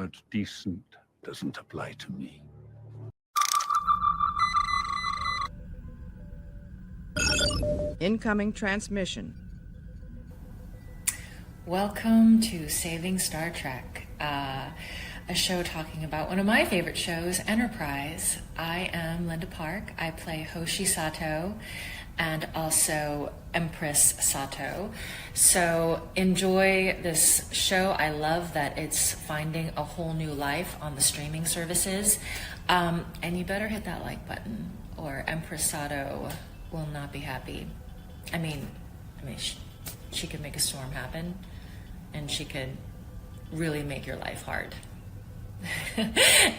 word decent doesn't apply to me. Incoming transmission. Welcome to Saving Star Trek, a show talking about one of my favorite shows, Enterprise. I am Linda Park. I play Hoshi Sato and also Empress Sato. So enjoy this show. I love that it's finding a whole new life on the streaming services. And you better hit that like button or Empress Sato will not be happy. I mean, she could make a storm happen, and she could really make your life hard.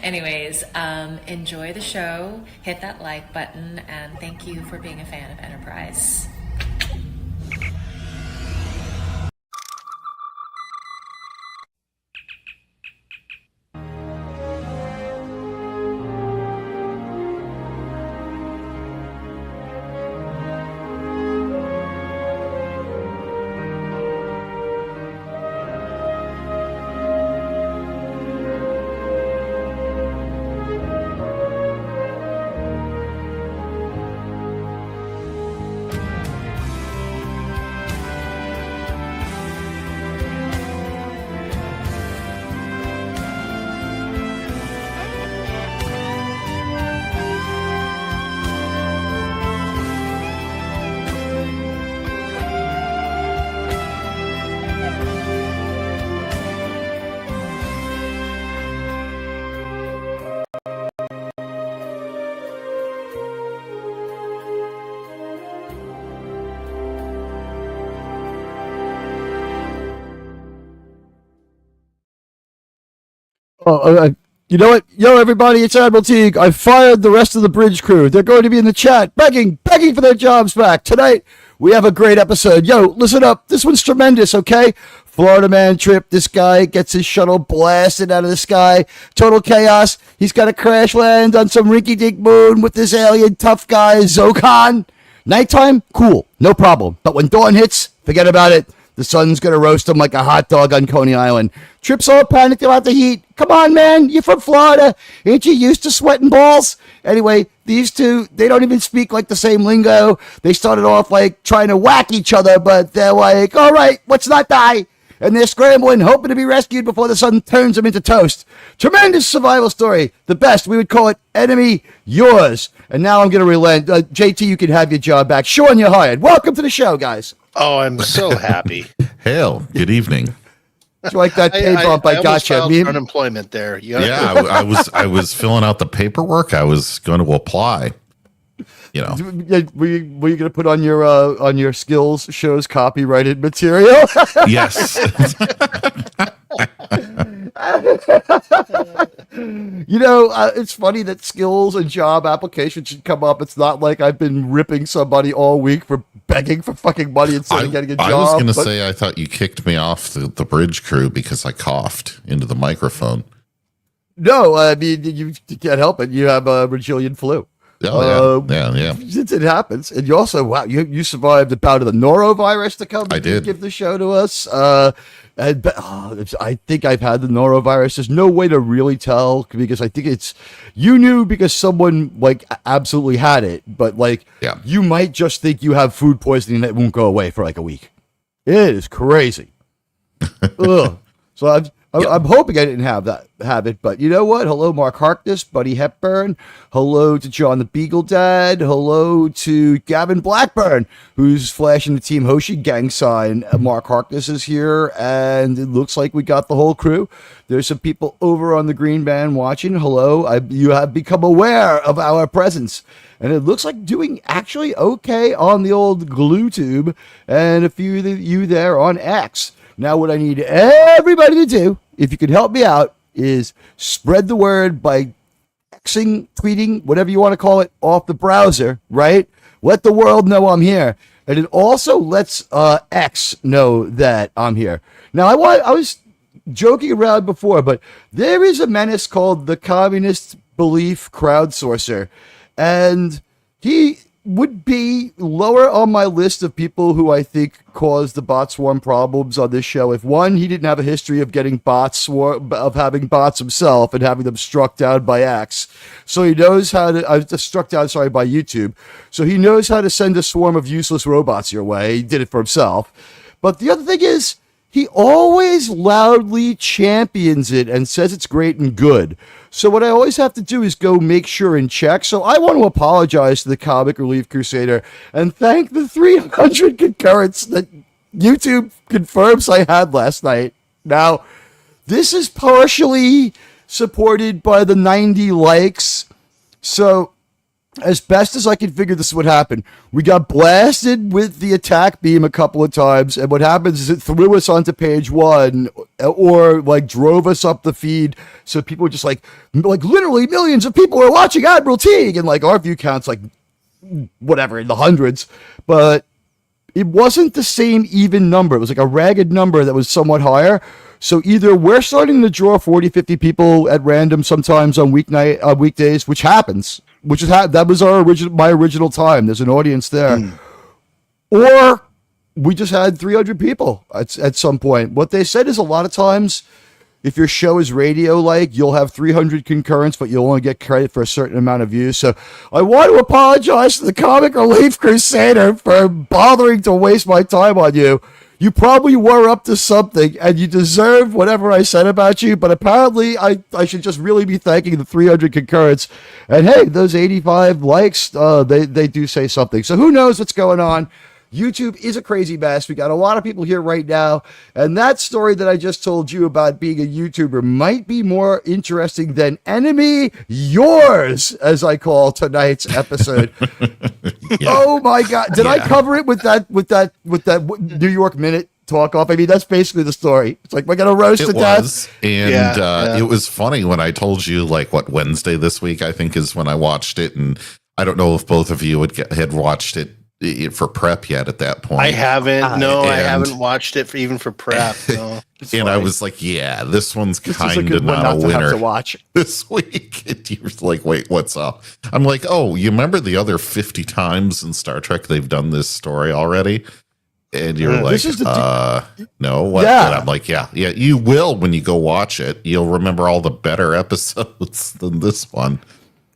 Anyways, enjoy the show, hit that like button, and thank you for being a fan of Enterprise. You know what? Yo, everybody, it's Admiral Teague. I fired the rest of the bridge crew. They're going to be in the chat begging for their jobs back. Tonight, we have a great episode. Yo, listen up. This one's tremendous, okay? Florida man trip. This guy gets his shuttle blasted out of the sky. Total chaos. He's got to crash land on some rinky-dink moon with this alien tough guy, Zho'Kaan. Nighttime? Cool. No problem. But when dawn hits, forget about it. The sun's going to roast him like a hot dog on Coney Island. Trip's all panicked about the heat. Come on, man. You're from Florida. Ain't you used to sweating balls? Anyway, these two, they don't even speak like the same lingo. They started off like trying to whack each other, but they're like, all right, let's not die. And they're scrambling, hoping to be rescued before the sun turns them into toast. Tremendous survival story. The best. We would call it Enemy Yours. And now I'm going to relent. JT, you can have your job back. Sean, you're hired. Welcome to the show, guys. Oh, I'm so happy. Hail. Good evening. It's like that pay bump I got you. Unemployment there. Yeah, I was filling out the paperwork. I was going to apply. You know, were you going to put on your skills shows copyrighted material? Yes. You know, it's funny that skills and job applications should come up. It's not like I've been ripping somebody all week for begging for fucking money instead of getting a job. I was going to say, I thought you kicked me off the bridge crew because I coughed into the microphone. No, I mean, you can't help it. You have a Brazilian flu. Oh, yeah. It happens. And you also, wow, you survived the bout of the norovirus to come I did. Give the show to us. I think I've had the norovirus. There's no way to really tell because I think you knew because someone like absolutely had it, but like you might just think you have food poisoning that won't go away for like a week. It is crazy. Ugh. So I'm hoping I didn't have it, but you know what? Hello, Mark Harkness, Buddy Hepburn. Hello to John the Beagle Dad. Hello to Gavin Blackburn, who's flashing the Team Hoshi gang sign. Mark Harkness is here, and it looks like we got the whole crew. There's some people over on the green band watching. Hello, you have become aware of our presence. And it looks like doing actually okay on the old glue tube, and a few of you there on X. Now, what I need everybody to do, if you could help me out, is spread the word by Xing, tweeting, whatever you want to call it, off the browser, right? Let the world know I'm here. And it also lets X know that I'm here. Now, I was joking around before, but there is a menace called the Communist Belief Crowdsourcer. And he would be lower on my list of people who I think caused the bot swarm problems on this show. If one, he didn't have a history of getting of having bots himself and having them struck down by X. So he knows how to, struck down, sorry, by YouTube. So he knows how to send a swarm of useless robots your way. He did it for himself. But the other thing is, he always loudly champions it and says it's great and good. So what I always have to do is go make sure and check. So I want to apologize to the Comic Relief Crusader and thank the 300 concurrents that YouTube confirms I had last night. Now, this is partially supported by the 90 likes. So as best as I can figure, this is what happened. We got blasted with the attack beam a couple of times, and what happens is it threw us onto page one, or like drove us up the feed. So people were just like literally millions of people are watching Admiralty, and like our view counts like whatever in the hundreds, but it wasn't the same even number. It was like a ragged number that was somewhat higher. So either we're starting to draw 40, 50 people at random sometimes on weekdays, which happens. That was my original time. There's an audience there, or we just had 300 people at some point. What they said is a lot of times, if your show is radio-like, you'll have 300 concurrents, but you'll only get credit for a certain amount of views. So I want to apologize to the Comic Relief Crusader for bothering to waste my time on you. You probably were up to something, and you deserve whatever I said about you, but apparently I should just really be thanking the 300 concurrents. And hey, those 85 likes, they do say something. So who knows what's going on? YouTube is a crazy mess. We got a lot of people here right now, and that story that I just told you about being a YouTuber might be more interesting than Enemy Yours, as I call tonight's episode. Yeah. Oh my God! Did I cover it with that New York Minute talk off? I mean, that's basically the story. It's like we're gonna roast to death. And it was funny when I told you, like, what, Wednesday this week, I think, is when I watched it, and I don't know if both of you had watched it for prep yet at that point. I haven't. I haven't watched it even for prep. No. And I was like, yeah, this one's kind of not a winner to watch this week. And you're like, wait, what's up? I'm like, oh, you remember the other 50 times in Star Trek they've done this story already? And you're like, no, what? Yeah. And I'm like, yeah, you will when you go watch it. You'll remember all the better episodes than this one.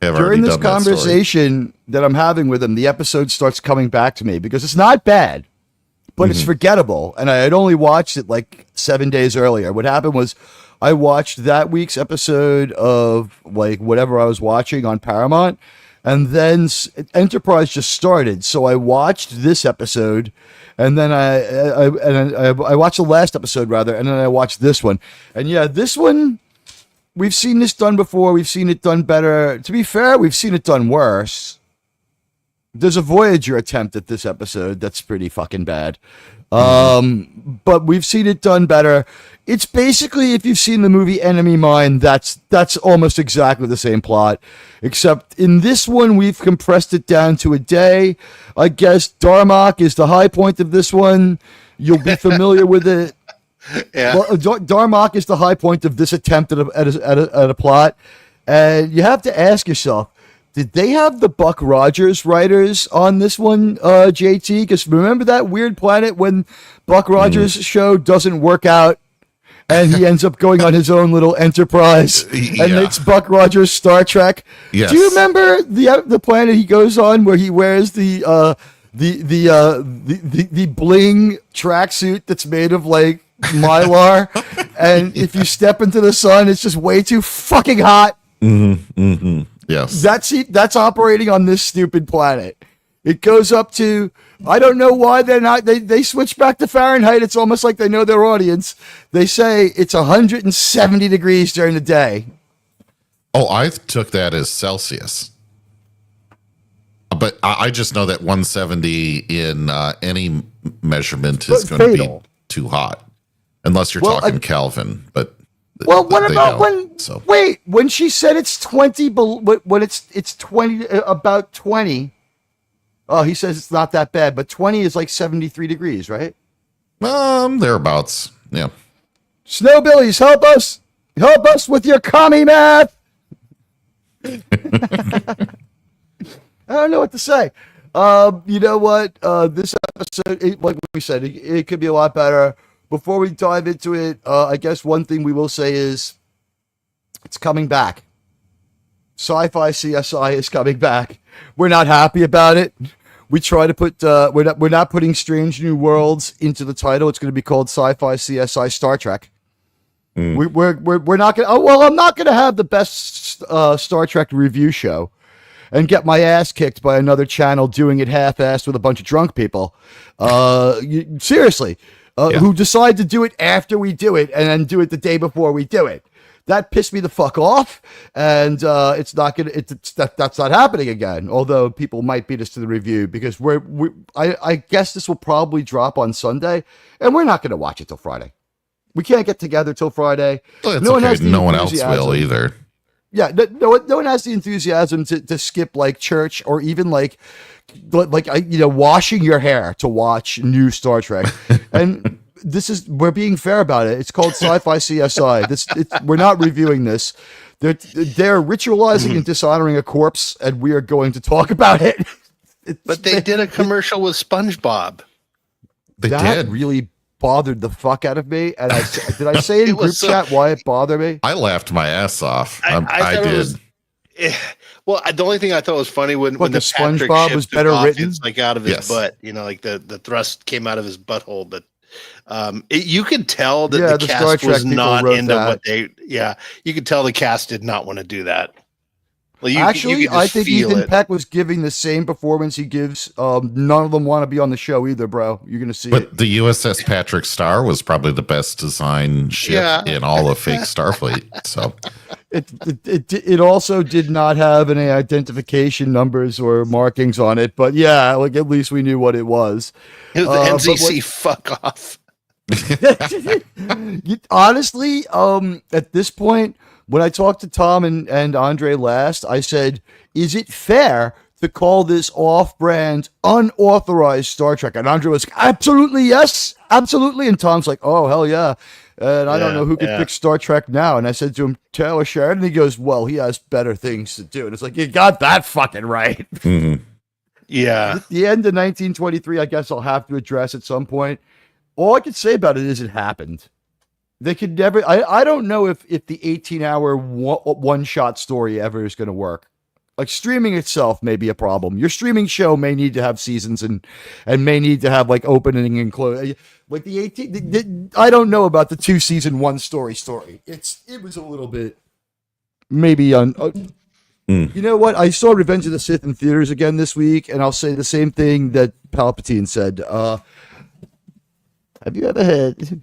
During this conversation that I'm having with him, the episode starts coming back to me because it's not bad, but it's forgettable. And I had only watched it like 7 days earlier. What happened was I watched that week's episode of like whatever I was watching on Paramount, and then Enterprise just started. So I watched this episode, and then I watched the last episode rather, and then I watched this one. And yeah, this one, we've seen this done before. We've seen it done better. To be fair, we've seen it done worse. There's a Voyager attempt at this episode that's pretty fucking bad. But we've seen it done better. It's basically, if you've seen the movie Enemy Mine, that's almost exactly the same plot. Except in this one, we've compressed it down to a day. I guess Darmok is the high point of this one. You'll be familiar with it. Yeah. Well, Darmok is the high point of this attempt at a plot, and you have to ask yourself, did they have the Buck Rogers writers on this one, JT? Because remember that weird planet when Buck Rogers' show doesn't work out, and he ends up going on his own little enterprise, and it's Buck Rogers' Star Trek. Yes. Do you remember the planet he goes on where he wears the bling tracksuit that's made of like Mylar, and if you step into the sun, it's just way too fucking hot. Yes, that's operating on this stupid planet. It goes up to, I don't know why they switch back to Fahrenheit. It's almost like they know their audience. They say it's 170 degrees during the day. Oh, I took that as Celsius. But I just know that 170 in any measurement is going to be too hot. Unless you're talking Kelvin, but what about when she said it's 20, when it's 20, about 20? Oh, he says it's not that bad, but 20 is like 73 degrees, right? Thereabouts, yeah. Snowbillies, help us with your commie math. I don't know what to say. You know what? This episode, like we said, it could be a lot better. Before we dive into it, I guess one thing we will say is it's coming back. Sci-Fi CSI is coming back. We're not happy about it. We try to put we're not putting Strange New Worlds into the title. It's going to be called Sci-Fi CSI Star Trek. We're not going to. Oh well, I'm not going to have the best Star Trek review show and get my ass kicked by another channel doing it half-assed with a bunch of drunk people. Seriously, who decide to do it after we do it and then do it the day before we do it. That pissed me the fuck off, and it's not gonna. That's not happening again. Although people might beat us to the review because I guess this will probably drop on Sunday, and we're not gonna watch it till Friday. We can't get together till Friday. Well, no one else will either. Yeah, no one has the enthusiasm to skip like church or even like washing your hair to watch new Star Trek, and. We're being fair about it. It's called Sci-Fi CSI. We're not reviewing this. They're ritualizing and dishonoring a corpse, and we are going to talk about it. But they did a commercial with SpongeBob. That really bothered the fuck out of me. And did I say in group chat why it bothered me? I laughed my ass off. I did. Well, the only thing I thought was funny when the SpongeBob was better written, it's like out of his butt. Like the thrust came out of his butthole, but. You could tell that the cast was not into what they. Yeah, you could tell the cast did not want to do that. Well, Actually, I think Ethan Peck was giving the same performance he gives. None of them want to be on the show either, bro. You're gonna see. But the USS Patrick Star was probably the best designed ship in all of fake Starfleet. So it also did not have any identification numbers or markings on it. But yeah, like at least we knew what it was. It was the NCC. Fuck off. Honestly, at this point, when I talked to Tom and Andre last, I said, is it fair to call this off-brand, unauthorized Star Trek? And Andre was, absolutely, yes, absolutely. And Tom's like, oh, hell yeah. And I don't know who can fix Star Trek now. And I said to him, Taylor Sheridan. He goes, well, he has better things to do. And it's like, you got that fucking right. Mm-hmm. Yeah. At the end of 1923, I guess I'll have to address at some point. All I can say about it is it happened. They could never. I don't know if the 18-hour one-shot story ever is going to work. Like streaming itself may be a problem. Your streaming show may need to have seasons and may need to have like opening and close. Like the 18. I don't know about the 2-season one story. It was a little bit maybe on. You know what? I saw Revenge of the Sith in theaters again this week, and I'll say the same thing that Palpatine said. Have you ever heard?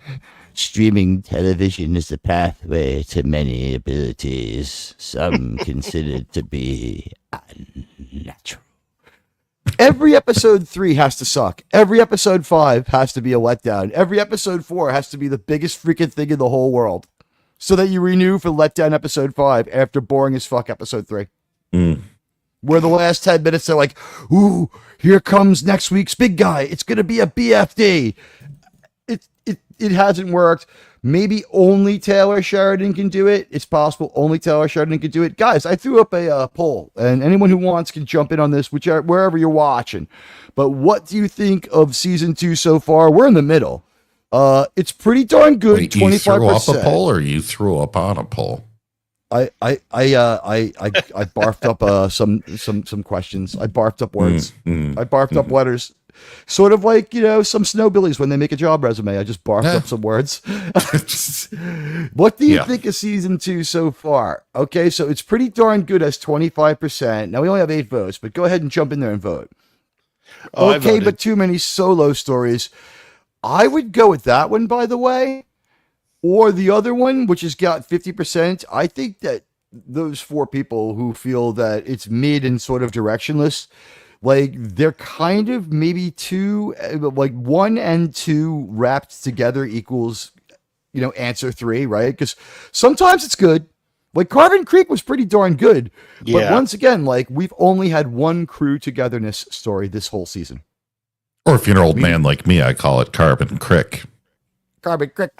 Streaming television is the pathway to many abilities, some considered to be unnatural. Every episode 3 has to suck. Every episode 5 has to be a letdown. Every episode 4 has to be the biggest freaking thing in the whole world. So that you renew for letdown episode 5 after boring as fuck episode 3. Where the last 10 minutes they're like, ooh, here comes next week's big guy. It's going to be a BFD. It hasn't worked. Maybe only Taylor Sheridan can do it. It's possible only Taylor Sheridan can do it. Guys, I threw up a poll, and anyone who wants can jump in on this, wherever you're watching. But what do you think of season 2 so far? We're in the middle. It's pretty darn good. Wait, 25%. You threw up a poll, or you threw up on a poll? I barfed up some questions. I barfed up words. I barfed up letters. Sort of like, some snowbillies when they make a job resume. I just barfed up some words. What do you think of season 2 so far? Okay, so it's pretty darn good as 25%. Now, we only have 8 votes, but go ahead and jump in there and vote. Okay, but too many solo stories. I would go with that one, by the way. Or the other one, which has got 50%. I think that those 4 people who feel that it's mid and sort of directionless, like they're kind of maybe 2, like 1 and 2 wrapped together equals, answer 3, right? Because sometimes it's good. Like Carbon Creek was pretty darn good. But once again, like we've only had 1 crew togetherness story this whole season. Or if you're an old man like me, I call it Carbon Crick. Carbon Creek.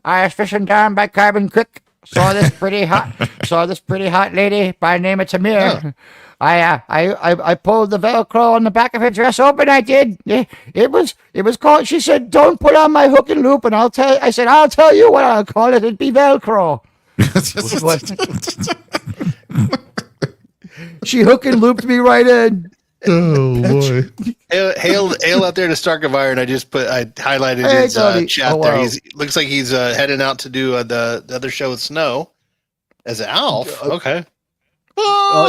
I was fishing down by Carbon Creek. saw this pretty hot lady by the name of Tamir. Yeah. I pulled the Velcro on the back of her dress open. I did. It was called. She said, "Don't put on my hook and loop," and I'll tell you what I'll call it. It'd be Velcro. She hook and looped me right in. Oh boy! Hail out there to Starkavire, and I highlighted his chat there. He looks like he's heading out to do the other show with Snow as an Alf. Okay.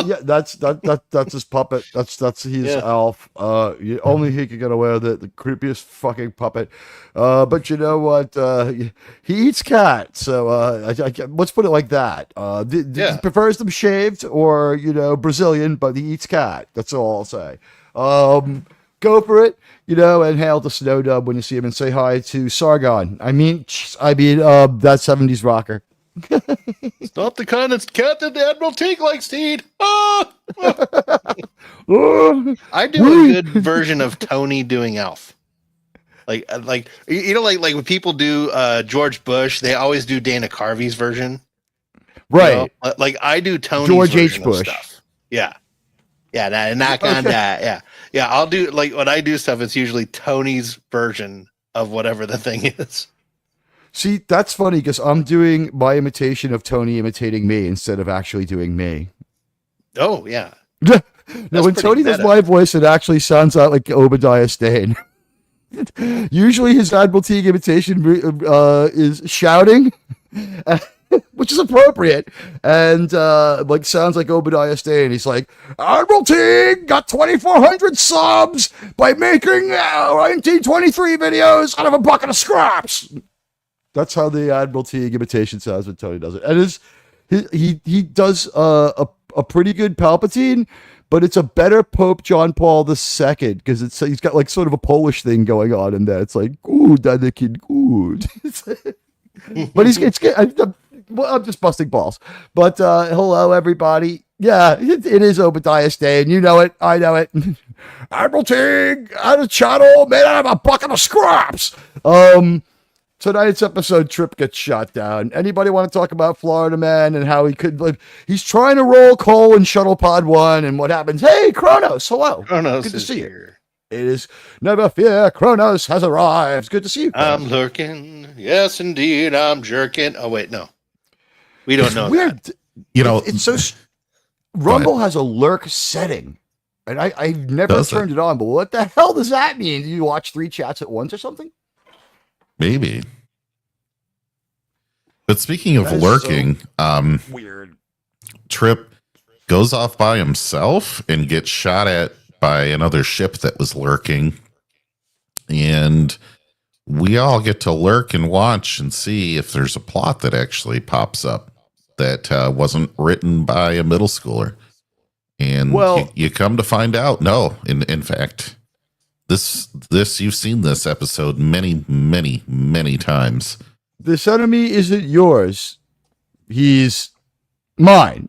Yeah, that's his puppet. That's Alf. Only he could get away with it. The creepiest fucking puppet. But you know what? He eats cat. So let's put it like that. He prefers them shaved or Brazilian, but he eats cat. That's all I'll say. Go for it. And hail to Snow Dub when you see him, and say hi to Sargon. I mean that 70s rocker. It's not the kind of cat that the Admiral Teague likes to eat. I do a good version of Tony doing Alf. Like when people do George Bush, they always do Dana Carvey's version. Right. Like I do Tony's George version H. Bush. of stuff. Yeah. Yeah, that kind of that. Yeah. I'll do when I do stuff, it's usually Tony's version of whatever the thing is. See, that's funny because I'm doing my imitation of Tony imitating me instead of actually doing me. Oh, yeah. Now, when Tony does my voice, it actually sounds like Obadiah Stane. Usually his Admiral Teague imitation is shouting, which is appropriate, and sounds like Obadiah Stane. He's like, Admiral Teague got 2,400 subs by making 1923 videos out of a bucket of scraps. That's how the Admiral Teague imitation sounds when Tony does it. And he does a pretty good Palpatine, but it's a better Pope John Paul II because he's got sort of a Polish thing going on in there. It's like, good, Anakin, good. But it's good. I'm just busting balls. But hello, everybody. Yeah, it is Obadiah Stane. You know it. I know it. Admiral Teague out of shuttle made out of a bucket of scraps. Tonight's episode, Trip gets shot down. Anybody want to talk about Florida Man and how he's trying to roll coal in Shuttle Pod 1 and what happens? Hey, Kronos, hello. Kronos good to see here. You. It is never fear, Kronos has arrived. Good to see you. I'm lurking. Yes, indeed, I'm jerking. Oh, wait, no. We don't know that. It's so... Rumble has a lurk setting. And I've never turned it on, but what the hell does that mean? Do you watch 3 chats at once or something? Maybe. But speaking of lurking, so weird. Trip goes off by himself and gets shot at by another ship that was lurking. And we all get to lurk and watch and see if there's a plot that actually pops up that wasn't written by a middle schooler. And you come to find out, no, in fact, this you've seen this episode many, many, many times. This enemy isn't yours. He's mine.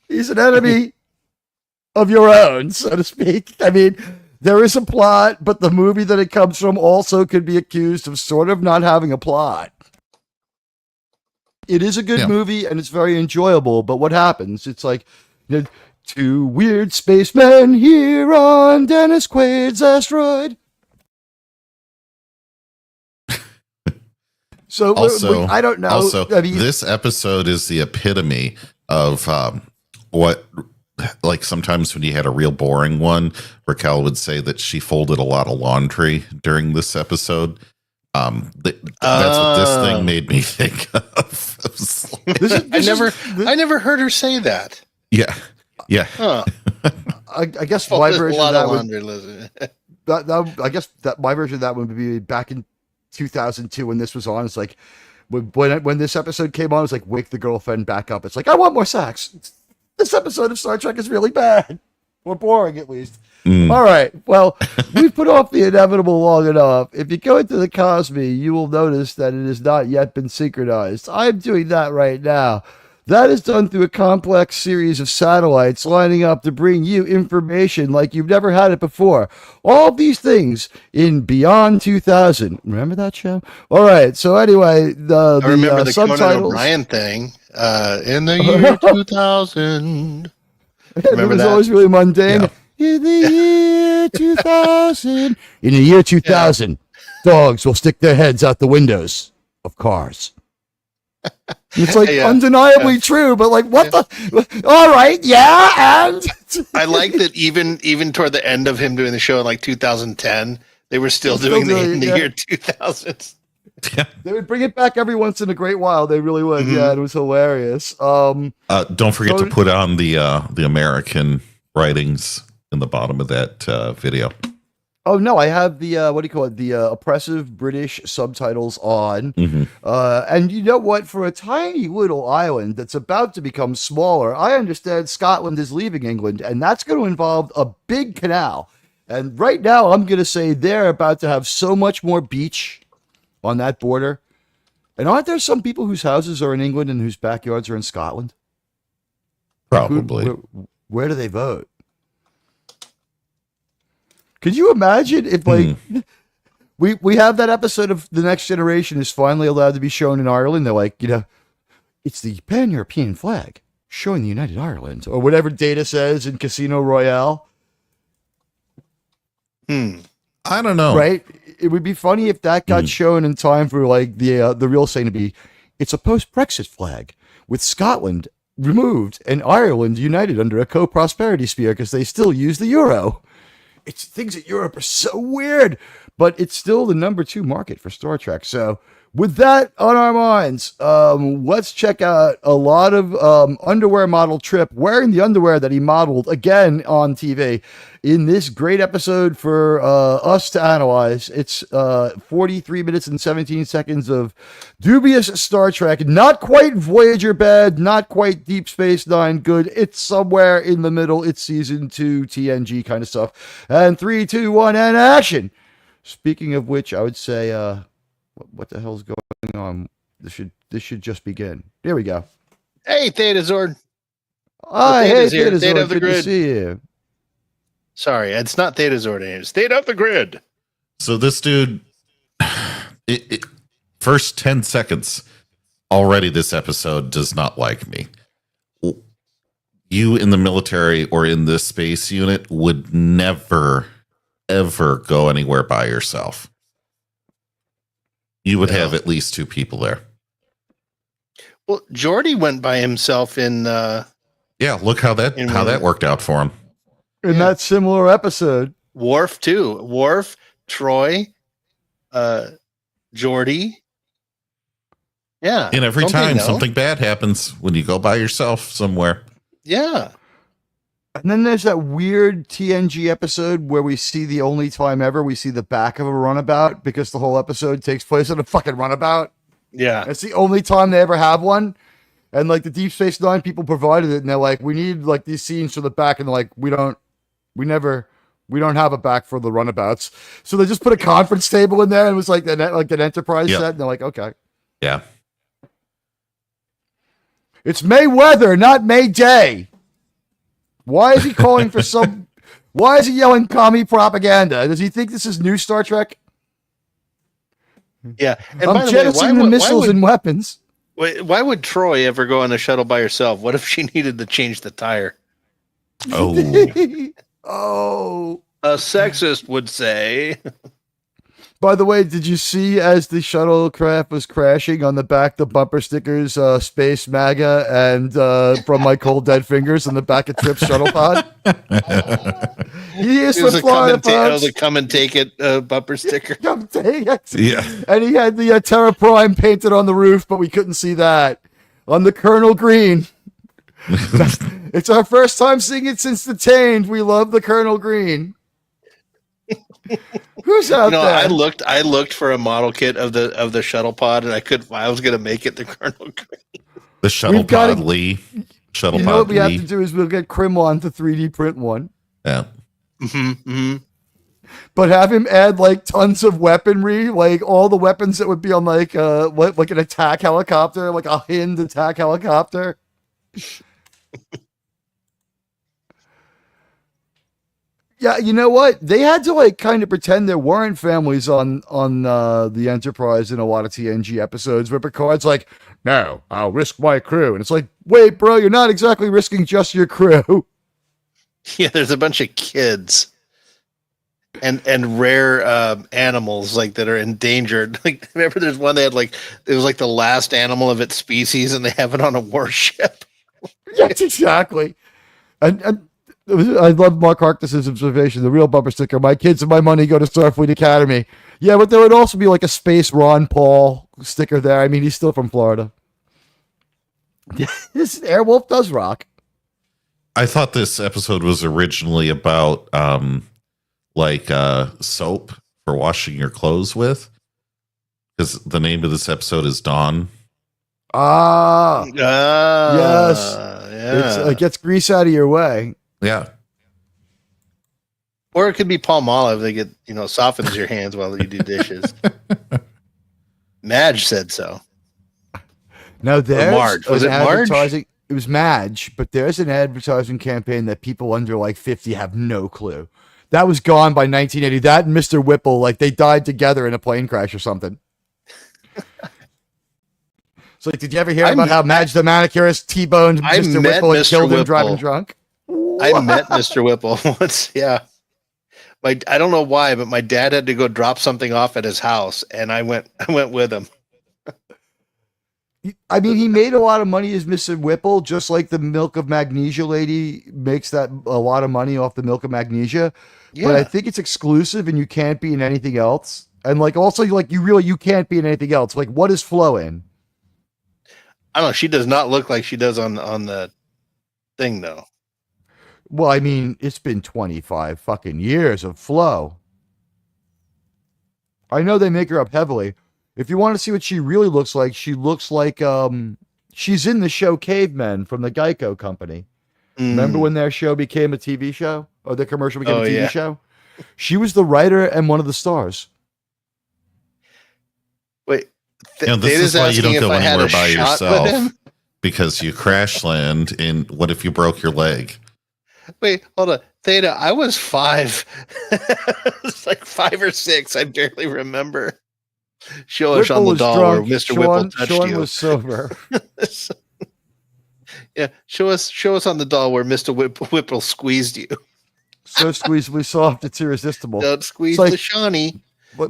He's an enemy of your own, so to speak. I mean, there is a plot, but the movie that it comes from also could be accused of sort of not having a plot. It is a good movie, and it's very enjoyable, but what happens? It's like... two weird spacemen here on Dennis Quaid's asteroid. So I don't know. Also, this episode is the epitome of what, sometimes when you had a real boring one, Raquel would say that she folded a lot of laundry during this episode. That's what this thing made me think of. I never heard her say that. Yeah. Yeah. Huh. I guess my version of that I guess that my version of that would be back in 2002 when this was on. It's like when this episode came on, it's like wake the girlfriend back up. It's like I want more sex. This episode of Star Trek is really bad or boring, at least. All right. Well, we've put off the inevitable long enough. If you go into the Cosby, you will notice that it has not yet been synchronized. I'm doing that right now. That is done through a complex series of satellites lining up to bring you information like you've never had it before. All these things in Beyond 2000. Remember that show? All right. So anyway, I remember the subtitles. Conan O'Brien thing in the year 2000. It was always really mundane. Yeah. In the year 2000. In the year 2000, dogs will stick their heads out the windows of cars. It's like undeniably true, but like what the? All right, and I like that even toward the end of him doing the show in like 2010, they were still doing the year 2000. They would bring it back every once in a great while. They really would. Mm-hmm. Yeah, it was hilarious. Don't forget to put on the American writings in the bottom of that video. Oh no, I have the the oppressive British subtitles on. Mm-hmm. And you know what? For a tiny little island that's about to become smaller, I understand Scotland is leaving England, and that's going to involve a big canal. And right now, I'm going to say they're about to have so much more beach on that border. And aren't there some people whose houses are in England and whose backyards are in Scotland? Probably. Where do they vote? Could you imagine if, like, we have that episode of The Next Generation is finally allowed to be shown in Ireland? They're like, it's the pan-European flag showing the United Ireland, or whatever Data says in Casino Royale. I don't know. Right? It would be funny if that got shown in time for, like, the real saying to be, it's a post-Brexit flag with Scotland removed and Ireland united under a co-prosperity sphere because they still use the euro. It's things in Europe are so weird, but it's still the number 2 market for Star Trek. So with that on our minds, let's check out a lot of underwear model Trip wearing the underwear that he modeled again on TV in this great episode for us to analyze. It's 43 minutes and 17 seconds of dubious Star Trek. Not quite Voyager bad, not quite Deep Space Nine good. It's somewhere in the middle. It's season 2 TNG kind of stuff. And 3, 2, 1, and action. Speaking of which, I would say, what the hell's going on? This should just begin. Here we go. Hey, Theta Zord. Hey, Theta Zord. Theta good to see you. Sorry, it's not Theta Zord. It's Theta of the Grid. So this dude, first 10 seconds, already this episode does not like me. You in the military or in this space unit would never, ever go anywhere by yourself. You would have at least 2 people there. Well, Geordi went by himself in. Look how that worked out for him. In that similar episode. Worf too. Worf, Troy, Geordi. Yeah. And every time something bad happens when you go by yourself somewhere. Yeah. And then there's that weird TNG episode where we see the only time ever we see the back of a runabout because the whole episode takes place on a fucking runabout. Yeah. It's the only time they ever have one. And like the Deep Space Nine people provided it, and they're like, we need like these scenes for the back, and they're like, we don't have a back for the runabouts. So they just put a conference table in there, and it was like an Enterprise set, and they're like, okay. Yeah. It's May weather, not May day. Why is he calling for some? Why is he yelling commie propaganda? Does he think this is new Star Trek? Yeah. And I'm jettisoning the missiles and weapons. Why would Troy ever go on a shuttle by herself? What if she needed to change the tire? Oh. Oh. A sexist would say. By the way, did you see as the shuttlecraft was crashing on the back the bumper stickers, Space MAGA and From My Cold Dead Fingers on the back of Trip's shuttle pod? He is from Florida, folks. The come and take it bumper sticker. Come take it. Yeah. And he had the Terra Prime painted on the roof, but we couldn't see that. On the Colonel Green. It's our first time seeing it since Detained. We love the Colonel Green. Who's out there? I looked for a model kit of the shuttle pod, and I was going to make it the Colonel Green. The shuttle pod Lee. Shuttle pod. What we have to do is we'll get Krimlon to 3D print one. Yeah. But have him add like tons of weaponry, like all the weapons that would be on like an attack helicopter, like a Hind attack helicopter. Yeah, you know what? They had to like kind of pretend there weren't families on the Enterprise in a lot of TNG episodes where Picard's like, "No, I'll risk my crew," and it's like, "Wait, bro, you're not exactly risking just your crew." Yeah, there's a bunch of kids and rare animals like that are endangered. Like, remember, there's one they had like it was like the last animal of its species, and they have it on a warship. Yes, exactly. And I love Mark Harkness's observation, the real bumper sticker. My kids and my money go to Starfleet Academy. Yeah, but there would also be like a space Ron Paul sticker there. I mean, he's still from Florida. This Airwolf does rock. I thought this episode was originally about soap for washing your clothes with, because the name of this episode is Dawn. Yes. Yeah. It gets grease out of your way. Yeah. Or it could be Palmolive. They get, softens your hands while you do dishes. Madge said so. No, there's Marge. Was it Marge? It was Madge, but there's an advertising campaign that people under like 50 have no clue. That was gone by 1980. That and Mr. Whipple, like they died together in a plane crash or something. So, did you ever hear about how Madge the manicurist T-boned Mr. Whipple and killed him driving drunk? I met Mr. Whipple once. Yeah. I don't know why, but my dad had to go drop something off at his house, and I went with him. I mean, he made a lot of money as Mr. Whipple, just like the Milk of Magnesia lady makes a lot of money off the Milk of Magnesia. Yeah. But I think it's exclusive, and you can't be in anything else. And like, also, like you can't be in anything else. Like, what is Flo in? I don't know. She does not look like she does on the thing, though. Well, I mean, it's been 25 fucking years of Flo. I know they make her up heavily. If you want to see what she really looks like, she looks like she's in the show Cavemen from the Geico company. Remember when their show became a TV show? Or the commercial became a TV show? She was the writer and one of the stars. Wait. This is why you don't go anywhere by yourself. Because you crash land, and what if you broke your leg? Wait, hold on. Theta, I was 5. It's like 5 or 6. I barely remember. Show us on the doll drunk. where Mr. Whipple touched Sean you. Was sober. Yeah, show us on the doll where Mr. Whipple squeezed you. So squeezably soft, it's irresistible. Don't squeeze the Shawnee. The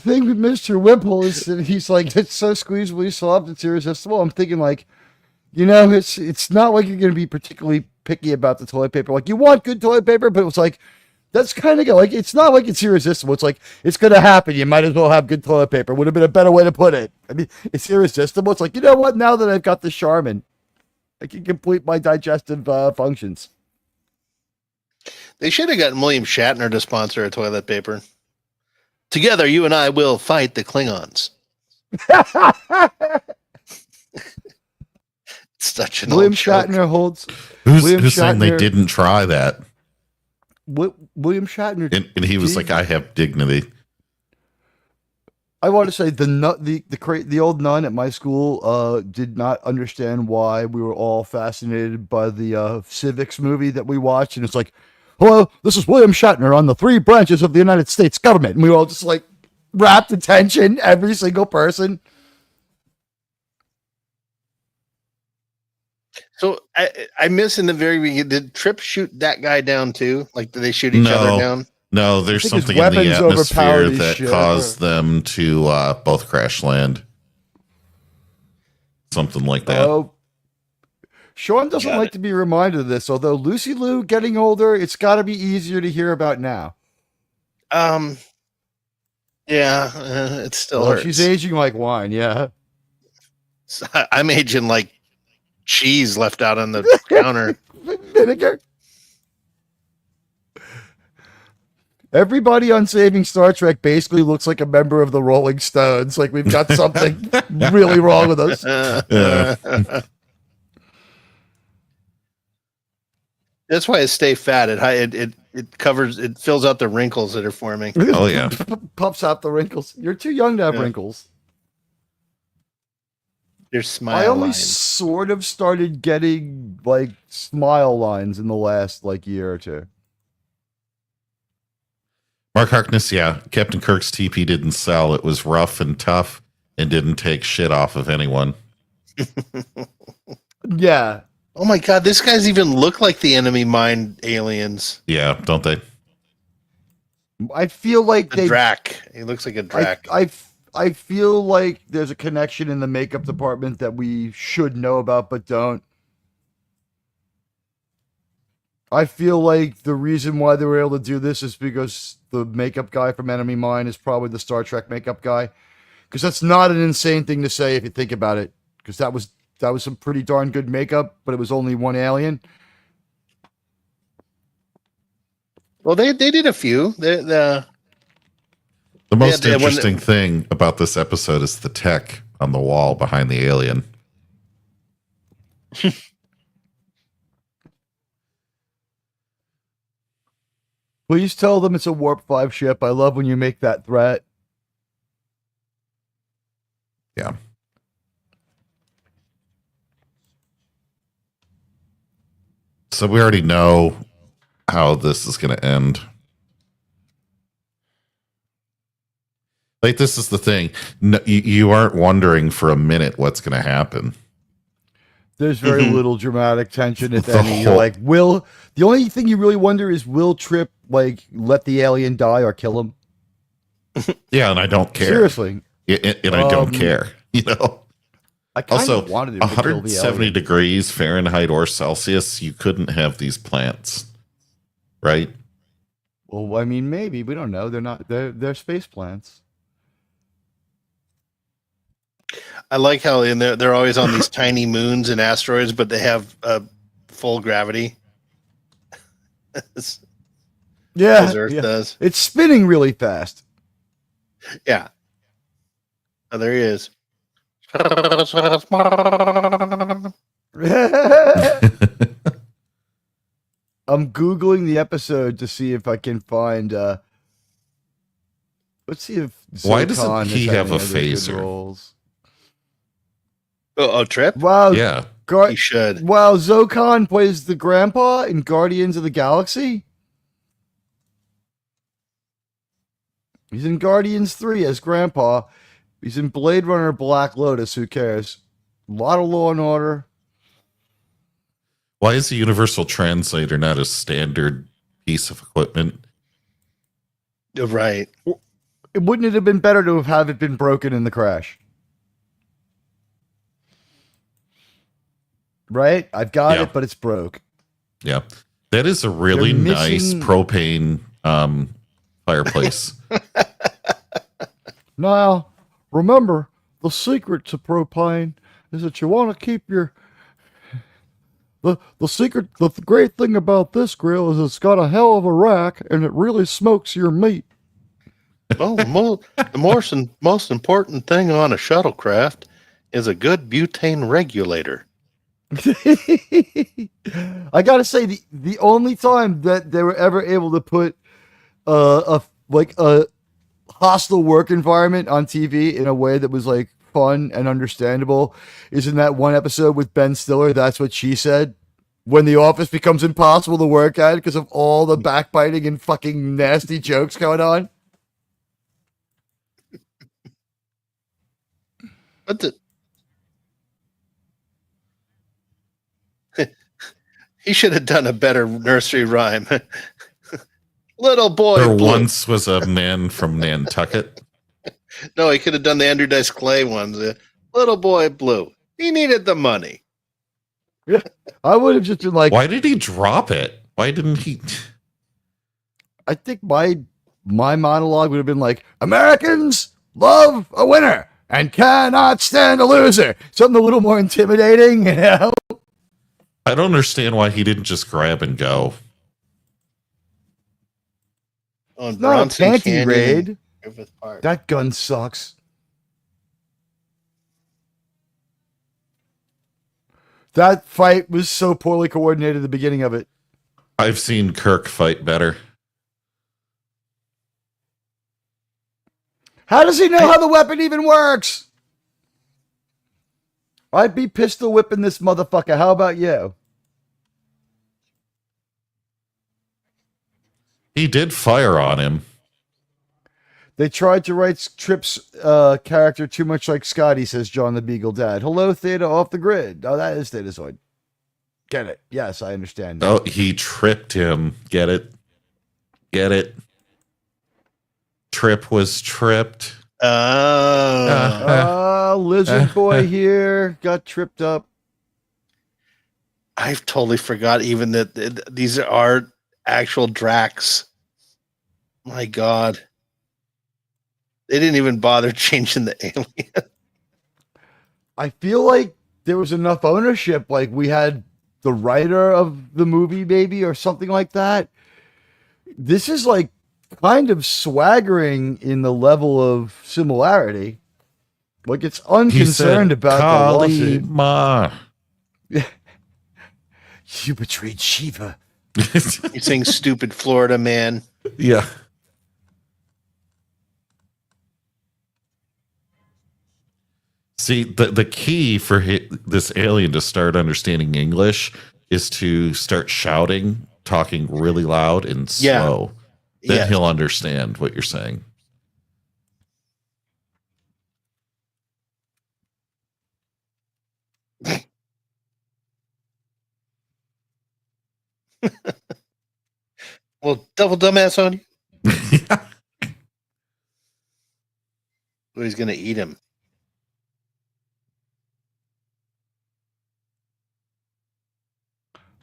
thing with Mr. Whipple is that he's like, it's so squeezably soft, it's irresistible. I'm thinking like, it's not like you're going to be particularly picky about the toilet paper. Like, you want good toilet paper, but it's like, that's kind of like, it's not like it's irresistible. It's like, it's going to happen. You might as well have good toilet paper. Would have been a better way to put it. I mean, it's irresistible. It's like, you know what? Now that I've got the Charmin, I can complete my digestive functions. They should have gotten William Shatner to sponsor a toilet paper. Together, you and I will fight the Klingons. Such an William old joke. Shatner holds. Who's saying they didn't try that? William Shatner, and he was like, "I have dignity." I want to say the old nun at my school did not understand why we were all fascinated by the civics movie that we watched, and it's like, hello, this is William Shatner on the 3 branches of the United States government, and we were all just like rapt attention, every single person. So I miss in the very beginning. Did Trip shoot that guy down too? Like, did they shoot each other down? No, there's something in the atmosphere that caused them to both crash land. Something like that. Sean doesn't like to be reminded of this, although Lucy Liu getting older, it's got to be easier to hear about now. Yeah, it still hurts. She's aging like wine, yeah. I'm aging like cheese left out on the counter. Vinegar. Everybody on Saving Star Trek basically looks like a member of the Rolling Stones. Like, we've got something really wrong with us. That's why I stay fat. It covers, it fills out the wrinkles that are forming. Oh yeah, Puffs out the wrinkles. You're too young to have wrinkles. There's smile I only lines. sort of started getting like smile lines in the last like year or two. Mark Harkness, yeah. Captain Kirk's TP didn't sell. It was rough and tough and didn't take shit off of anyone. Yeah. Oh my god, these guys even look like the enemy mine aliens. Yeah, don't they? I feel like The Drac. He looks like a Drac. I feel like there's a connection in the makeup department that we should know about but don't. I feel like the reason why they were able to do this is because the makeup guy from Enemy Mine is probably the Star Trek makeup guy. Because that's not an insane thing to say if you think about it. Because that was some pretty darn good makeup, but it was only one alien. Well, they did a few. The most interesting thing about this episode is the tech on the wall behind the alien. Please tell them it's a Warp 5 ship. I love when you make that threat. Yeah. So we already know how this is going to end. Like, this is the thing. No, you aren't wondering for a minute what's going to happen. There's very little dramatic tension, if any. You're like, the only thing you really wonder is, will Trip, like, let the alien die or kill him? Yeah, and I don't care. Seriously. And I don't care, you know? I kind of wanted him to kill the 170 alien. degrees Fahrenheit or Celsius, you couldn't have these plants, right? Well, I mean, maybe. We don't know. They're space plants. I like how they're always on these tiny moons and asteroids, but they have full gravity. Yeah, as Earth does. It's spinning really fast. Yeah. Oh, there he is. I'm Googling the episode to see if I can find. Let's see if. Why doesn't he have a phaser? Trip? Wow. Yeah. He should. Wow, Zho'Kaan plays the grandpa in Guardians of the Galaxy. He's in Guardians 3 as grandpa. He's in Blade Runner Black Lotus. Who cares? A lot of Law and Order. Why is the Universal Translator not a standard piece of equipment? Right. Wouldn't it have been better to have it been broken in the crash? Right? I've got it, but it's broke. Yeah. That is a really nice propane fireplace. Now, remember, the secret to propane is that you want to keep your... The great thing about this grill is it's got a hell of a rack, and it really smokes your meat. Well, the most important thing on a shuttlecraft is a good butane regulator. I gotta say, the only time that they were ever able to put a hostile work environment on TV in a way that was like fun and understandable is in that one episode with Ben Stiller. That's what she said. When the office becomes impossible to work at because of all the backbiting and fucking nasty jokes going on. What the? He should have done a better nursery rhyme. Little boy There Blue. once was a man from Nantucket. No, he could have done the Andrew Dice Clay ones. Little boy Blue. He needed the money. Yeah, I would have just been like, why did he drop it? Why didn't he? I think my monologue would have been like, Americans love a winner and cannot stand a loser. Something a little more intimidating, you know? I don't understand why he didn't just grab and go. It's not a panty raid. Park. That gun sucks. That fight was so poorly coordinated at the beginning of it. I've seen Kirk fight better. How does he know how the weapon even works? I'd be pistol whipping this motherfucker. How about you? He did fire on him. They tried to write Trip's character too much like Scotty, says John the Beagle Dad. Hello, Theta off the grid. Oh, that is Thetazoid. Get it. Yes, I understand. Oh, he tripped him. Get it. Get it. Trip was tripped. Lizard boy here got tripped up. I've totally forgot even that these are actual Dracs. My God. They didn't even bother changing the alien. I feel like there was enough ownership. Like we had the writer of the movie, maybe, or something like that. This is like kind of swaggering in the level of similarity. Like it's unconcerned about the lawsuit. You betrayed Shiva. You're saying stupid Florida man. Yeah. See, the key for this alien to start understanding English is to start shouting, talking really loud and slow. Then he'll understand what you're saying. Well, double dumbass on you. Well, he's going to eat him.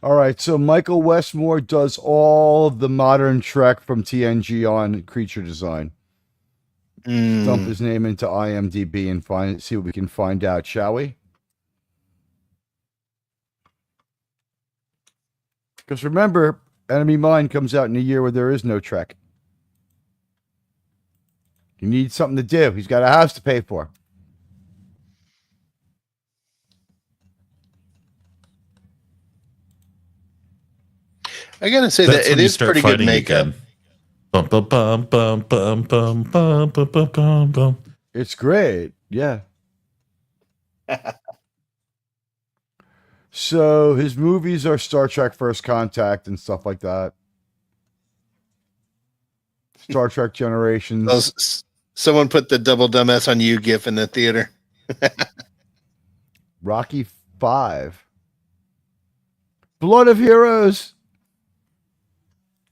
All right, so Michael Westmore does all of the modern Trek from TNG on creature design. Dump his name into IMDb and see what we can find out, shall we? Because remember, Enemy Mine comes out in a year where there is no Trek. He needs something to do. He's got a house to pay for. I gotta say that it is pretty good makeup. Bum, bum, bum, bum, bum, bum, bum, bum, bum, bum, bum. It's great. Yeah. So his movies are Star Trek First Contact and stuff like that. Star Trek Generations. Someone put the double dumbass on you gif in the theater. Rocky 5. Blood of Heroes.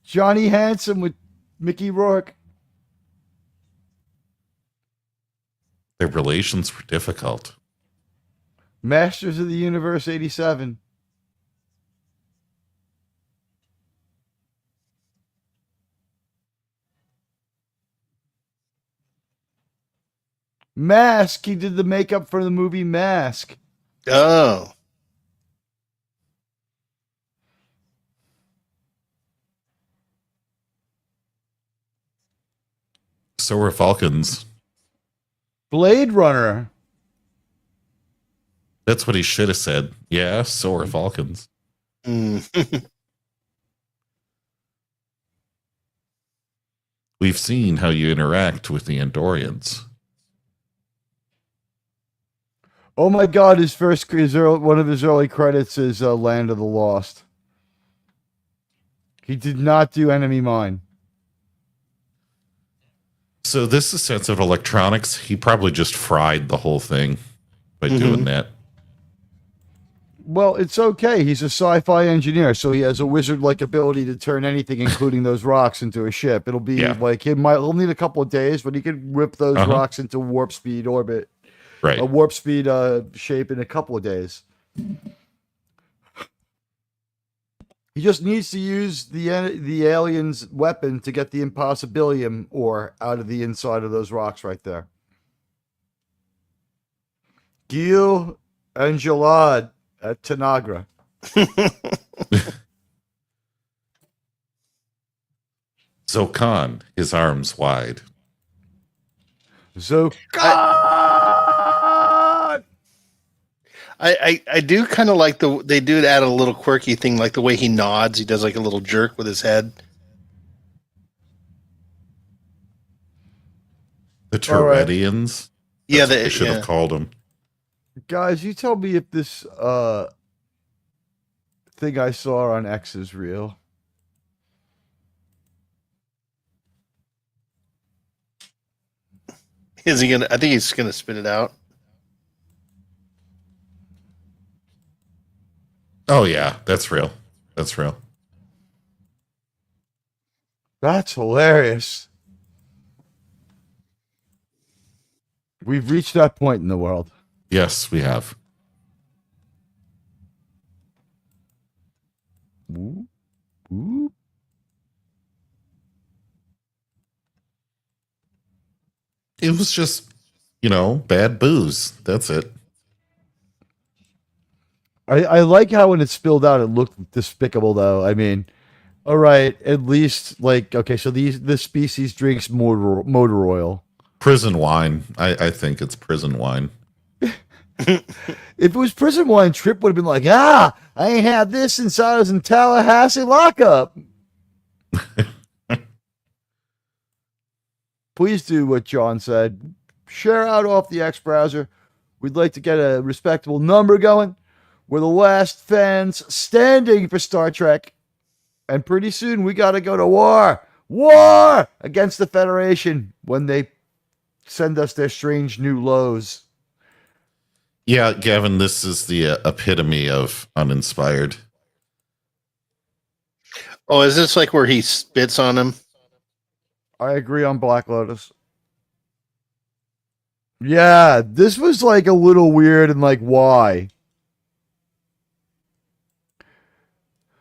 Johnny Handsome with Mickey Rourke. Their relations were difficult. Masters of the Universe 87. Mask. He did the makeup for the movie Mask. Oh. So were Falcons. Blade Runner. That's what he should have said. Yeah, so are Falcons. We've seen how you interact with the Andorians. Oh my God! One of his early credits is Land of the Lost. He did not do Enemy Mine. So this is sense of electronics. He probably just fried the whole thing by doing that. Well, it's okay. He's a sci-fi engineer, so he has a wizard-like ability to turn anything, including those rocks, into a ship. It'll be like he'll need a couple of days, but he can whip those rocks into warp speed orbit, a warp speed shape in a couple of days. He just needs to use the alien's weapon to get the impossibilium ore out of the inside of those rocks right there. Gil and Jalad at Tanagra. Zho'Kaan, his arms wide. Zho'Kaan! I do kind of like they do add a little quirky thing, like the way he nods. He does like a little jerk with his head. The Turetians? Yeah, they should have called them. Guys, you tell me if this thing I saw on X is real. Is he gonna? I think he's gonna spit it out. Oh yeah, that's real. That's real. That's hilarious. We've reached that point in the world. Yes, we have. Ooh. Ooh. It was just, bad booze. That's it. I like how when it spilled out, it looked despicable, though. I mean, all right, at least, okay, so this species drinks motor oil. Prison wine. I think it's prison wine. If it was prison wine, Trip would have been like, I ain't had this since I was in Tallahassee lockup. Please do what John said. Share out off the X browser. We'd like to get a respectable number going. We're the last fans standing for Star Trek. And pretty soon we got to go to war. War against the Federation when they send us their strange new lows. Yeah, Gavin, this is the epitome of uninspired. Oh, is this like where he spits on him? I agree on Black Lotus. Yeah, this was like a little weird and why?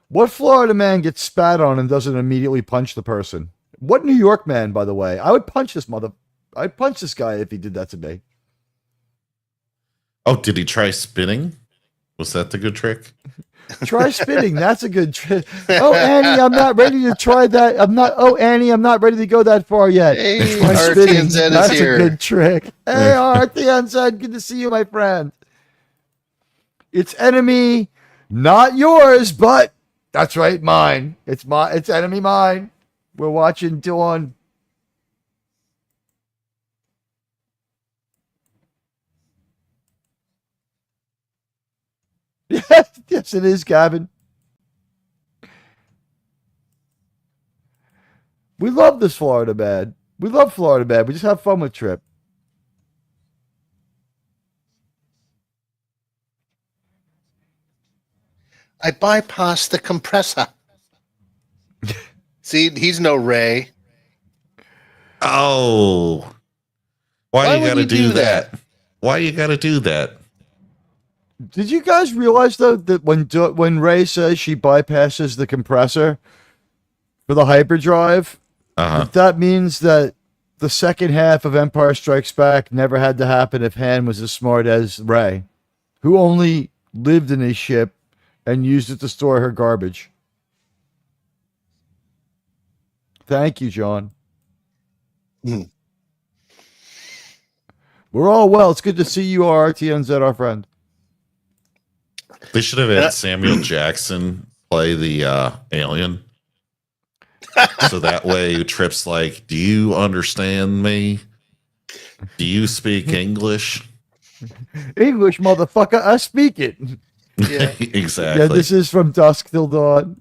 What Florida man gets spat on and doesn't immediately punch the person? What New York man, by the way? I would punch I'd punch this guy if he did that to me. Oh, did he try spinning? Was that the good trick? Try spinning. That's a good trick. Oh, Annie, I'm not ready to try that. Annie, I'm not ready to go that far yet. Hey, try spinning. That's here. A good trick. Hey, RTNZ, good to see you, my friend. It's enemy, not yours, but that's right, mine. It's enemy mine. We're watching Dawn. Yes, it is, Gavin. We love this Florida man. We love Florida man. We just have fun with Trip. I bypassed the compressor. See, he's no Ray. Oh. Why you gotta do that? Why you gotta do that? Did you guys realize, though, that when Ray says she bypasses the compressor for the hyperdrive, that means that the second half of Empire Strikes Back never had to happen if Han was as smart as Ray, who only lived in a ship and used it to store her garbage. Thank you, John. We're all well. It's good to see you, RTNZ, our friend. They should have had Samuel Jackson play the alien. So that way Trip's like, do you understand me? Do you speak English? English, motherfucker, I speak it. Yeah. Exactly. Yeah, this is From Dusk Till Dawn.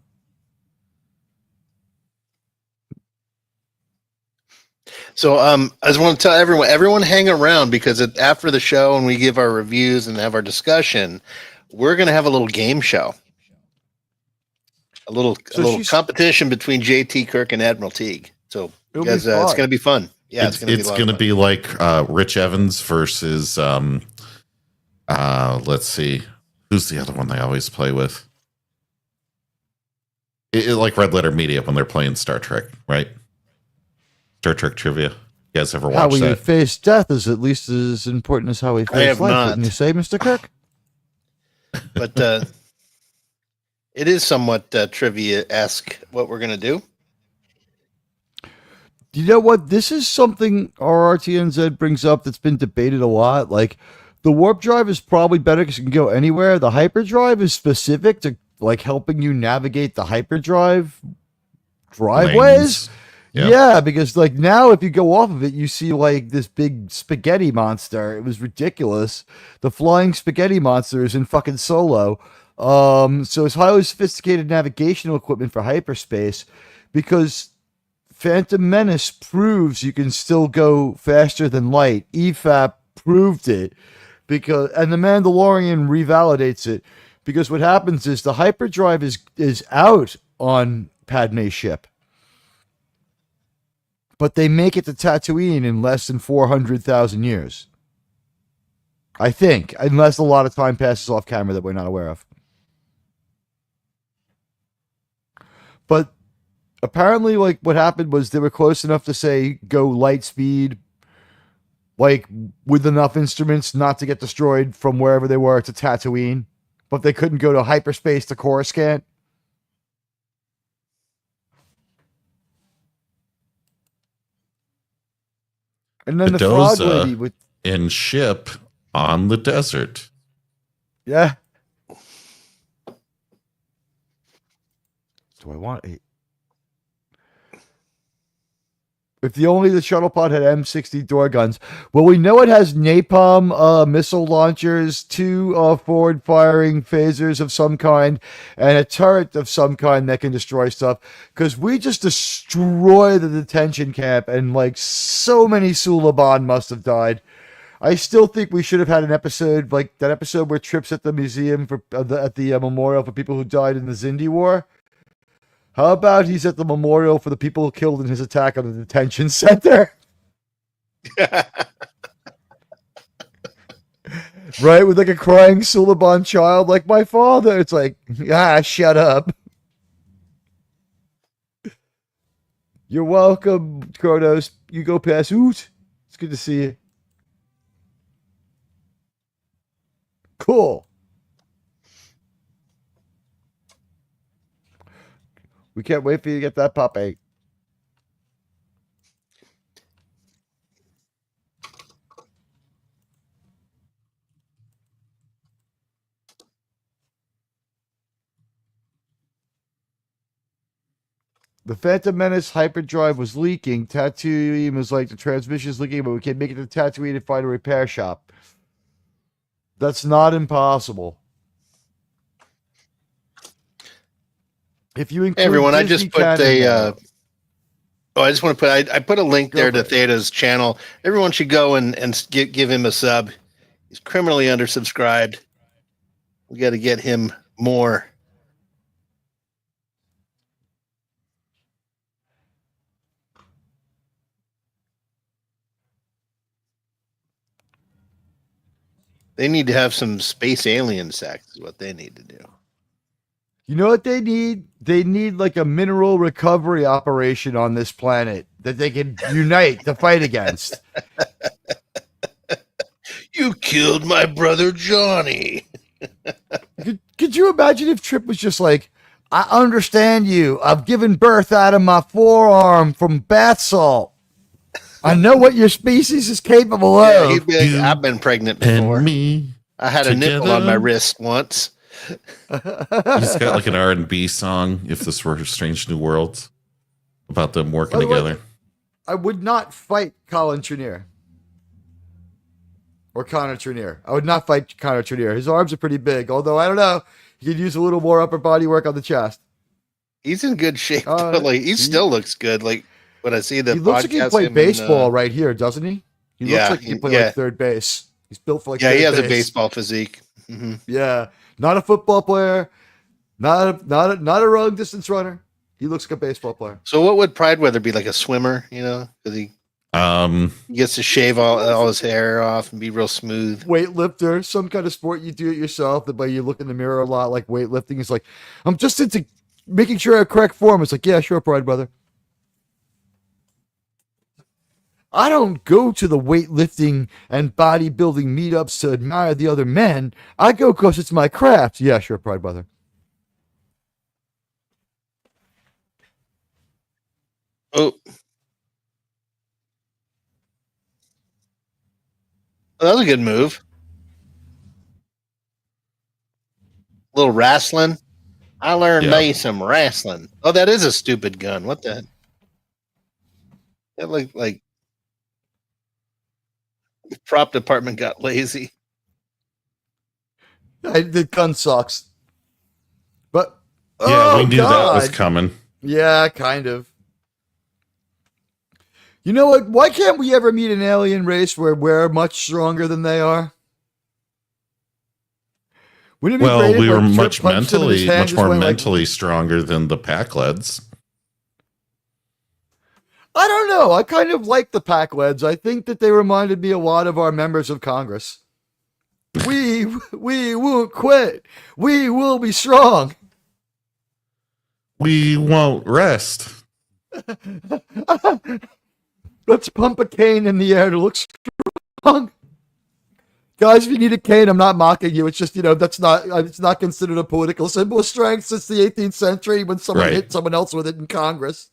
So I just want to tell everyone hang around, because after the show and we give our reviews and have our discussion, we're going to have a little game show. A little competition between JT Kirk and Admiral Teague. So guys, it's going to be fun. Yeah, it's going to be like Rich Evans versus let's see, who's the other one they always play with? It like Red Letter Media when they're playing Star Trek, right? Star Trek trivia. You guys ever watch that? How we face death is at least as important as how we face life. Wouldn't you say, Mr. Kirk? But it is somewhat trivia-esque what we're going to do. You know what? This is something our RTNZ brings up that's been debated a lot. Like, the warp drive is probably better because it can go anywhere. The hyperdrive is specific to helping you navigate the hyperdrive driveways. Yeah, because like now if you go off of it, you see like this big spaghetti monster. It was ridiculous. The flying spaghetti monster is in fucking Solo. So it's highly sophisticated navigational equipment for hyperspace because Phantom Menace proves you can still go faster than light. EFAP proved it and the Mandalorian revalidates it because what happens is the hyperdrive is out on Padme's ship. But they make it to Tatooine in less than 400,000 years. I think, unless a lot of time passes off camera that we're not aware of. But apparently, like, what happened was they were close enough to say go light speed, like, with enough instruments not to get destroyed from wherever they were to Tatooine. But they couldn't go to hyperspace to Coruscant. And then the frog lady with in ship on the desert. Yeah. Do I want a? If the shuttle pod had M60 door guns, well, we know it has napalm missile launchers, 2 forward-firing phasers of some kind, and a turret of some kind that can destroy stuff. Because we just destroy the detention camp, and like so many Sulaban must have died. I still think we should have had an episode like that episode where Trip's at the museum for at the memorial for people who died in the Zindi War. How about he's at the memorial for the people killed in his attack on the detention center? Right? With like a crying Sulaban child like my father. It's like, shut up. You're welcome, Kronos. You go past Oot. It's good to see you. Cool. We can't wait for you to get that puppy. The Phantom Menace hyperdrive was leaking. Tatooine was like, the transmission's leaking, but we can't make it to Tatooine and find a repair shop. That's not impossible. If you include everyone, Disney I just put I just want to put I put a link there to Theta's channel. Everyone should go and give him a sub. He's criminally undersubscribed. We got to get him more. They need to have some space alien sex is what they need to do. You know what they need? They need like a mineral recovery operation on this planet that they can unite to fight against. You killed my brother Johnny. Could you imagine if Trip was just like, I understand you. I've given birth out of my forearm from bath salt. I know what your species is capable of. He'd be like, I've been pregnant before. I had a nipple on my wrist once. He's got like an R&B song, If This Were Strange New Worlds, about them working together. I would not fight Colin Trenier. Or Connor Trenier. I would not fight Connor Trenier. His arms are pretty big, although I don't know. He could use a little more upper body work on the chest. He's in good shape. Like he still looks good. Like when I see the he looks like he played baseball right here, doesn't he? He looks like he can play like third base. He's built for like third he has base. a baseball physique. Mm-hmm. Yeah. Not a football player, not a long distance runner. He looks like a baseball player. So what would Prideweather be, like a swimmer? You know, because he gets to shave all his hair off and be real smooth. Weightlifter, some kind of sport you do it yourself. The way you look in the mirror a lot, like weightlifting. It's like, I'm just into making sure I have correct form. It's like, yeah, sure, Prideweather. I don't go to the weightlifting and bodybuilding meetups to admire the other men. I go because it's my craft. Yeah, sure, Prideweather. Oh. That was a good move. A little wrestling. I learned me some wrestling. Oh, that is a stupid gun. What the heck? It looked like the prop department got lazy. The gun sucks. But yeah, we knew that was coming. Yeah, kind of. You know what? Why can't we ever meet an alien race where we're much stronger than they are? Wouldn't it be great if, we were like, much more mentally stronger than the Pac-Leds. I don't know. I kind of like the Pac-Leds. I think that they reminded me a lot of our members of Congress. We won't quit. We will be strong. We won't rest. Let's pump a cane in the air to look strong. Guys, if you need a cane, I'm not mocking you. It's just, it's not considered a political symbol of strength since the 18th century when someone hit someone else with it in Congress.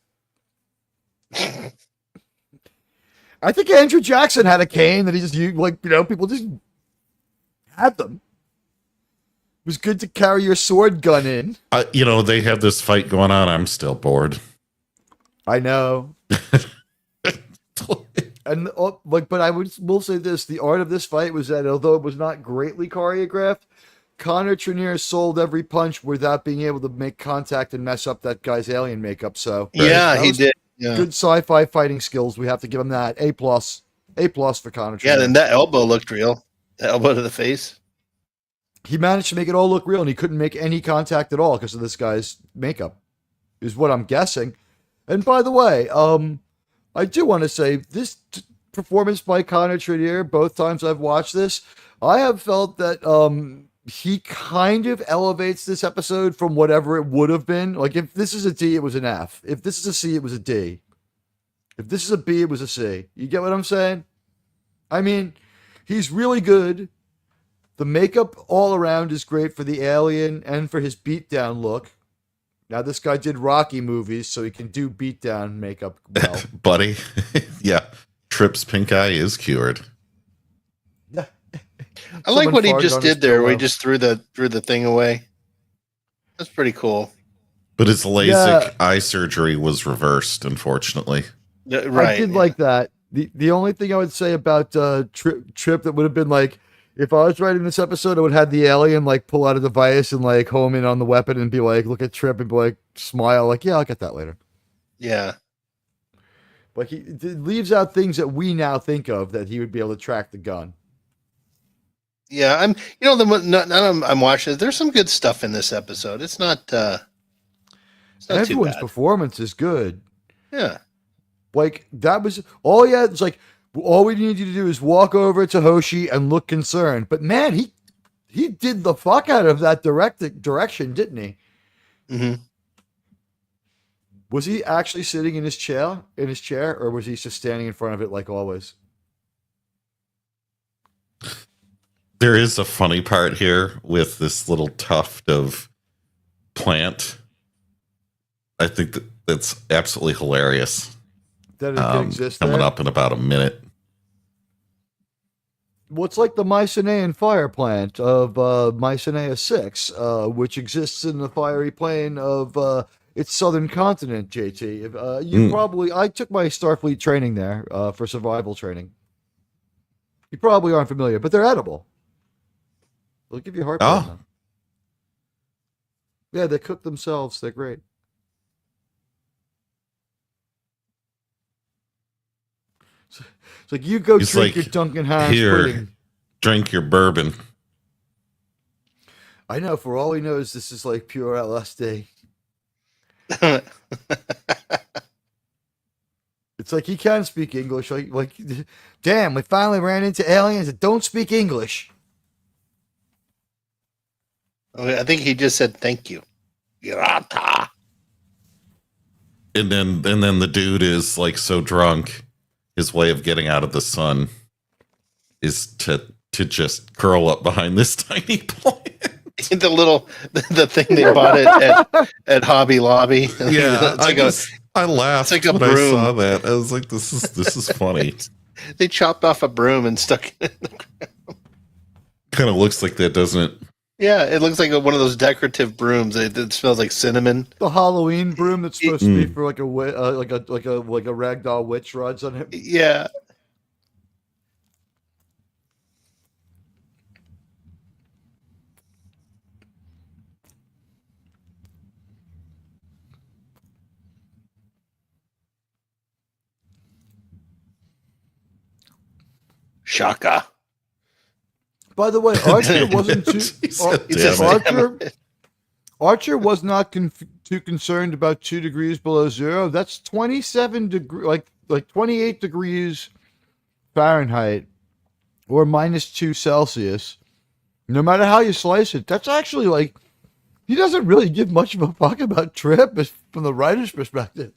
I think Andrew Jackson had a cane that he just used, people just had them. It was good to carry your sword gun in. They have this fight going on. I'm still bored. I know. And but I will say this: the art of this fight was that although it was not greatly choreographed, Connor Trenier sold every punch without being able to make contact and mess up that guy's alien makeup. So yeah, he did. Yeah. Good sci-fi fighting skills. We have to give him that. A+ for Connor Trenier. Yeah, and that elbow looked real. The elbow to the face. He managed to make it all look real, and he couldn't make any contact at all because of this guy's makeup, is what I'm guessing. And by the way, I do want to say this performance by Connor Trenier, both times I've watched this, I have felt that he kind of elevates this episode from whatever it would have been. Like, if this is a D, it was an F. If this is a C, it was a D. If this is a B, it was a C. You get what I'm saying? I mean, he's really good. The makeup all around is great for the alien and for his beatdown look. Now, this guy did Rocky movies, so he can do beatdown makeup well. Buddy, yeah. Trip's pink eye is cured. I like what he just did there, where he just threw the thing away. That's pretty cool. But his LASIK eye surgery was reversed, unfortunately. Right. I did like that. The only thing I would say about Trip that would have been like, if I was writing this episode, I would have the alien like pull out a device and like home in on the weapon and be like, look at Trip and be like, smile, like, yeah, I'll get that later. Yeah. But he leaves out things that we now think of that he would be able to track the gun. Yeah, I'm watching it. There's some good stuff in this episode. It's not everyone's performance is good. Yeah. Like, that was all. Yeah, it's like all we need you to do is walk over to Hoshi and look concerned. But man, he did the fuck out of that direction, didn't he? Mm-hmm. Was he actually sitting in his chair, or was he just standing in front of it like always? There is a funny part here with this little tuft of plant. I think that's absolutely hilarious. That it can exist coming there? Up in about a minute. Well, it's like the Mycenaean fire plant of Mycenae 6, which exists in the fiery plain of its southern continent, JT. I took my Starfleet training there for survival training. You probably aren't familiar, but they're edible. They'll give you heartburn. Oh. Yeah, they cook themselves. They're great. It's like you go drink your Duncan Hines pudding. Drink your bourbon. I know. For all he knows, this is like pure LSD. It's like he can speak English. Like, damn, we finally ran into aliens that don't speak English. I think he just said thank you. Girata. And then the dude is like so drunk. His way of getting out of the sun is to just curl up behind this tiny plant. the thing they bought at Hobby Lobby. Yeah, I laughed like a when broom. I saw that. I was like, this is funny. They chopped off a broom and stuck it in the ground. Kind of looks like that, doesn't it? Yeah, it looks like one of those decorative brooms. It smells like cinnamon. The Halloween broom that's supposed to be for like a ragdoll witch rides on it. Yeah. Shaka. By the way, Archer wasn't too. Archer was not too concerned about 2 degrees below zero. That's 27 degrees, like 28 degrees Fahrenheit, or -2 Celsius. No matter how you slice it, that's actually like he doesn't really give much of a fuck about Trip from the writer's perspective.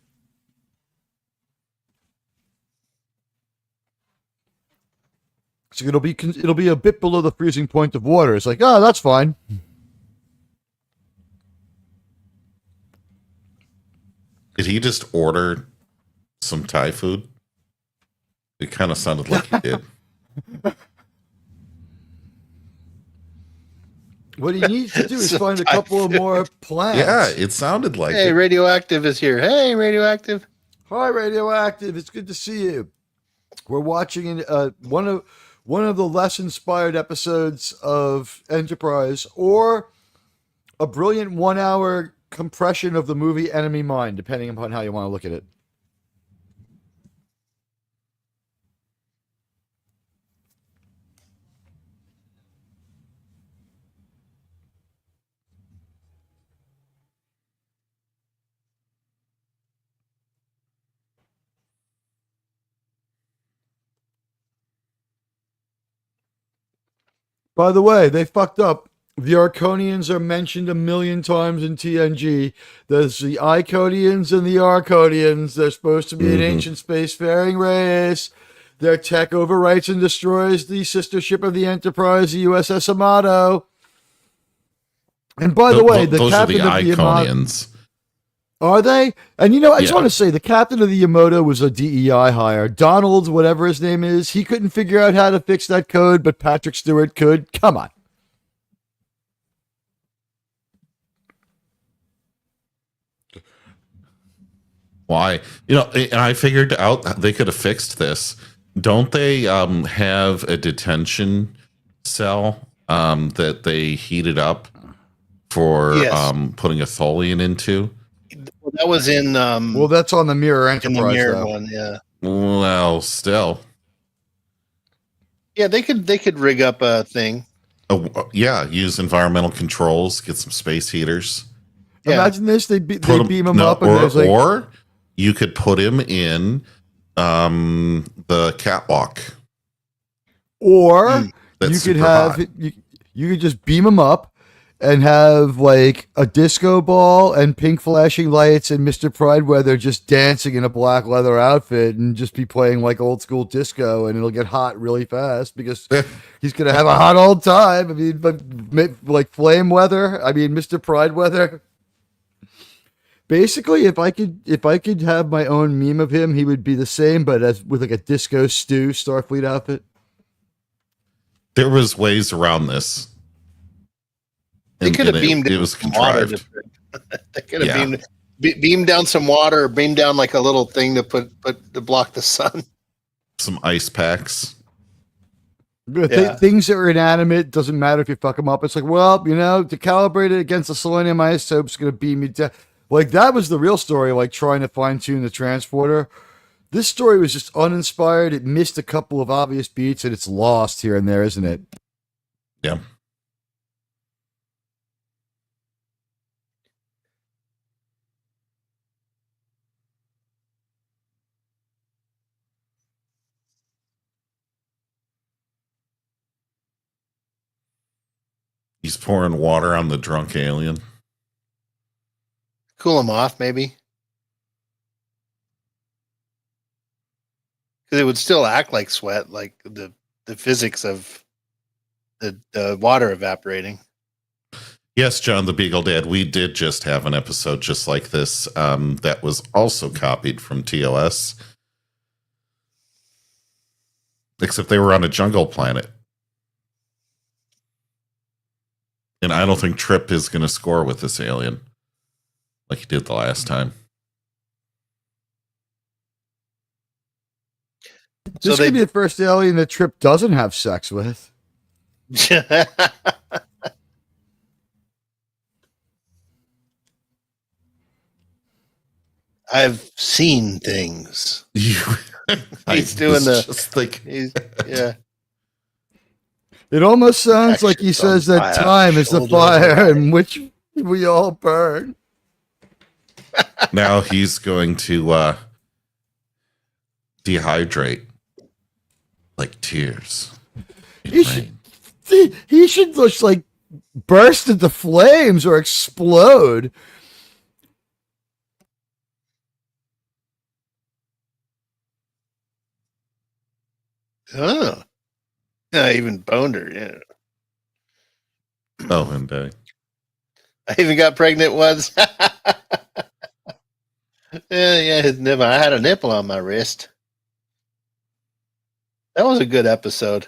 So it'll be a bit below the freezing point of water. It's like, oh, that's fine. Did he just order some Thai food? It kind of sounded like he did. What he needs to do is find a couple of more plants. Yeah, it sounded like Hey, Radioactive is here. Hey, Radioactive. Hi, Radioactive. It's good to see you. We're watching one of the less inspired episodes of Enterprise, or a brilliant 1-hour compression of the movie Enemy Mine, depending upon how you want to look at it. By the way, they fucked up. The Arconians are mentioned a million times in TNG. There's the Iconians and the Arconians. They're supposed to be an ancient spacefaring race. Their tech overwrites and destroys the sister ship of the Enterprise, the USS Amato. And by the way, the captain of the Iconians. Are they? And I just want to say, the captain of the Yamato was a DEI hire. Donald, whatever his name is, he couldn't figure out how to fix that code, but Patrick Stewart could. Come on. Why? I figured out they could have fixed this. Don't they have a detention cell that they heated up for putting a Tholian into? Well, that was in. Well, that's on the Mirror Enterprise. In the Mirror one, yeah. Well, still. Yeah, they could rig up a thing. Use environmental controls, get some space heaters. Yeah. Imagine this: they beam him up, or you could put him in the catwalk, or you could just beam him up and have like a disco ball and pink flashing lights and Mr. Prideweather just dancing in a black leather outfit and just be playing like old school disco, and it'll get hot really fast because he's gonna have a hot old time. I mean, but like flame weather. I mean, Mr. Prideweather. Basically, if I could have my own meme of him, he would be the same, but with like a disco stew Starfleet outfit. There was ways around this. They could have beamed it was contrived. They could have beamed down some water, or beamed down like a little thing to to block the sun. Some ice packs. Things that are inanimate, doesn't matter if you fuck them up. It's like, well, to calibrate it against the selenium isotope is going to beam you down. Like, that was the real story, like trying to fine-tune the transporter. This story was just uninspired. It missed a couple of obvious beats, and it's lost here and there, isn't it? Yeah. He's pouring water on the drunk alien. Cool him off, maybe. Because it would still act like sweat, like the physics of the water evaporating. Yes, John the Beagle Dad, we did just have an episode just like this that was also copied from TOS. Except they were on a jungle planet. And I don't think Trip is going to score with this alien like he did the last time. This could be the first alien that Trip doesn't have sex with. I've seen things. He's doing yeah. It almost sounds like he says that time is the fire in which we all burn. Now he's going to dehydrate like tears. He should just like burst into flames or explode. Oh. I even boned her, yeah. Oh, and I even got pregnant once. Yeah, his nipple. I had a nipple on my wrist. That was a good episode.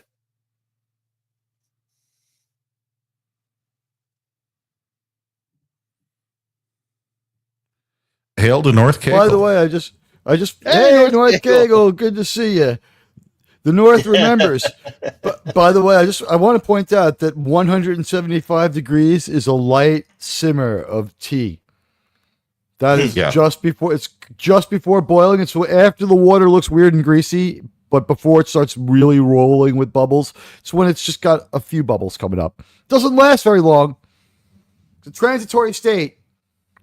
Hail to North Kegel. By the way, I just hey North Kegel, good to see you. The North remembers. But by the way, I want to point out that 175 degrees is a light simmer of tea. That is just before boiling. It's after the water looks weird and greasy, but before it starts really rolling with bubbles. It's when it's just got a few bubbles coming up. Doesn't last very long. It's a transitory state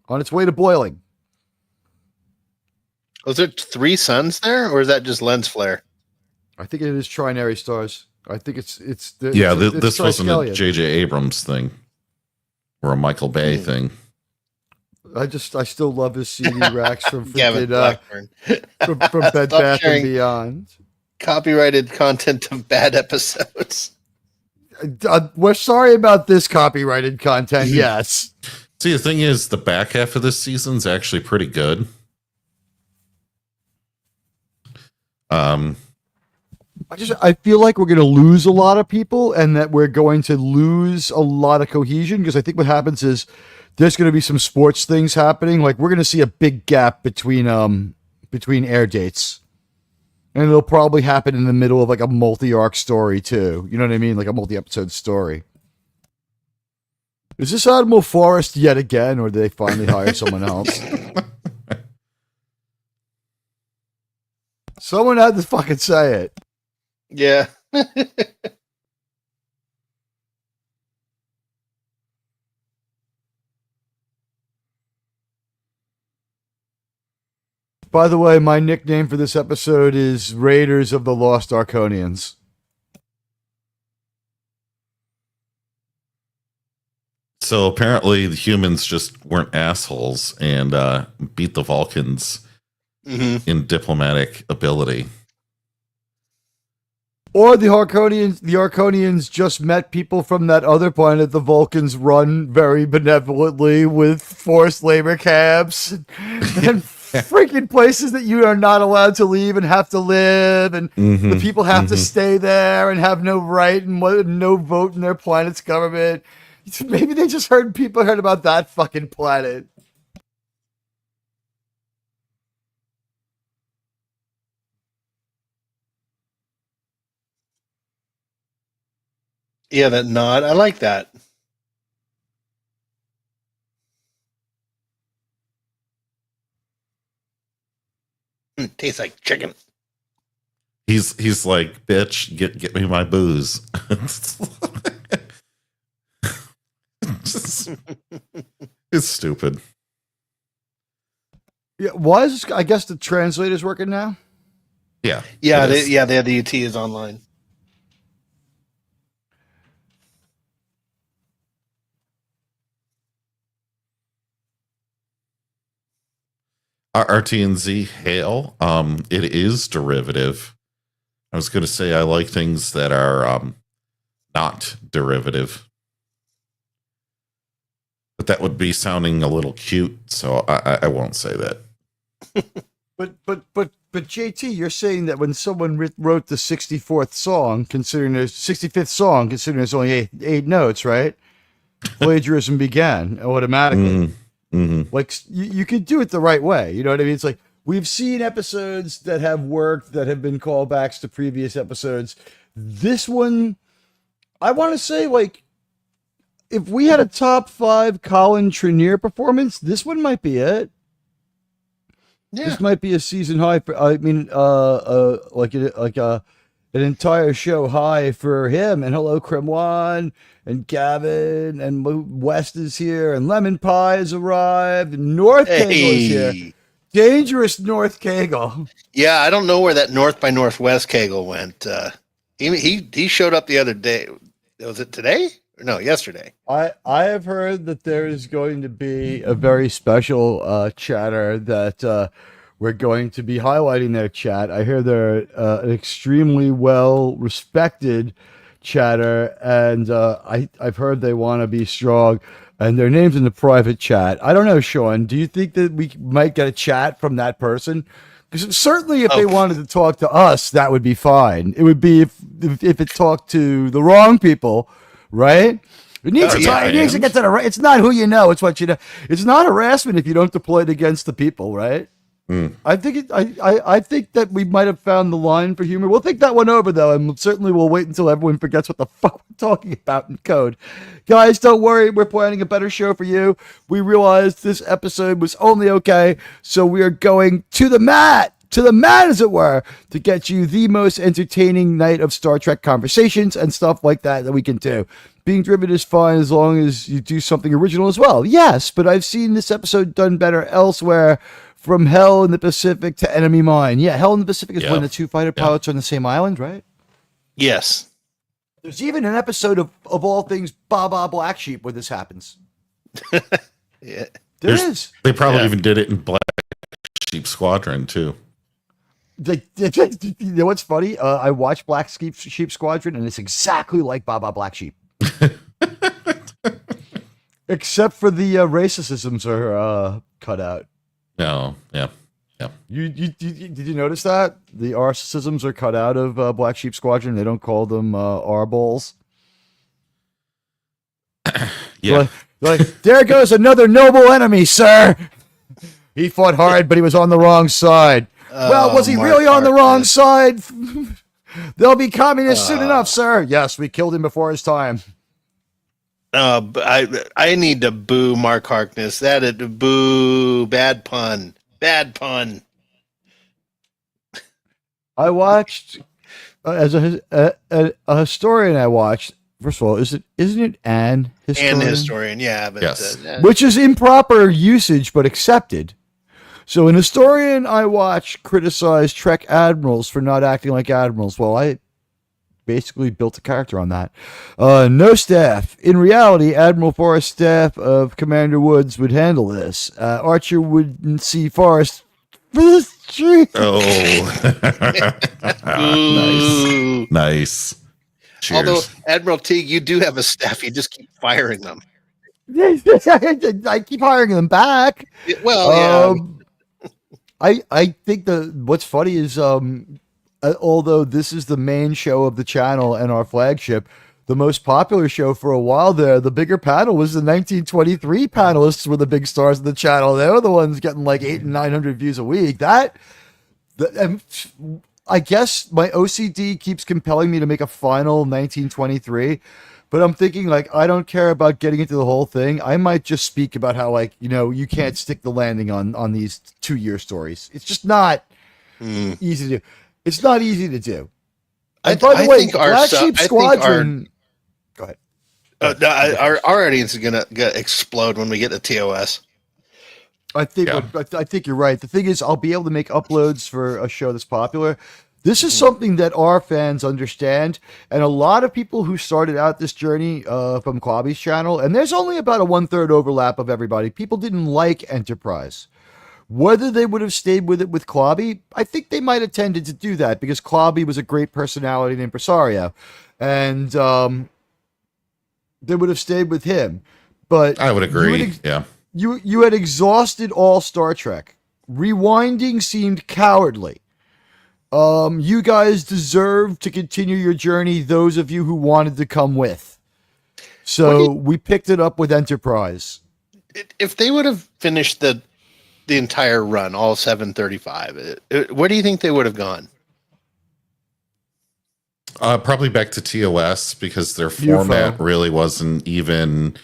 on its way to boiling. Was there 3 suns there, or is that just lens flare? I think it is trinary stars. I think it's this wasn't a J.J. Abrams thing or a Michael Bay thing. I still love his CD racks from from Bed Bath and Beyond. Copyrighted content of bad episodes. We're sorry about this copyrighted content. Yes. See, the thing is, the back half of this season's actually pretty good. I feel like we're going to lose a lot of people and that we're going to lose a lot of cohesion, because I think what happens is there's going to be some sports things happening. Like we're going to see a big gap between air dates, and it'll probably happen in the middle of like a multi-arc story too. You know what I mean? Like a multi-episode story. Is this Admiral Forrest yet again, or did they finally hire someone else? Someone had to fucking say it. Yeah. By the way, my nickname for this episode is Raiders of the Lost Arconians. So apparently the humans just weren't assholes and beat the Vulcans in diplomatic ability. Or the Arconians just met people from that other planet the Vulcans run very benevolently with forced labor camps and freaking places that you are not allowed to leave and have to live, and the people have to stay there and have no right and no vote in their planet's government. Maybe they just heard about that fucking planet. Yeah, that nod. I like that. Tastes like chicken. He's like, bitch, get me my booze. It's stupid. Yeah, why is this, I guess the translator's working now? Yeah. Yeah, they have the UT is online. RTNZ hail. It is derivative. I was going to say I like things that are not derivative, but that would be sounding a little cute, so I won't say that. But JT, you're saying that when someone wrote the 64th song, considering there's 65th song, considering there's only eight notes, right? plagiarism began automatically. Like you could do it the right way. You know what I mean? It's like we've seen episodes that have worked that have been callbacks to previous episodes. This one, I want to say, like, if we had a top 5 Colin Trenier performance, this one might be it. Yeah. This might be a season high. An entire show high for him. And hello, Cremwan and Gavin and West is here and Lemon Pie has arrived and North Kegel is here. Dangerous North Kegel. Yeah, I don't know where that North by Northwest Kegel went. He showed up the other day. Was it today? No, yesterday. I have heard that there is going to be a very special chatter that we're going to be highlighting their chat. I hear they're an extremely well respected chatter, and I've heard they want to be strong. And their name's in the private chat. I don't know, Sean. Do you think that we might get a chat from that person? Because certainly, if they wanted to talk to us, that would be fine. It would be if it talked to the wrong people, right? It needs to get to the right. It's not who you know; it's what you know. It's not harassment if you don't deploy it against the people, right? I think I think that we might have found the line for humor. We'll think that one over though, and certainly we'll wait until everyone forgets what the fuck we're talking about in code. Guys, don't worry, we're planning a better show for you. We realized this episode was only okay, so we are going to the mat, as it were, to get you the most entertaining night of Star Trek conversations and stuff like that we can do. Being driven is fine as long as you do something original as well. Yes, but I've seen this episode done better elsewhere. From Hell in the Pacific to Enemy Mine. Yeah, Hell in the Pacific is when the 2 fighter pilots are on the same island, right? Yes. There's even an episode of all things Baba Black Sheep where this happens. Yeah. There is. They probably even did it in Black Sheep Squadron, too. You know what's funny? I watched Black Sheep Squadron, and it's exactly like Baba Black Sheep. Except for the racisms are cut out. No, yeah. Did you notice that the articisms are cut out of Black Sheep Squadron? They don't call them R-balls. Yeah, like there goes another noble enemy, sir. He fought hard, but he was on the wrong side. Well, was he really on the wrong side? They'll be communists soon enough, sir. Yes, we killed him before his time. I need to boo Mark Harkness. That is boo. Bad pun. I watched as a historian. I watched. First of all, isn't it an historian? An historian, yeah, but yes, which is improper usage but accepted. So an historian I watched criticize Trek admirals for not acting like admirals. Well, I basically built a character on that. No staff. In reality, Admiral Forrest's staff of Commander Woods would handle this. Archer wouldn't see Forrest for this tree. Oh. Nice. Cheers. Although, Admiral Teague, you do have a staff. You just keep firing them. I keep hiring them back. Well, yeah. I think what's funny is although this is the main show of the channel and our flagship, the most popular show for a while there, the bigger panel was the 1923 panelists were the big stars of the channel. They were the ones getting like 800 and 900 views a week. I guess my OCD keeps compelling me to make a final 1923, but I'm thinking like, I don't care about getting into the whole thing. I might just speak about how you can't stick the landing on these 2-year stories. It's just not easy to do. It's not easy to do. And by the way, Black Sheep Squadron. Go ahead. Our audience is gonna explode when we get to TOS. I think you're right. The thing is, I'll be able to make uploads for a show that's popular. This is something that our fans understand, and a lot of people who started out this journey from Quabi's channel, and there's only about a 1/3 overlap of everybody. People didn't like Enterprise. Whether they would have stayed with it with Quabi, I think they might have tended to do that because Quabi was a great personality and impresario, and they would have stayed with him. But I would agree. You had exhausted all Star Trek. Rewinding seemed cowardly. You guys deserve to continue your journey, those of you who wanted to come with. So we picked it up with Enterprise. If they would have finished the entire run, all 735, where do you think they would have gone? Probably back to TOS, because their format really wasn't even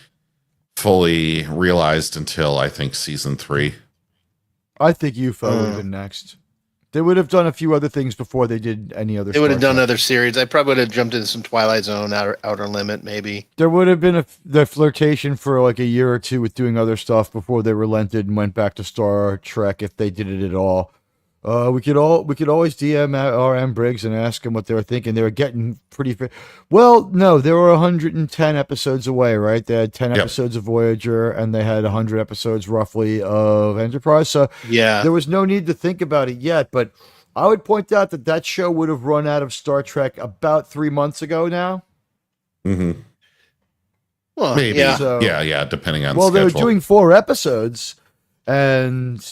fully realized until I think season 3. I think UFO would have been next. They would have done a few other things before they did any other. They would have done other series. I probably would have jumped into some Twilight Zone, Outer Limit, maybe. There would have been the flirtation for like a year or two with doing other stuff before they relented and went back to Star Trek, if they did it at all. We could always DM RM Briggs and ask them what they were thinking. They were getting pretty. Well, no, they were 110 episodes away, right? They had 10 episodes of Voyager, and they had 100 episodes roughly of Enterprise. So there was no need to think about it yet. But I would point out that show would have run out of Star Trek about 3 months ago now. Mm-hmm. Well, maybe. Yeah. So, yeah, depending on. Well, schedule. they were doing 4 episodes, and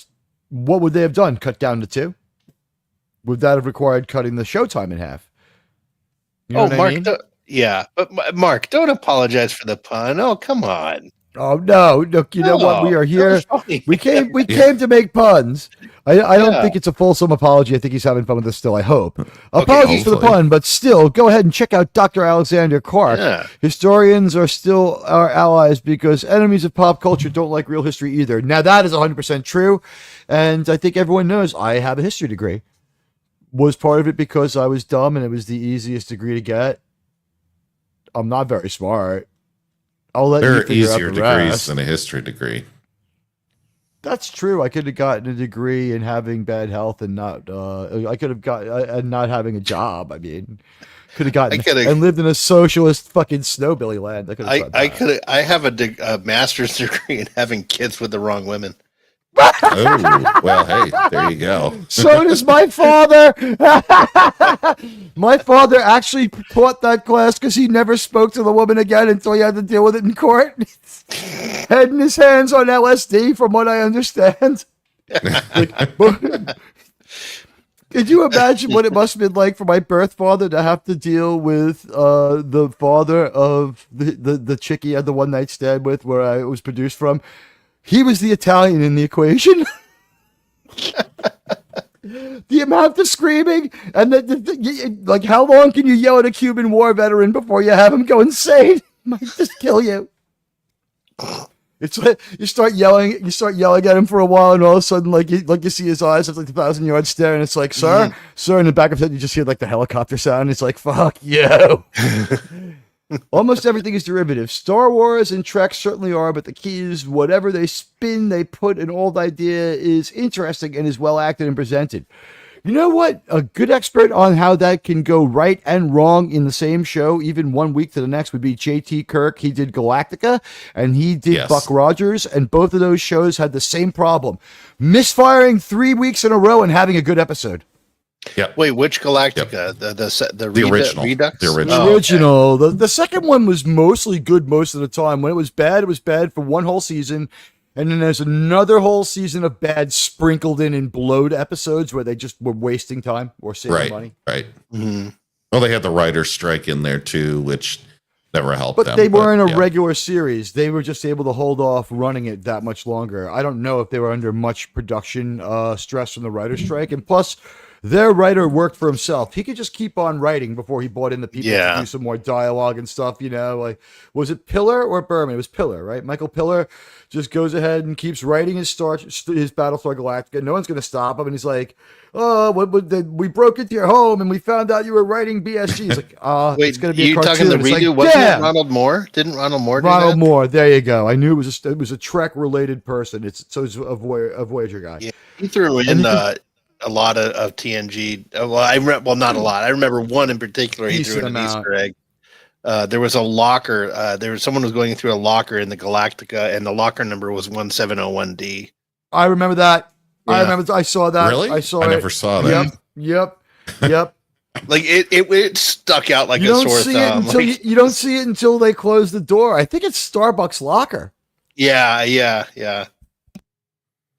what would they have done? Cut down to 2? Would that have required cutting the showtime in half? You know Mark. I mean? But Mark, don't apologize for the pun. Oh, come on. Oh no! Look, you know what? We are here. We came to make puns. I don't think it's a fulsome apology. I think he's having fun with us still. I hope. Apologies for the pun, but still, go ahead and check out Dr. Alexander Clark. Yeah. Historians are still our allies because enemies of pop culture don't like real history either. Now that is 100% true, and I think everyone knows I have a history degree. Was part of it because I was dumb and it was the easiest degree to get? I'm not very smart. I'll let there you are figure easier out the degrees rest. than a history degree. That's true. I could have gotten a degree in having bad health and not. I could have got and not having a job. I mean, could have gotten and lived in a socialist fucking snowbilly land. I have a master's degree in having kids with the wrong women. Oh, well, hey, there you go. So does my father. My father actually taught that class because he never spoke to the woman again until he had to deal with it in court. Head in his hands on LSD, from what I understand. Could you imagine what it must have been like for my birth father to have to deal with the father of the chick he had the one night stand with, where I was produced from? He was the Italian in the equation. The amount of screaming and like, how long can you yell at a Cuban War veteran before you have him go insane? Might just kill you. It's like you start yelling at him for a while, and all of a sudden, like you see his eyes have like 1,000-yard stare, and it's like, sir, in the back of his head, you just hear like the helicopter sound. It's like, fuck you. Almost everything is derivative. Star Wars and Trek certainly are, but the key is whatever they spin, they put an old idea is interesting and is well acted and presented. You know what? A good expert on how that can go right and wrong in the same show, even 1 week to the next, would be J.T. Kirk. He did Galactica, and he did Buck Rogers, and both of those shows had the same problem. Misfiring 3 weeks in a row and having a good episode. Yeah. Wait, which Galactica? The original. Redux? The original. The original. The second one was mostly good most of the time. When it was bad for one whole season. And then there's another whole season of bad sprinkled in bloated episodes where they just were wasting time or saving money. Right. Mm-hmm. Well, they had the writer's strike in there too, which never helped them. But they weren't a regular series. They were just able to hold off running it that much longer. I don't know if they were under much production stress from the writer's strike. And plus, their writer worked for himself. He could just keep on writing before he brought in the people to do some more dialogue and stuff, you know. Like, was it Pillar or Berman? It was Pillar, right? Michael Pillar just goes ahead and keeps writing his Battlestar Galactica. No one's going to stop him. And he's like, oh, we broke into your home and we found out you were writing BSG. He's like, wait, it's going to be a cartoon. Talking the redo? Like, wasn't it Ronald Moore? Didn't Ronald Moore do Ronald that? Moore, there you go. I knew it was a Trek-related person. It's a Voyager guy. Yeah. He threw in a lot of TNG. Well, not a lot. I remember one in particular. He threw in an Easter egg. There was a locker. Someone was going through a locker in the Galactica, and the locker number was 1701D. I remember that. Yeah. I remember. I saw that. Really? I never saw that. Yep. Like it stuck out like a sore thumb. You don't see it until they close the door. I think it's Starbucks locker. Yeah.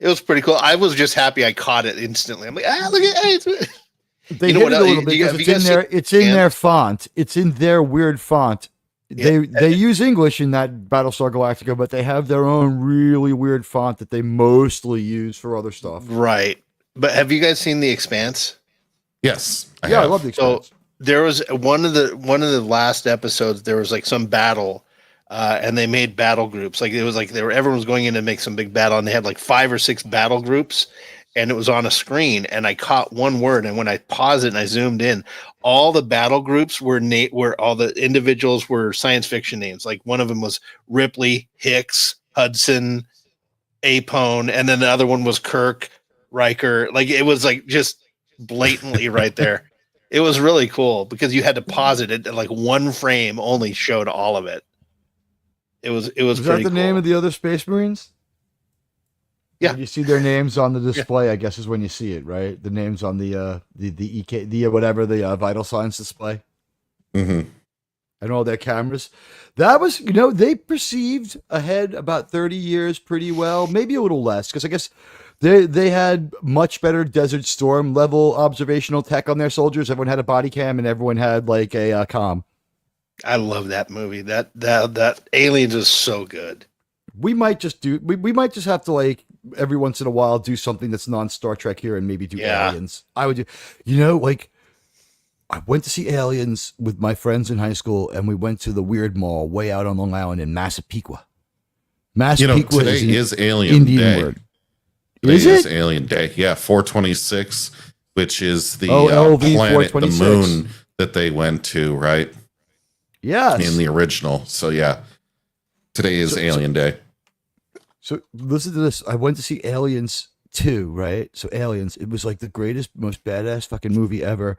It was pretty cool. I was just happy I caught it instantly. I'm like, look at it. They hit it a little bit because it's in their font. It's in their weird font. they use English in that Battlestar Galactica, but they have their own really weird font that they mostly use for other stuff. Right. But have you guys seen The Expanse? Yes. I love The Expanse. So there was one of the last episodes. There was like some battle, and they made battle groups. Like it was like everyone was going in to make some big battle, and they had like 5 or 6 battle groups, and it was on a screen. And I caught one word, and when I paused it and I zoomed in, all the battle groups were all the individuals were science fiction names. Like one of them was Ripley, Hicks, Hudson, Apone, and then the other one was Kirk, Riker. Like it was like just blatantly right there. It was really cool because you had to pause it and like one frame only showed all of it. It was Was that the name of the other Space Marines? Yeah. When you see their names on the display, I guess is when you see it, right? The names on the EK, the whatever, the vital signs display. Mm-hmm. And all their cameras. That was, they perceived ahead about 30 years pretty well, maybe a little less, because I guess they had much better Desert Storm level observational tech on their soldiers. Everyone had a body cam and everyone had like a comm. I love that movie. That Aliens is so good. We might just have to like every once in a while do something that's non-Star Trek here and maybe do Aliens. I would do, like I went to see Aliens with my friends in high school, and we went to the Weird Mall way out on Long Island in Massapequa. Massapequa today is Alien Indian Day. word. Today is Alien Day. Yeah, 426, which is the planet, the moon that they went to, right? Yes. In the original. So yeah, today is Alien Day. So listen to this. I went to see Aliens 2, right? So Aliens, it was like the greatest, most badass fucking movie ever.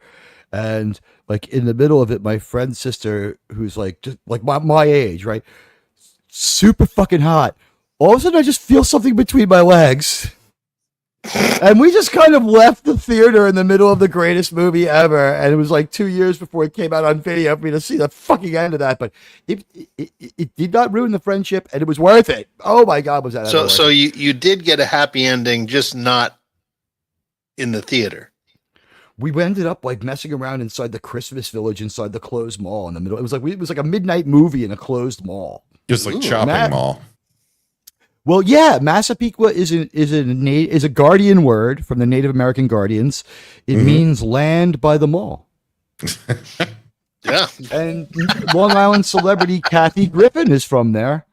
And like in the middle of it, my friend's sister, who's like just like my age, right? Super fucking hot. All of a sudden I just feel something between my legs. And we just kind of left the theater in the middle of the greatest movie ever. And it was like 2 years before it came out on video for me to see the fucking end of that. But it did not ruin the friendship, and it was worth it. Oh my God, was that so you did get a happy ending, just not in the theater. We ended up like messing around inside the Christmas Village, inside the closed mall in the middle. It was like a midnight movie in a closed mall. It was like shopping mall. Well, yeah, Massapequa is a Guardian word from the Native American Guardians. It means land by the mall. Yeah. And Long Island celebrity Kathy Griffin is from there.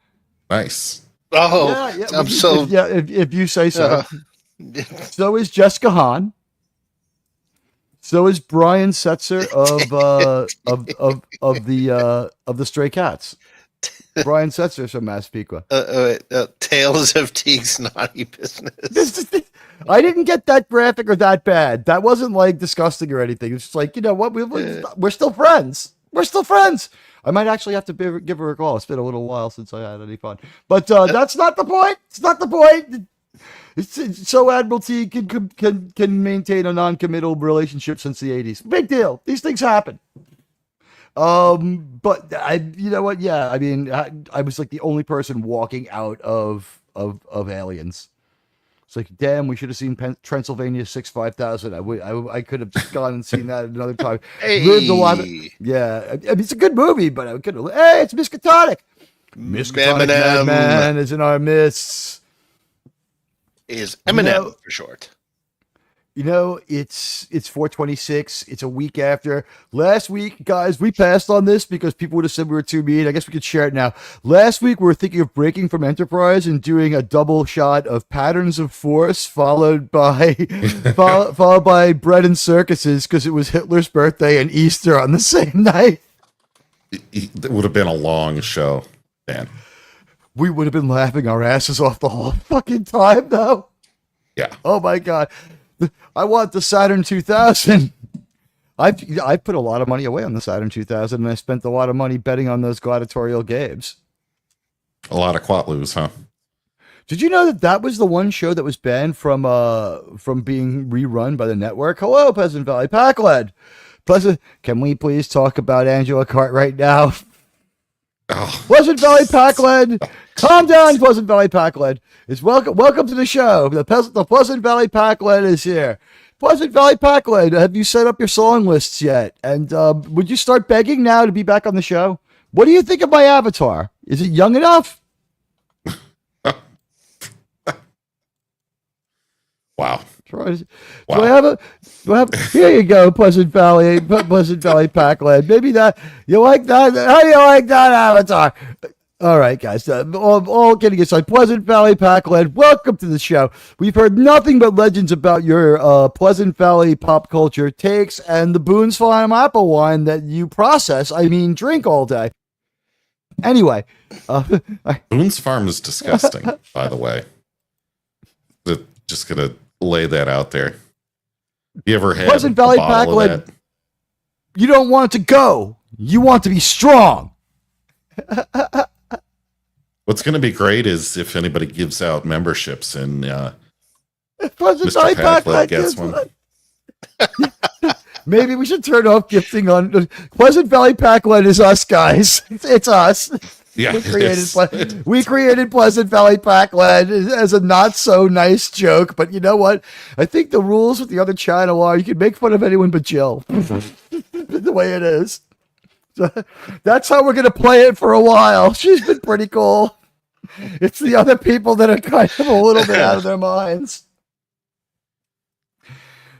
Nice. Oh, yeah. I'm so if you say so. So is Jessica Hahn. So is Brian Setzer of the Stray Cats. Brian Setzer from Massapequa. Tales of Teague's Naughty Business. I didn't get that graphic or that bad. That wasn't like disgusting or anything. It's just like, you know what? We're still friends. We're still friends. I might actually have to give her a call. It's been a little while since I had any fun. But that's not the point. It's not the point. It's so Admiralty can maintain a non-committal relationship since the 80s. Big deal. These things happen. But you know what? Yeah, I mean, I was like the only person walking out of Aliens. It's like, damn, we should have seen Transylvania 5000. I could have just gone and seen that another time. Hey. Lived a lot of, yeah, I mean, it's a good movie, but I could have. Hey, it's Miskatonic. Miskatonic Madman is in our midst. Is Eminem for short. You know, it's 426. It's a week after. Last week, guys, we passed on this because people would have said we were too mean. I guess we could share it now. Last week, we were thinking of breaking from Enterprise and doing a double shot of Patterns of Force followed by followed by Bread and Circuses because it was Hitler's birthday and Easter on the same night. It would have been a long show, man. We would have been laughing our asses off the whole fucking time, though. Yeah. Oh, my God. I want the Saturn 2000. I put a lot of money away on the Saturn 2000, and I spent a lot of money betting on those gladiatorial games. A lot of Quatloos, huh? Did you know that was the one show that was banned from being rerun by the network? Hello, Pleasant Valley Packlead. Can we please talk about Angela Cartwright now? Oh. Pleasant Valley Packlead. Calm down, Pleasant Valley Packlead. It's welcome to the show. The Pleasant Valley Packlead is here. Pleasant Valley Packlead, have you set up your song lists yet? And would you start begging now to be back on the show? What do you think of my avatar? Is it young enough? Wow. Do I have here you go, Pleasant Valley Packland. Maybe that you like that. How do you like that avatar? All right, guys. All kidding aside, Pleasant Valley Packland, welcome to the show. We've heard nothing but legends about your Pleasant Valley pop culture takes and the Boone's Farm apple wine that you drink all day. Anyway, Boone's Farm is disgusting, by the way. Just gonna lay that out there. You ever had Pleasant Valley Packland? You don't want to go. You want to be strong. What's going to be great is if anybody gives out memberships and Pleasant Mr. Packland gets one. Maybe we should turn off gifting on Pleasant Valley Packland. Is us, guys. It's us. Yeah, we created Pleasant Valley Packland as a not so nice joke, but you know what? I think the rules with the other channel are you can make fun of anyone but Jill. The way it is. So that's how we're going to play it for a while. She's been pretty cool. It's the other people that are kind of a little bit out of their minds.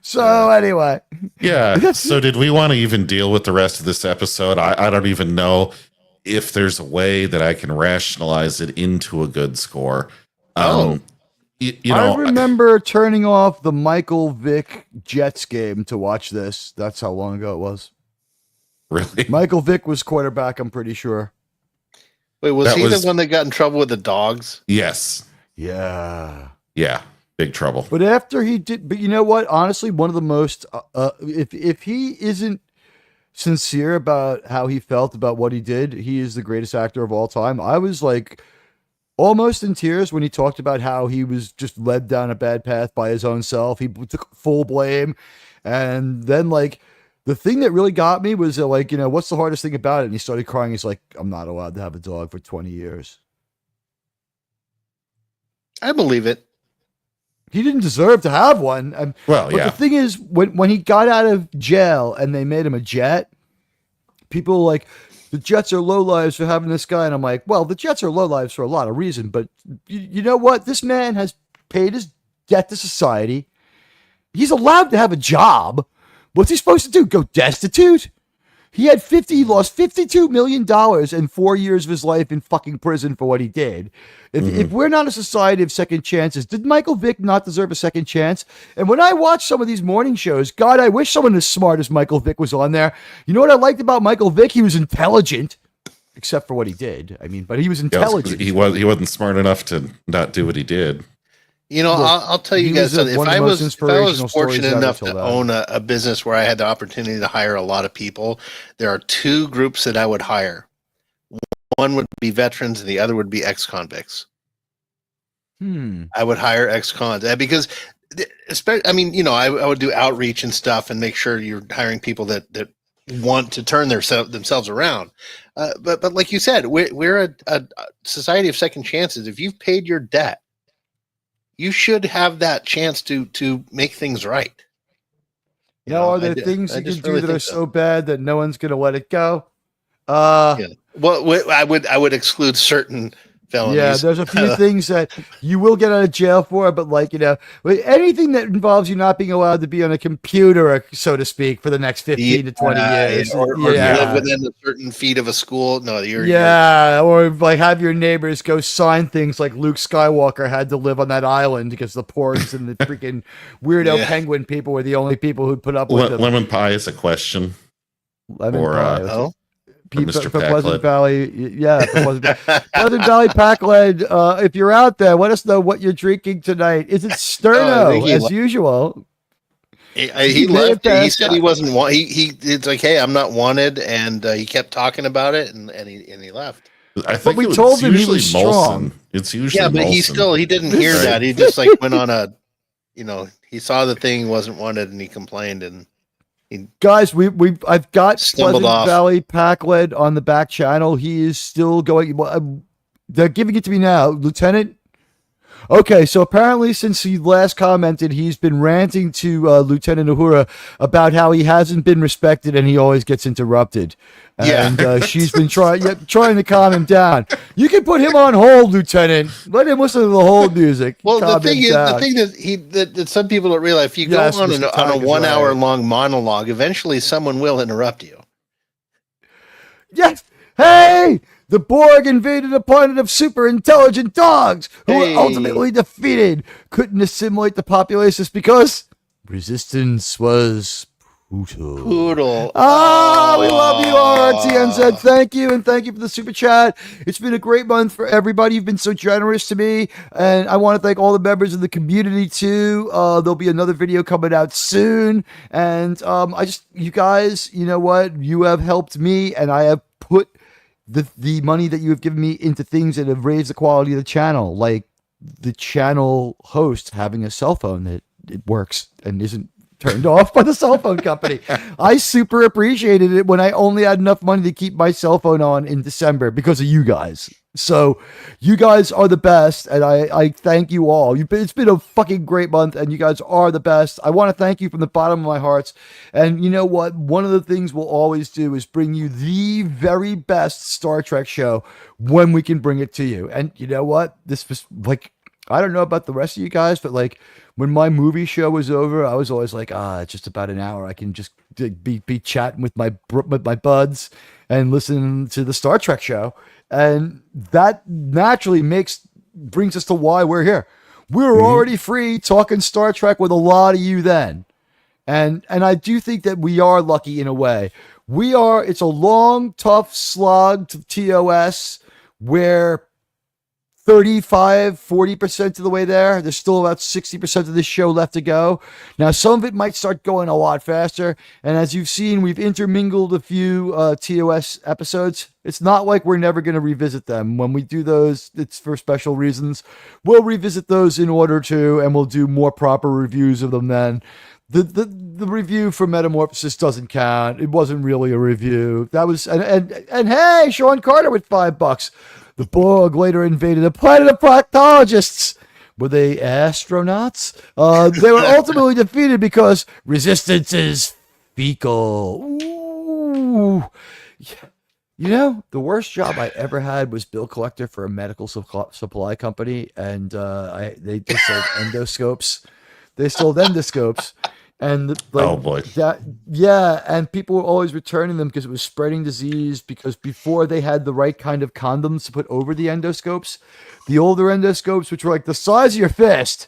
So anyway. Yeah. So did we want to even deal with the rest of this episode? I don't even know if there's a way that I can rationalize it into a good score. I remember turning off the Michael Vick Jets game to watch this. That's how long ago it was. Really? Michael Vick was quarterback, I'm pretty sure. Wait, was he the one that got in trouble with the dogs? Yes. Yeah. Yeah. Big trouble. But after he did, but you know what? Honestly, one of the most, if he isn't sincere about how he felt about what he did, he is the greatest actor of all time. I was like almost in tears when he talked about how he was just led down a bad path by his own self. He took full blame. And then like the thing that really got me was what's the hardest thing about it? And he started crying. He's like, I'm not allowed to have a dog for 20 years. I believe it. He didn't deserve to have one. But the thing is, when he got out of jail and they made him a Jet, people were like, the Jets are lowlives for having this guy. And I'm like, well, the Jets are lowlives for a lot of reasons. But you know what? This man has paid his debt to society. He's allowed to have a job. What's he supposed to do? Go destitute? He lost $52 million and 4 years of his life in fucking prison for what he did. If we're not a society of second chances, did Michael Vick not deserve a second chance? And when I watch some of these morning shows, God, I wish someone as smart as Michael Vick was on there. You know what I liked about Michael Vick? He was intelligent, except for what he did. But he was intelligent. He wasn't smart enough to not do what he did. I'll tell you guys something. If I was fortunate enough to own a business where I had the opportunity to hire a lot of people, there are two groups that I would hire. One would be veterans and the other would be ex-convicts. I would hire ex-cons because, I would do outreach and stuff and make sure you're hiring people that want to turn themselves around. But like you said, we're a society of second chances. If you've paid your debt, you should have that chance to make things right. Are there things you can do that are so bad that no one's going to let it go? Well, I would exclude certain felonies. Yeah, there's a few things that you will get out of jail for, but anything that involves you not being allowed to be on a computer, so to speak, for the next 15 to 20 years. Or you live within a certain feet of a school. No, or have your neighbors go sign things like Luke Skywalker had to live on that island because the porgs and the freaking weirdo penguin people were the only people who put up with them. Lemon pie is a question. Lemon pie. Mr. For Pleasant Valley, Pleasant Valley Packland. If you're out there, let us know what you're drinking tonight. Is it Sterno as usual? He left. He said he wasn't wanted. It's like, hey, I'm not wanted, and he kept talking about it, and he left. I think we told him he was strong. It's usually but Molson. he didn't hear that. He just went on he saw the thing wasn't wanted, and he complained and. Guys, I've got Pleasant Valley Packland on the back channel. He is still going. They're giving it to me now, Lieutenant. Okay, so apparently since he last commented, he's been ranting to Lieutenant Uhura about how he hasn't been respected and he always gets interrupted. And she's been trying to calm him down. You can put him on hold, Lieutenant. Let him listen to the hold music. Well, the thing that some people don't realize, if you go on a 1 hour long monologue, eventually someone will interrupt you. Yes. Hey, the Borg invaded a planet of super intelligent dogs who were ultimately defeated. Couldn't assimilate the populace because resistance was Poodle. Oh, we love you, RTNZ. Thank you, and thank you for the super chat. It's been a great month for everybody. You've been so generous to me, and I want to thank all the members of the community too. There'll be another video coming out soon, and you guys, you know what? You have helped me, and I have put the money that you have given me into things that have raised the quality of the channel, like the channel host having a cell phone that it works and isn't turned off by the cell phone company. I super appreciated it when I only had enough money to keep my cell phone on in December because of you guys. So you guys are the best, and I thank you all. It's been a fucking great month, and you guys are the best. I want to thank you from the bottom of my heart. And you know what? One of the things we'll always do is bring you the very best Star Trek show when we can bring it to you. And you know what? This was like, I don't know about the rest of you guys, but like, when my movie show was over, I was always like, it's just about an hour. I can just be chatting with my buds and listen to the Star Trek show. And that naturally brings us to why we're here. We were already free talking Star Trek with a lot of you then. And I do think that we are lucky in a way. It's a long, tough slog to TOS where 35-40% of the way there. There's still about 60% of this show left to go. Now, some of it might start going a lot faster. And as you've seen, we've intermingled a few TOS episodes. It's not like we're never going to revisit them. When we do those, it's for special reasons. We'll revisit those in order to, and we'll do more proper reviews of them then. The review for Metamorphosis doesn't count. It wasn't really a review. That was, and hey, Sean Carter with $5. The Borg later invaded a planet of proctologists. Were they astronauts? They were ultimately defeated because resistance is fecal. Ooh. You know, the worst job I ever had was bill collector for a medical supply company, and they sold endoscopes. They sold endoscopes. And oh boy. And people were always returning them because it was spreading disease, because before they had the right kind of condoms to put over the endoscopes, the older endoscopes, which were like the size of your fist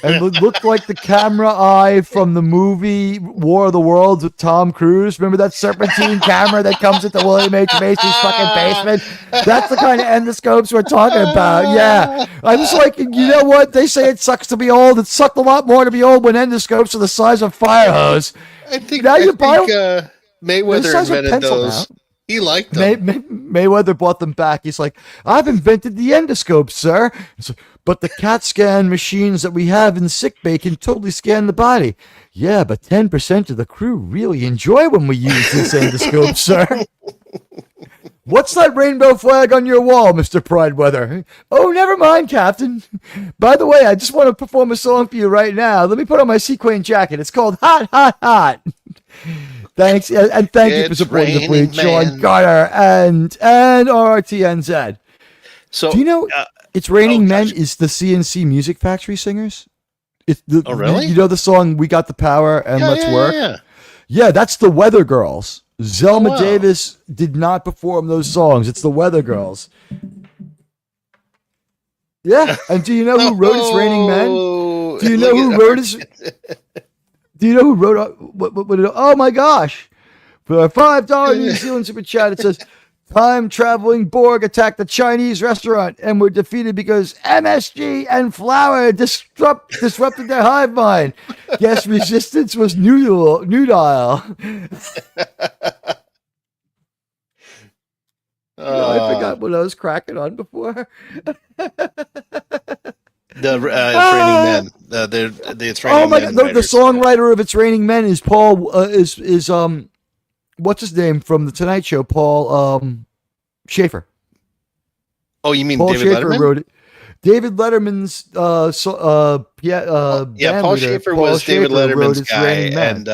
and looked like the camera eye from the movie War of the Worlds with Tom Cruise. Remember that serpentine camera that comes into William H. Macy's fucking basement? That's the kind of endoscopes we're talking about. Yeah. I was like, you know what? They say it sucks to be old. It sucked a lot more to be old when endoscopes are the size of fire hose. I think Mayweather invented those. Now. He liked them. Mayweather bought them back. He's like, I've invented the endoscope, sir. But the CAT scan machines that we have in sickbay can totally scan the body. Yeah, but 10% of the crew really enjoy when we use this endoscope, sir. What's that rainbow flag on your wall, Mr. Prideweather? Oh, never mind, Captain. By the way, I just want to perform a song for you right now. Let me put on my sequin jacket. It's called Hot, Hot, Hot. Thanks, and thank you for supporting the fleet, Sean Carter and RRTNZ. So, do you know It's Raining Men is the CNC Music Factory singers? Really? You know the song We Got the Power and Let's Work? Yeah, that's the Weather Girls. Zelma Davis did not perform those songs. It's the Weather Girls. Yeah, and do you know who wrote It's Raining Men? Do you know who wrote it? Do you know who wrote it? Oh my gosh. For a $5 New Zealand super chat, it says, time-traveling Borg attacked the Chinese restaurant and were defeated because MSG and flour disrupted their hive mind. Yes, resistance was nudile. I forgot what I was cracking on before. It's Raining Men. It's Raining Men. The songwriter of It's Raining Men is Paul. Is what's his name from the Tonight Show? Paul Schaefer. Oh, you mean Paul David Schaefer Letterman? wrote it. David Letterman's Paul Schaefer was David Letterman's guy, and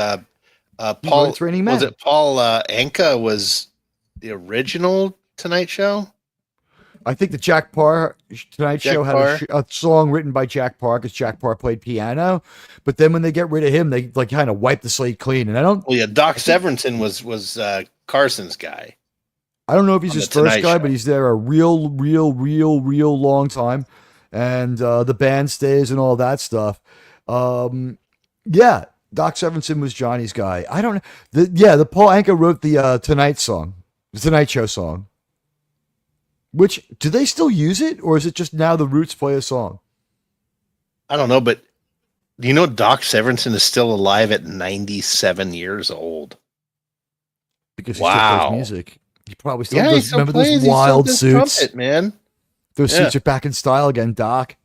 Paul Anka was the original Tonight Show. I think the Jack Parr Tonight Show had a song written by Jack Parr because Jack Parr played piano, but then when they get rid of him, they like kind of wipe the slate clean. And I don't. Well, yeah, Doc Severinsen was Carson's guy. I don't know if he's his first guy, but he's there a real long time, and the band stays and all that stuff. Yeah, Doc Severinsen was Johnny's guy. I don't know. The Paul Anka wrote the Tonight Show song. Which, do they still use it, or is it just now the Roots play a song? I don't know, but do you know Doc Severinsen is still alive at 97 years old? Because he still plays music. He probably still does. Remember those wild suits? Trumpet, man. Those suits are back in style again, Doc.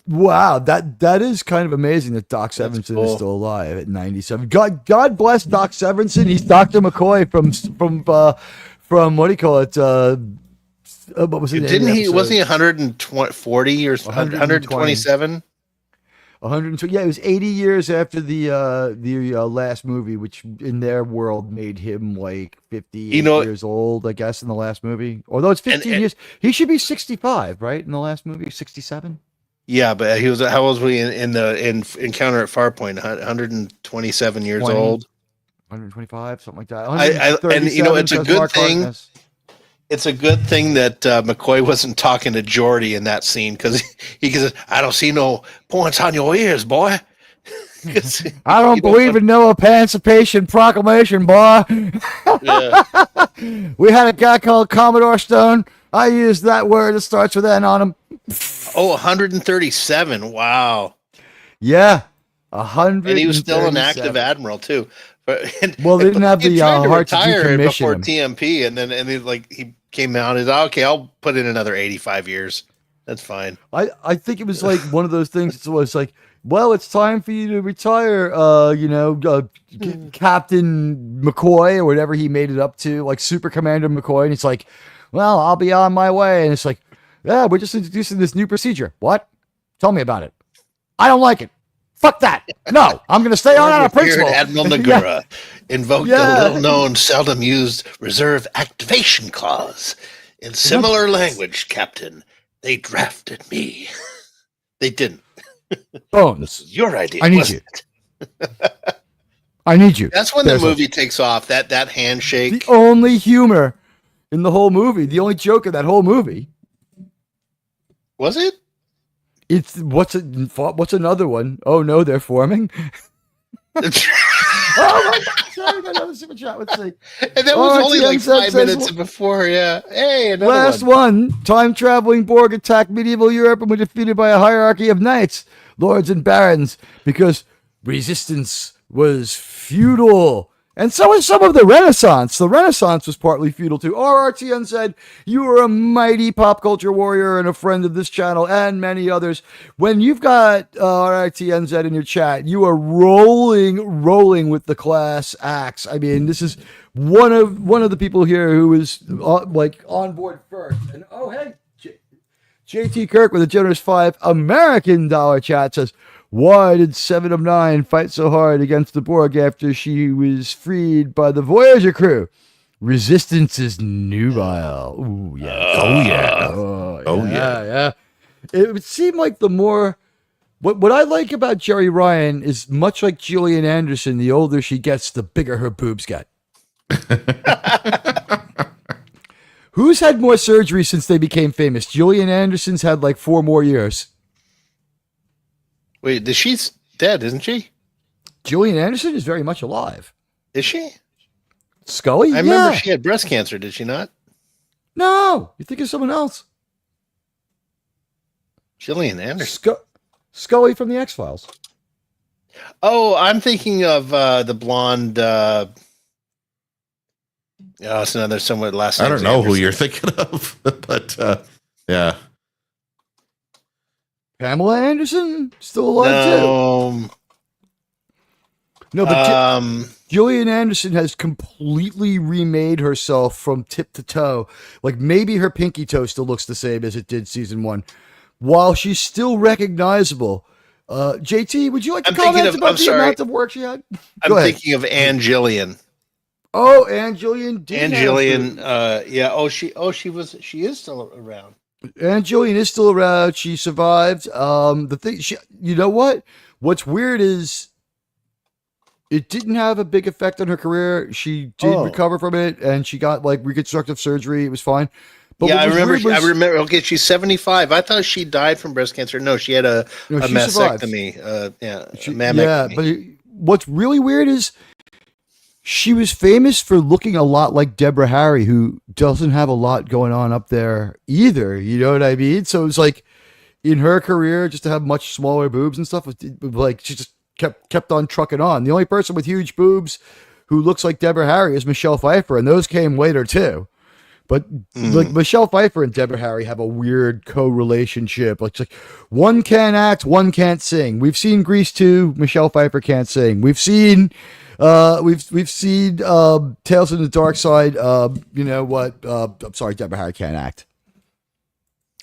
Wow, that is kind of amazing that Doc Severinsen is still alive at 97. God bless Doc Severinsen. He's Dr. McCoy from what do you call it? What was it? Didn't he? Wasn't he 140 or 127? 120. Yeah, it was 80 years after the last movie, which in their world made him like 58 years old, I guess, in the last movie. Although it's 15 years, he should be 65, right? In the last movie, 67. Yeah, but he was. How old was he in Encounter at Farpoint? 127 years old. 125, something like that. And it's a good thing. Harkness. It's a good thing that McCoy wasn't talking to Geordie in that scene because he says, "I don't see no points on your ears, boy." I don't believe in no Emancipation Proclamation, boy. Yeah. We had a guy called Commodore Stone. I used that word that starts with N on him. 137. Wow. Yeah, 100. And he was still an active admiral too. But they didn't have the heart to decommission before TMP, and he came out and said, "Okay, I'll put in another 85 years. That's fine." I think it was like one of those things. It was like, well, it's time for you to retire. Captain McCoy or whatever he made it up to, like Super Commander McCoy, and it's like, well, I'll be on my way, and it's like, yeah, we're just introducing this new procedure. What? Tell me about it. I don't like it. Fuck that. No, I'm going to stay on out of principle. Admiral Nagura invoked the little-known, seldom-used reserve activation clause. In similar language, Captain, they drafted me. They didn't. Bones. This is your idea. I need you. I need you. That's when the movie takes off, that handshake. The only humor in the whole movie, the only joke in that whole movie. Was it? It's what's another one? Oh no, they're forming. Oh my God! Sorry, I got another super chat. Let's see. And that was only like 5 minutes before. Yeah. Hey, another last one. Time traveling Borg attacked medieval Europe and were defeated by a hierarchy of knights, lords, and barons because resistance was feudal. And so was some of the Renaissance. The Renaissance was partly feudal too. RRTN said, "You are a mighty pop culture warrior and a friend of this channel and many others." When you've got RRTNZ in your chat, you are rolling with the class acts. I mean, this is one of the people here who is on board first. And hey, JT Kirk with a generous $5 American chat says, "Why did 7 of 9 fight so hard against the Borg after she was freed by the Voyager crew? Resistance is nubile." Ooh, yeah. Yeah. It would seem like the more... What I like about Jerry Ryan is much like Gillian Anderson, the older she gets, the bigger her boobs get. Who's had more surgery since they became famous? Gillian Anderson's had like 4 more years. Wait, she's dead, isn't she? Gillian Anderson is very much alive. Is she? Scully? I remember she had breast cancer, did she not? No, you think of someone else. Gillian Anderson. Scully from the X-Files. Oh, I'm thinking of the blonde... it's another somewhat last name. I don't know Anderson. Who you're thinking of, but yeah. Pamela Anderson still alive too. No, but Gillian Anderson has completely remade herself from tip to toe. Like maybe her pinky toe still looks the same as it did season 1, while she's still recognizable. JT, would you like to comment about the amount of work she had? I'm thinking of Ann Jillian. Oh, Ann Jillian. Ann Jillian. Yeah. She is still around. Ann Jillian is still around. She survived. The thing, you know what? What's weird is it didn't have a big effect on her career. She did recover from it, and she got like reconstructive surgery. It was fine. But yeah, I remember. Okay, she's 75. I thought she died from breast cancer. No, she had a mastectomy. Mammectomy. But what's really weird is she was famous for looking a lot like Deborah Harry, who doesn't have a lot going on up there either. You know what I mean? So it's like in her career, just to have much smaller boobs and stuff, like she just kept on trucking on. The only person with huge boobs who looks like Deborah Harry is Michelle Pfeiffer, and those came later too. But like Michelle Pfeiffer and Deborah Harry have a weird co-relationship. Like, it's like one can't act, one can't sing. We've seen Grease 2. Michelle Pfeiffer can't sing. We've seen Tales in the Dark Side. You know what? I'm sorry, Deborah Harry can't act.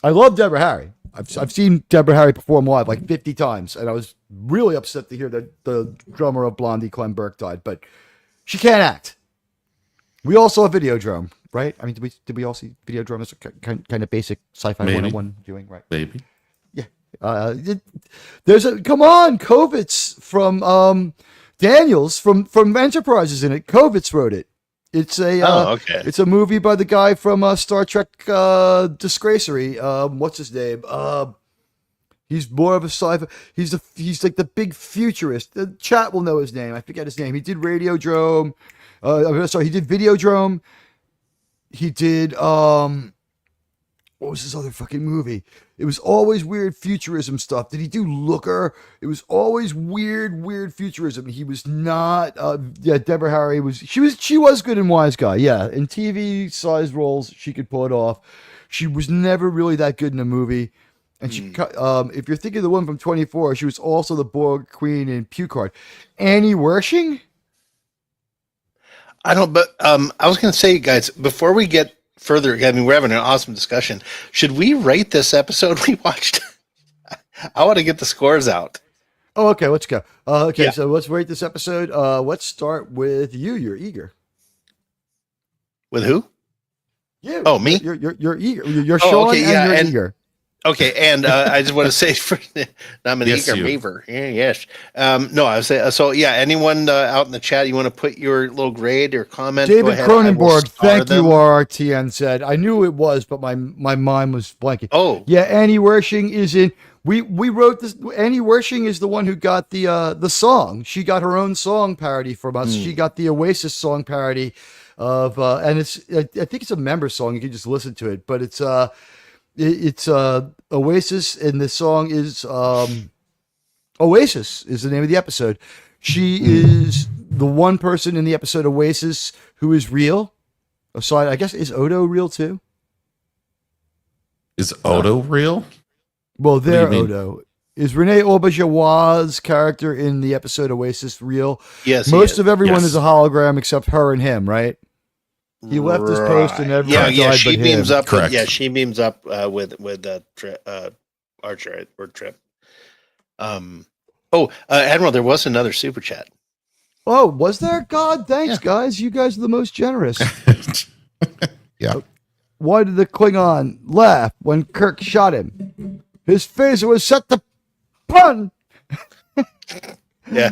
I love Deborah Harry. I've seen Deborah Harry perform live like 50 times, and I was really upset to hear that the drummer of Blondie, Clem Burke, died. But she can't act. We all saw Videodrome, right? I mean, did we all see Videodrome as a kind of basic sci-fi 101 viewing, right? Maybe. Yeah. There's a Kovitz from Daniels from Enterprises in it. Kovitz wrote it. It's a it's a movie by the guy from Star Trek Disgracery. What's his name? He's more of a sci-fi. He's like the big futurist. The chat will know his name. I forget his name. He did Radiodrome. He did Videodrome. He did what was his other fucking movie? It was always weird futurism stuff. Did he do Looker? It was always weird futurism. He was not Deborah Harry was she was good in Wise Guy. Yeah, in TV size roles she could pull it off. She was never really that good in a movie. And she if you're thinking of the one from 24, she was also the Borg Queen in Pew Card. Annie Wershing? I don't, but I was going to say, guys, before we get further, I mean, we're having an awesome discussion. Should we rate this episode we watched? I want to get the scores out. Oh, okay, let's go. So let's rate this episode. Let's start with you. You're eager. With who? You. Oh, me? You're eager. You're Sean and you're eager. Okay, and I just want to say, I'm an eager beaver. Yeah, yes. No, I was saying, so yeah, anyone out in the chat, you want to put your little grade or comment? David Cronenberg, thank you, RRTN said. I knew it was, but my mind was blanking. Oh. Yeah, Annie Wershing is in. We wrote this. Annie Wershing is the one who got the song. She got her own song parody from us. She got the Oasis song parody of, and it's I think it's a member song. You can just listen to it, but it's Oasis, and the song is Oasis is the name of the episode. She is the one person in the episode Oasis who is real. Aside, I guess, is Odo real too? Is Odo real? Well, they're Odo. Is Renee Auberjois' character in the episode Oasis real? Yes. Most of everyone is a hologram except her and him, right? He left his post and everyone died she but beams him. up. Correct. Yeah, she beams up with Archer or Trip. Admiral, there was another super chat. Oh, was there? God, thanks, guys. You guys are the most generous. Yeah. Why did the Klingon laugh when Kirk shot him? His phaser was set to pun. Yeah,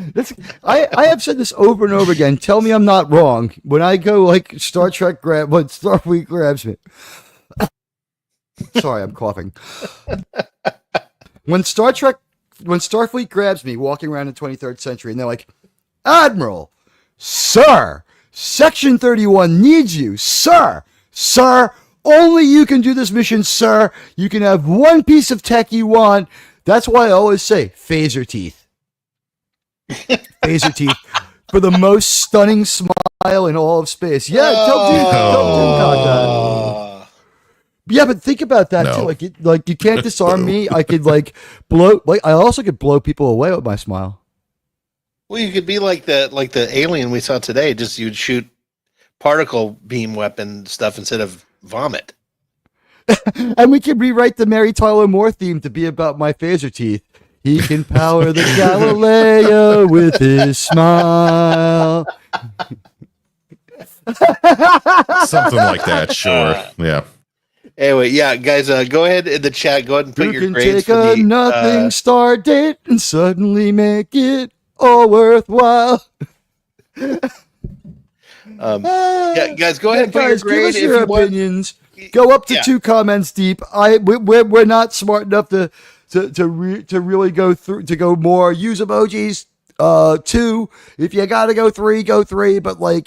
I have said this over and over again. Tell me I'm not wrong. When I go like Star Trek when Starfleet grabs me. Sorry, I'm coughing. When Starfleet grabs me walking around in the 23rd century, and they're like, Admiral, sir, Section 31 needs you, sir, only you can do this mission, sir. You can have one piece of tech you want. That's why I always say phaser teeth. Phaser teeth for the most stunning smile in all of space. Yeah, don't do that. Yeah, but think about that too. Like you can't disarm me. I could blow. I also could blow people away with my smile. Well, you could be like the alien we saw today. Just you'd shoot particle beam weapon stuff instead of vomit. And we can rewrite the Mary Tyler Moore theme to be about my phaser teeth. He can power the Galileo with his smile. Something like that, sure. Yeah. Anyway, yeah, guys, go ahead in the chat. Go ahead and put You your can grades take a nothing star date and suddenly make it all worthwhile. Yeah, guys, go ahead and put your grade. Give us your opinions. Go up to 2 comments deep. We're not smart enough to really go through, to go more. Use emojis. 2. If you gotta go 3, go 3. But I'm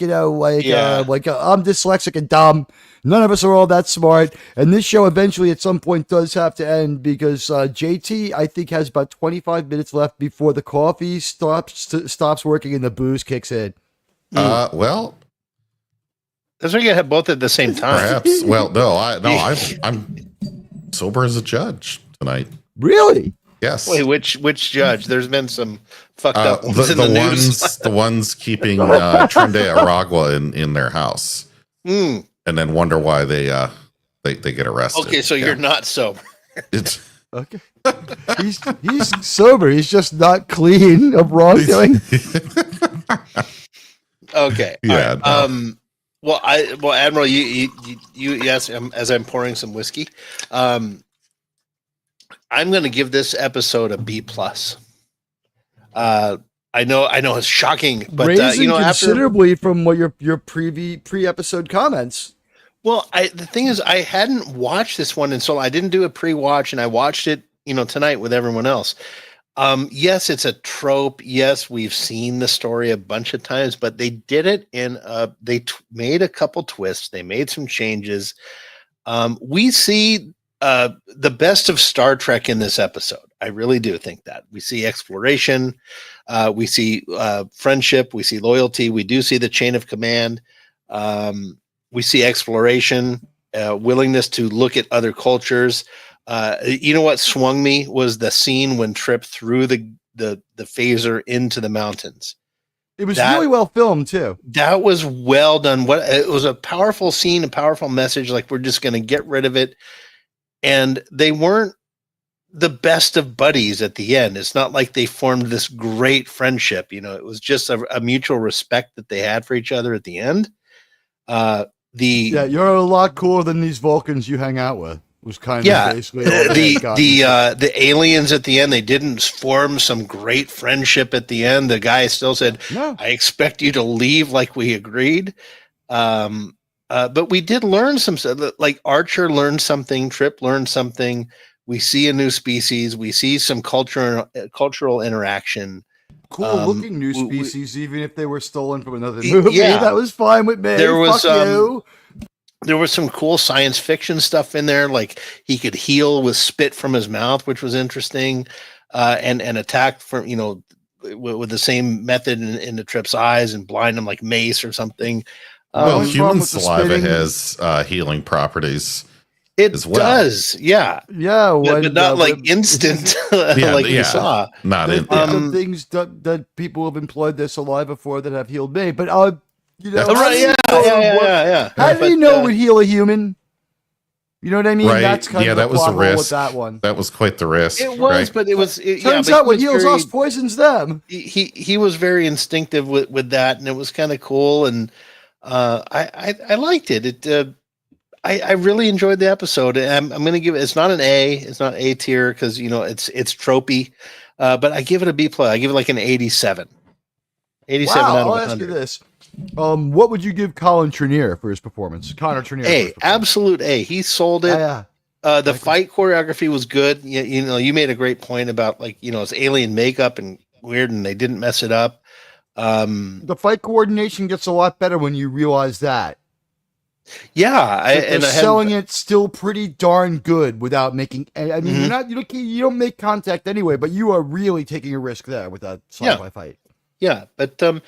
dyslexic and dumb. None of us are all that smart. And this show eventually at some point does have to end because JT, I think, has about 25 minutes left before the coffee stops working and the booze kicks in. Well, that's why you have both at the same time. Perhaps. Well, I'm sober as a judge tonight. Really? Yes. Wait, which judge? There's been some fucked up ones in the news. The ones keeping Trinde Aragua in their house, and then wonder why they get arrested. Okay, so you're not sober. It's okay. He's sober. He's just not clean of wrongdoing. Okay. Yeah. Right. Well, Admiral, you yes. As I'm pouring some whiskey, I'm going to give this episode a B+. I know it's shocking, but raising considerably from what your pre-episode comments. Well, the thing is, I hadn't watched this one, and so I didn't do a pre-watch, and I watched it, tonight with everyone else. Yes, it's a trope. Yes, we've seen the story a bunch of times, but they did it made a couple twists. They made some changes. We see the best of Star Trek in this episode. I really do think that. We see exploration, we see friendship, we see loyalty, we do see the chain of command, we see exploration, willingness to look at other cultures. What swung me was the scene when Trip threw the phaser into the mountains. It was really well filmed too. That was well done. It was a powerful scene, a powerful message. Like, we're just going to get rid of it. And they weren't the best of buddies at the end. It's not like they formed this great friendship. It was just a mutual respect that they had for each other at the end. You're a lot cooler than these Vulcans you hang out with. Was kind of basically the aliens at the end. They didn't form some great friendship at the end. The guy still said, "No, I expect you to leave like we agreed." But we did learn some, like Archer learned something, Trip learned something. We see a new species. We see some cultural interaction. Cool looking new species, even if they were stolen from another movie. Yeah, that was fine with me. There was some cool science fiction stuff in there, like he could heal with spit from his mouth, which was interesting, and attack from with the same method in the Trip's eyes and blind him like mace or something. Well, human saliva has healing properties. It as well. Does, yeah. But not like instant, like we saw. Not in some things that people have employed their saliva for that have healed me. But How do you know it would heal a human? You know what I mean? Right. That's kind of that was the risk. With that one. That was quite the risk. It was, right? but it was. Turns out what heals us poisons them. He was very instinctive with that, and it was kind of cool, and I liked it. I really enjoyed the episode. I'm going to give it. It's not an A. It's not A tier because it's tropey, but I give it a B+. I give it like an 87. 87 out of 100. I'll ask you this. What would you give Colin Trenier for his performance? Connor Trenier. A, absolute A. He sold it. The fight choreography was good. You made a great point about it's alien makeup and weird, and they didn't mess it up. The fight coordination gets a lot better when you realize that. Yeah, they're selling it still pretty darn good without making. I mean, you don't make contact anyway, but you are really taking a risk there with that sci-fi fight. Yeah, but no,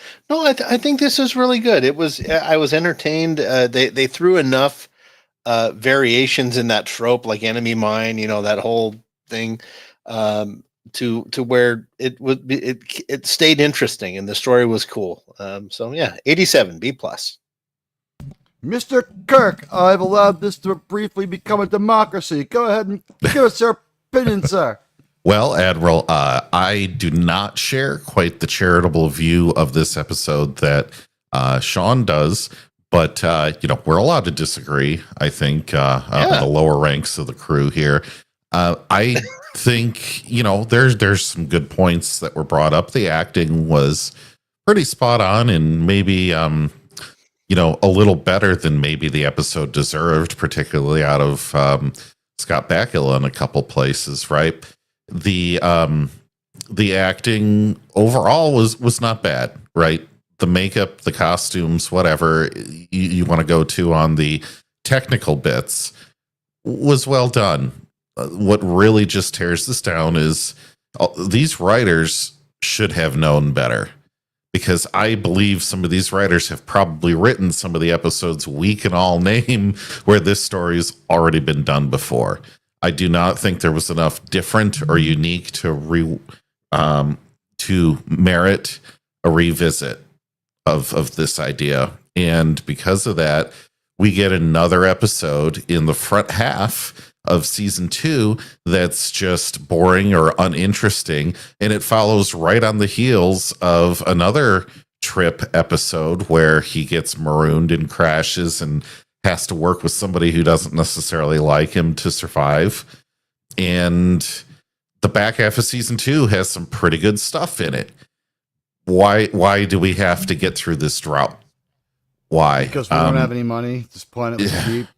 I think this is really good. I was entertained. They threw enough variations in that trope, like enemy mine, that whole thing, to where it stayed interesting and the story was cool. So yeah, 87 B+. Mr. Kirk, I've allowed this to briefly become a democracy. Go ahead and give us your opinion, sir. Well, Admiral, I do not share quite the charitable view of this episode that Sean does, but we're allowed to disagree. I think the lower ranks of the crew here. I think there's some good points that were brought up. The acting was pretty spot on, and maybe a little better than maybe the episode deserved, particularly out of Scott Bakula in a couple places, right? The acting overall was not bad, right? The makeup, the costumes, whatever you want to go to on the technical bits was well done. What really just tears this down is these writers should have known better, because I believe some of these writers have probably written some of the episodes we can all name where this story has already been done before. I do not think there was enough different or unique to merit a revisit of this idea. And because of that, we get another episode in the front half of season 2 that's just boring or uninteresting, and it follows right on the heels of another trip episode where he gets marooned and crashes and has to work with somebody who doesn't necessarily like him to survive. And the back half of season 2 has some pretty good stuff in it. Why do we have to get through this drought? Why? Because we don't have any money. This planet was cheap.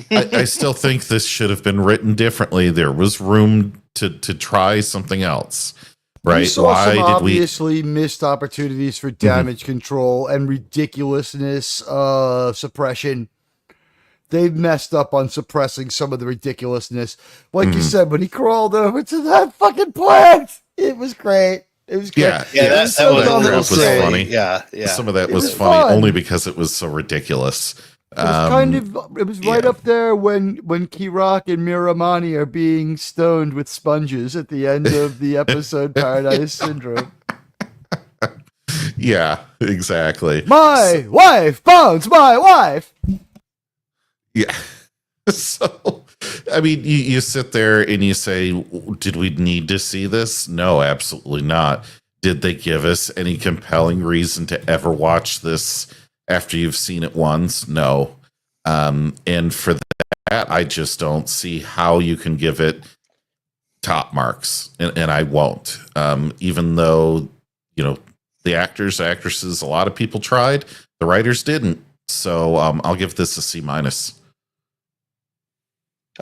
I still think this should have been written differently. There was room to try something else. Right? We saw some obviously missed opportunities for damage control and ridiculousness suppression. They've messed up on suppressing some of the ridiculousness. Like you said, when he crawled over to that fucking plant, it was great. It was great. That was funny. Yeah. Some of that was funny only because it was so ridiculous. It was right up there when Kirok and Miramani are being stoned with sponges at the end of the episode Paradise Syndrome. Yeah, exactly. My wife, Bones, my wife. Yeah. So, I mean, you sit there and you say, did we need to see this? No, absolutely not. Did they give us any compelling reason to ever watch this after you've seen it once? No. And for that, I just don't see how you can give it top marks. And I won't. Even though, the actors, actresses, a lot of people tried, the writers didn't. So I'll give this a C-.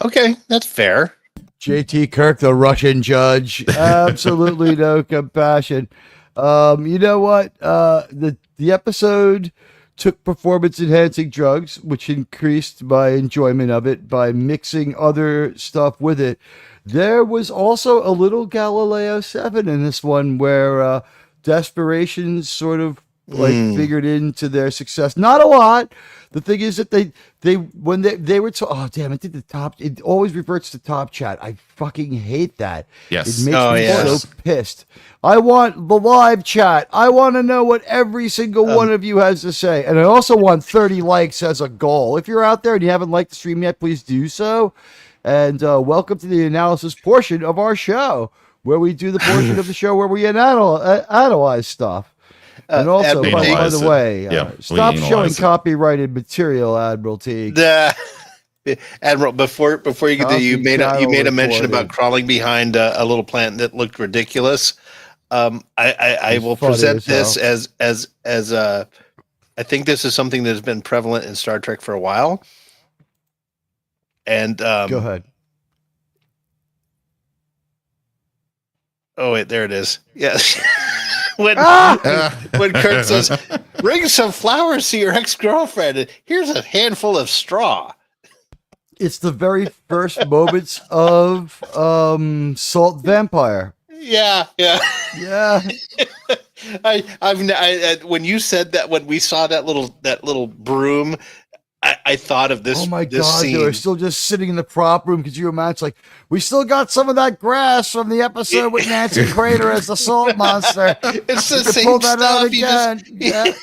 Okay, that's fair. JT Kirk, the Russian judge, absolutely no compassion. You know what? The episode took performance-enhancing drugs, which increased my enjoyment of it by mixing other stuff with it. There was also a little Galileo 7 in this one where desperation sort of figured into their success. Not a lot. The thing is that when they were oh damn, it did the top. It always reverts to top chat. I fucking hate that. Yes, it makes me so pissed. I want the live chat. I want to know what every single one of you has to say, and I also want 30 likes as a goal. If you're out there and you haven't liked the stream yet, please do so. And welcome to the analysis portion of our show, where we do the portion of the show where we analyze stuff. And also, by the way, stop showing copyrighted material, Admiral Teague. Admiral, before you get there, you made a mention about crawling behind a little plant that looked ridiculous. I will present this as I think this is something that has been prevalent in Star Trek for a while. And go ahead. Oh wait, there it is. Yes. When Kirk says, "Bring some flowers to your ex-girlfriend. Here's a handful of straw." It's the very first moments of Salt Vampire. Yeah. When you said that, when we saw that little broom, I thought of this. Oh my God! Scene. They were still just sitting in the prop room. Could you imagine? Like, we still got some of that grass from the episode with Nancy Crater as the salt monster. It's the same pull that stuff. out again.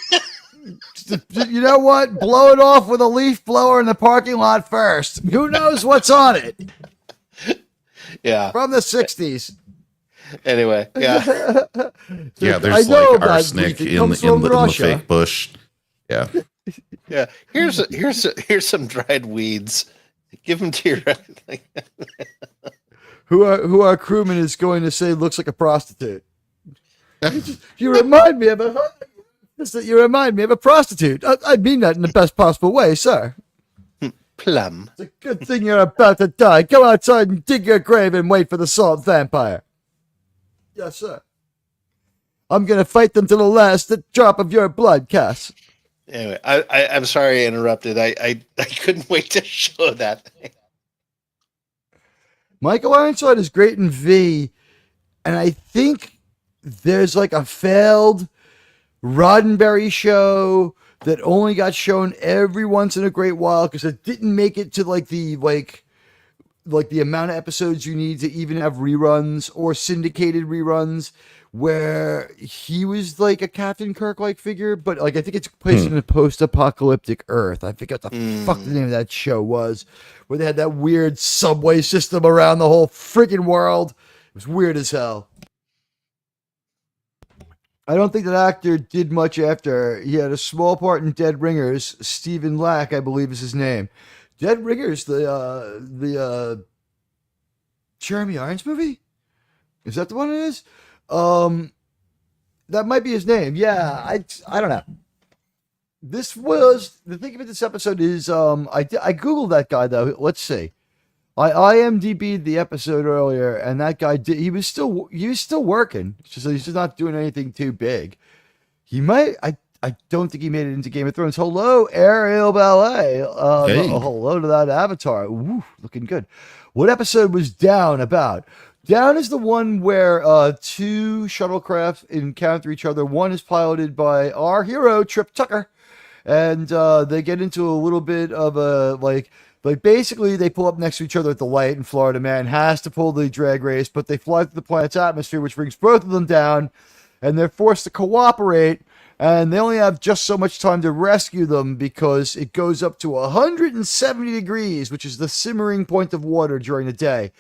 You know what? Blow it off with a leaf blower in the parking lot first. Who knows what's on it? Yeah. From the 60s. Anyway, yeah. Yeah, there's like arsenic in the fake bush. Yeah. Yeah. Here's some dried weeds. Give them to your who our crewman is going to say looks like a prostitute. You remind me of a prostitute. I mean that in the best possible way, sir. Plum. It's a good thing you're about to die. Go outside and dig your grave and wait for the salt vampire. Yes, sir. I'm going to fight them to the last drop of your blood, Cass. Anyway, I'm sorry I interrupted. I couldn't wait to show that thing. Michael Ironside is great in V, and I think there's like a failed Roddenberry show that only got shown every once in a great while because it didn't make it to like the amount of episodes you need to even have reruns or syndicated reruns, where he was like a Captain Kirk-like figure, but like I think it's placed in a post-apocalyptic Earth. I forget what the fuck the name of that show was, where they had that weird subway system around the whole freaking world. It was weird as hell. I don't think that actor did much after. He had a small part in Dead Ringers. Stephen Lack, I believe, is his name. Dead Ringers, the Jeremy Irons movie? Is that the one it is? That might be his name. Yeah, I don't know. This was the thing about this episode is I googled that guy though. Let's see. I IMDb'd the episode earlier, and that guy he was still working. It's just he's just not doing anything too big. He might. I don't think he made it into Game of Thrones. Hello, Ariel Ballet. Hey. Hello to that avatar. Ooh, looking good. What episode was Down about? Down is the one where two shuttlecraft encounter each other. One is piloted by our hero, Trip Tucker, and they get into a little bit of a like basically they pull up next to each other at the light, and Florida Man has to pull the drag race, but they fly through the planet's atmosphere, which brings both of them down, and they're forced to cooperate, and they only have just so much time to rescue them because it goes up to 170 degrees, which is the simmering point of water during the day.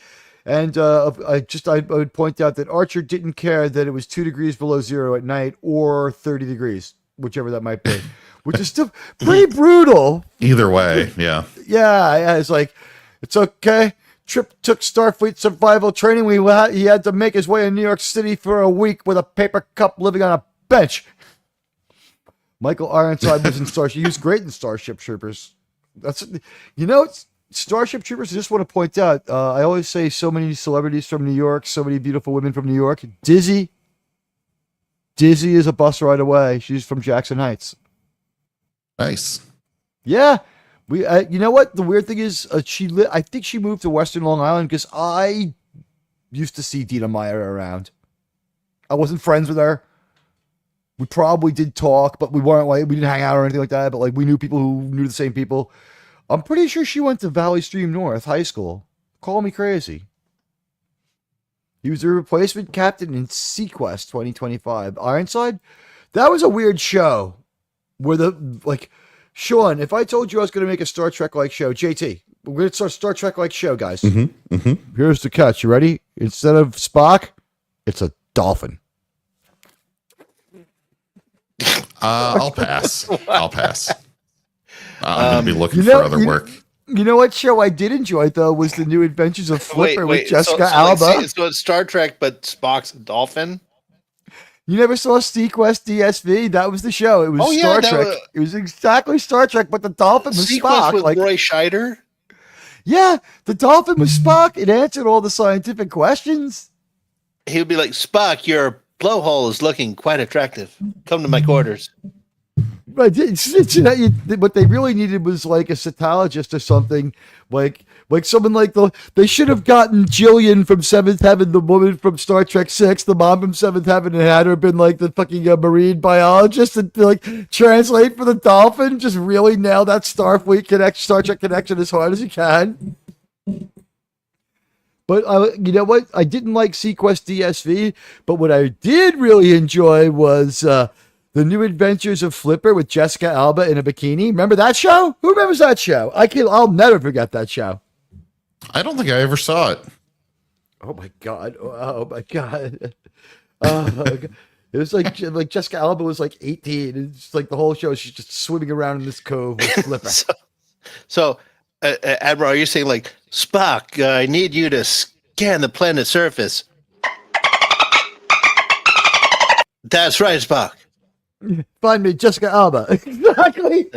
And I would point out that Archer didn't care that it was 2 degrees below zero at night or 30 degrees, whichever that might be, which is still pretty brutal. Either way, yeah. Yeah, it's like, it's okay. Trip took Starfleet survival training. He had to make his way in New York City for a week with a paper cup living on a bench. Michael Ironside was in Starship. He was great in Starship Troopers. Starship Troopers, I just want to point out, I always say so many celebrities from New York, so many beautiful women from New York. Dizzy is a bus ride away. She's from Jackson Heights. Nice. Yeah. You know what? The weird thing is, I think she moved to Western Long Island because I used to see Dina Meyer around. I wasn't friends with her. We probably did talk, but we didn't hang out or anything like that. But like we knew people who knew the same people. I'm pretty sure she went to Valley Stream North High School. Call me crazy. He was a replacement captain in Sequest 2025. Ironside, that was a weird show. Where Sean, if I told you I was going to make a Star Trek-like show, JT, we're going to start a Star Trek-like show, guys. Here's the catch. You ready? Instead of Spock, it's a dolphin. I'll pass. I'm going to be looking for other work. You know what show I did enjoy, though, was The New Adventures of Flipper with Jessica Alba. So it's Star Trek, but Spock's a dolphin? You never saw Sequest DSV? That was the show. It was Star Trek. It was exactly Star Trek, but the dolphin was Spock. With Roy Scheider? Yeah, the dolphin was Spock. It answered all the scientific questions. He would be like, Spock, your blowhole is looking quite attractive. Come to my quarters. Right. What they really needed was like a cytologist or something, like someone like they should have gotten Jillian from Seventh Heaven, the woman from Star Trek 6, the mom from Seventh Heaven, and had her been like the fucking marine biologist and like translate for the dolphin. Just really nail that Star Trek connection as hard as you can. But you know what? I didn't like Sequest DSV, but what I did really enjoy was The New Adventures of Flipper with Jessica Alba in a bikini. Remember that show? Who remembers that show? I'll never forget that show. I don't think I ever saw it. Oh my god! Oh my god! It was like Jessica Alba was like 18. It's like the whole show she's just swimming around in this cove with Flipper. so Admiral, are you saying like Spock? I need you to scan the planet's surface. That's right, Spock. Find me Jessica Alba. Exactly.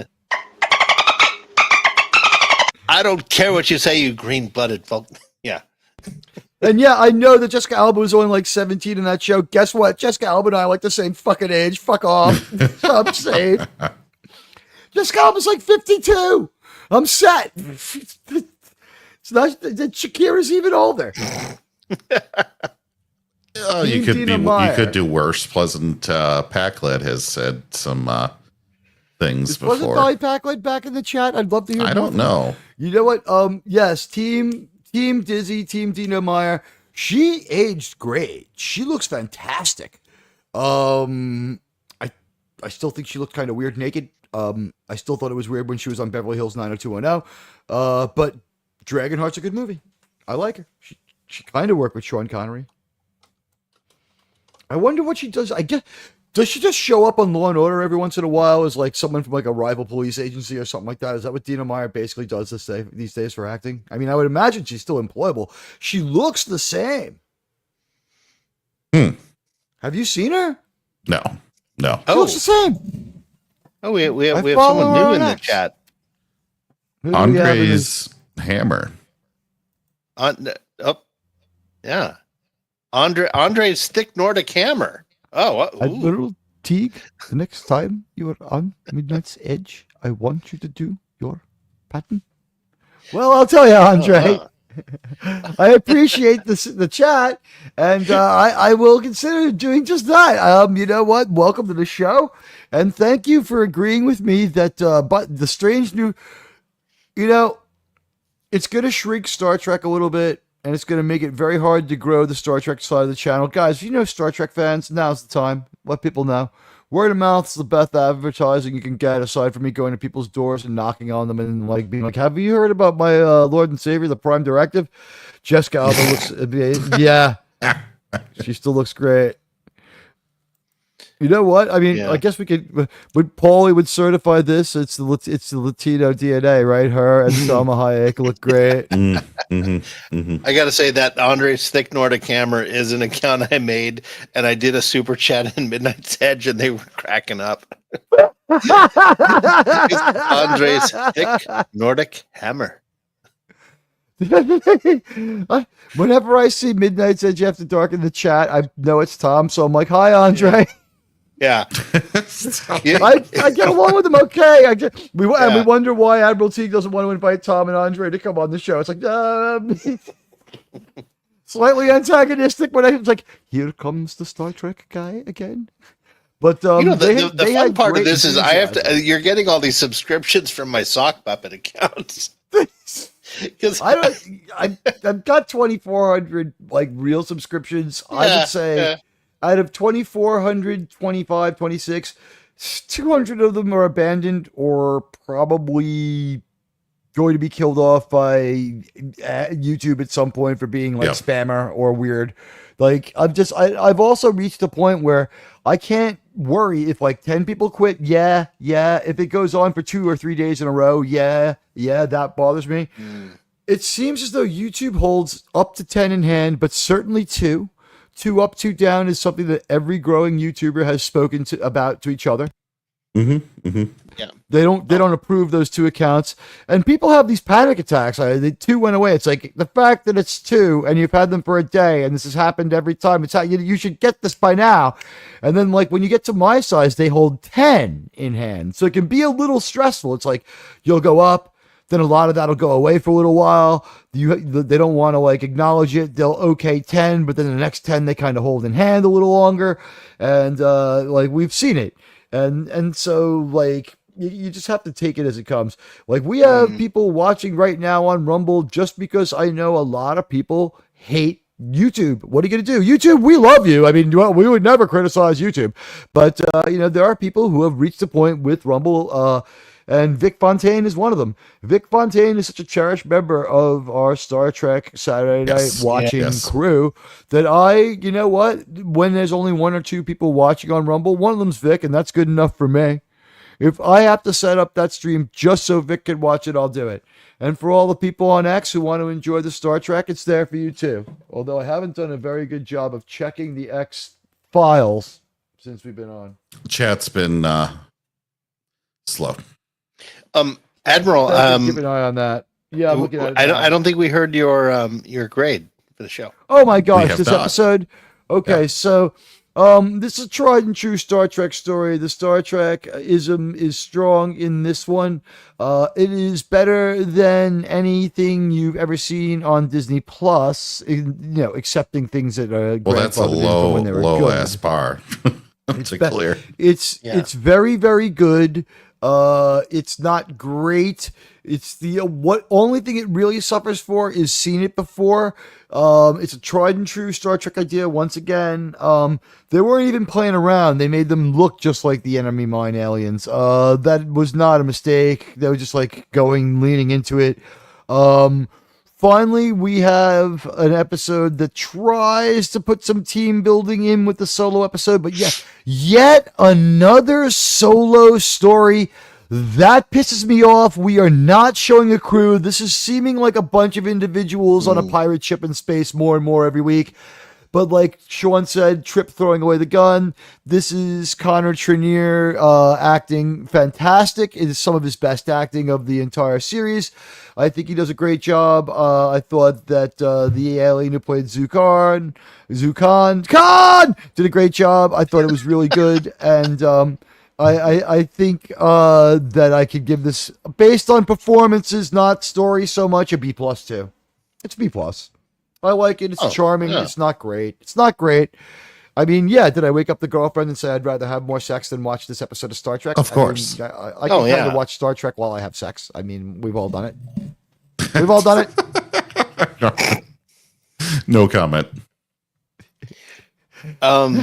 I don't care what you say, you green-blooded folk. Yeah. And yeah, I know that Jessica Alba was only like 17 in that show. Guess what? Jessica Alba and I are like the same fucking age. Fuck off. I'm safe. Jessica Alba's like 52. I'm set. It's not that Shakira's even older. Oh, you could do worse. Pleasant Packlet has said some things before. Wasn't Dolly Packlet back in the chat? I'd love to hear. I don't know. You know what? Yes, Team Dizzy, Team Dino Meyer. She aged great. She looks fantastic. I still think she looked kind of weird naked. I still thought it was weird when she was on Beverly Hills 90210. But Dragonheart's a good movie. I like her. She kind of worked with Sean Connery. I wonder what she does. I guess, does she just show up on Law and Order every once in a while as like someone from like a rival police agency or something like that? Is that what Dina Meyer basically does these days for acting? I mean, I would imagine she's still employable. She looks the same. Have you seen her? No. She looks the same. Oh, we have someone new in the chat. Andre's hammer. Yeah. Andre's thick Nordic hammer. Oh, Admiral Teague, the next time you are on Midnight's Edge, I want you to do your pattern. Well, I'll tell you, Andre. I appreciate the chat, and I will consider doing just that. You know what? Welcome to the show, and thank you for agreeing with me that but the strange new, it's going to shrink Star Trek a little bit. And it's going to make it very hard to grow the Star Trek side of the channel. Guys, if you know Star Trek fans, now's the time. Let people know. Word of mouth is the best advertising you can get, aside from me going to people's doors and knocking on them and like being like, have you heard about my Lord and Savior, the Prime Directive? Jessica Alba looks, yeah. She still looks great. You know what? I mean, I guess we could. Would Paulie would certify this? It's the Latino DNA, right? Her and Salma Hayek look great. I got to say that Andre's thick Nordic hammer is an account I made, and I did a super chat in Midnight's Edge, and they were cracking up. Andre's thick Nordic hammer. Whenever I see Midnight's Edge After Dark in the chat, I know it's Tom, so I'm like, "Hi, Andre." Yeah. I get along with them okay. We wonder why Admiral Teague doesn't want to invite Tom and Andre to come on the show. It's like slightly antagonistic, but it's like, here comes the Star Trek guy again. But the fun part of this is you're getting all these subscriptions from my sock puppet accounts. Because I've got 2,400 like real subscriptions. I would say out of 2,400, 25, 26, 200 of them are abandoned or probably going to be killed off by YouTube at some point for being like spammer or weird. Like I've also reached a point where I can't worry if like 10 people quit. Yeah. If it goes on for 2 or 3 days in a row, that bothers me. It seems as though YouTube holds up to 10 in hand, but certainly 2. 2 up, 2 down is something that every growing YouTuber has spoken about to each other. Yeah. They don't approve those 2 accounts, and people have these panic attacks. The 2 went away. It's like the fact that it's 2 and you've had them for a day, and this has happened every time. It's how you should get this by now. And then like when you get to my size, they hold 10 in hand, so it can be a little stressful. It's like you'll go up. Then a lot of that'll go away for a little while. They don't want to like acknowledge it. They'll okay 10, but then the next 10 they kind of hold in hand a little longer, and like we've seen it, and so like you just have to take it as it comes. Like we have people watching right now on Rumble just because I know a lot of people hate YouTube, what are you going to do? YouTube, we love you. I mean, we would never criticize YouTube, but there are people who have reached a point with Rumble, and Vic Fontaine is one of them. Vic Fontaine is such a cherished member of our Star Trek Saturday Night watching crew that when there's only one or two people watching on Rumble, one of them's Vic, and that's good enough for me. If I have to set up that stream just so Vic can watch it, I'll do it. And for all the people on X who want to enjoy the Star Trek, it's there for you too. Although I haven't done a very good job of checking the X files since we've been on. Chat's been slow. Admiral, keep an eye on that. Yeah, I'm looking at it. I don't think we heard your grade for the show. Oh my gosh, this episode. Okay, so this is a tried and true Star Trek story. The Star Trek-ism is strong in this one. It is better than anything you've ever seen on Disney Plus. Accepting things that are that's a low ass bar. It's clear. It's very, very good. It's not great. It's the only thing it really suffers for is seen it before. It's a tried and true Star Trek idea. Once again, they weren't even playing around. They made them look just like the enemy mine aliens. That was not a mistake. They were just leaning into it. Finally, we have an episode that tries to put some team building in with the solo episode, but yet another solo story. That pisses me off. We are not showing a crew. This is seeming like a bunch of individuals on a pirate ship in space more and more every week. But like Sean said, Trip throwing away the gun. This is Connor Trenier acting fantastic. It is some of his best acting of the entire series. I think he does a great job. I thought that the alien who played Zho'Kaan did a great job. I thought it was really good. And I think that I could give this, based on performances, not story so much, a B+ too. It's B+. I like it. It's charming. Yeah. It's not great. I mean, did I wake up the girlfriend and say I'd rather have more sex than watch this episode of Star Trek? Of course. I can kind of watch Star Trek while I have sex. I mean, we've all done it. We've all done it. No comment. No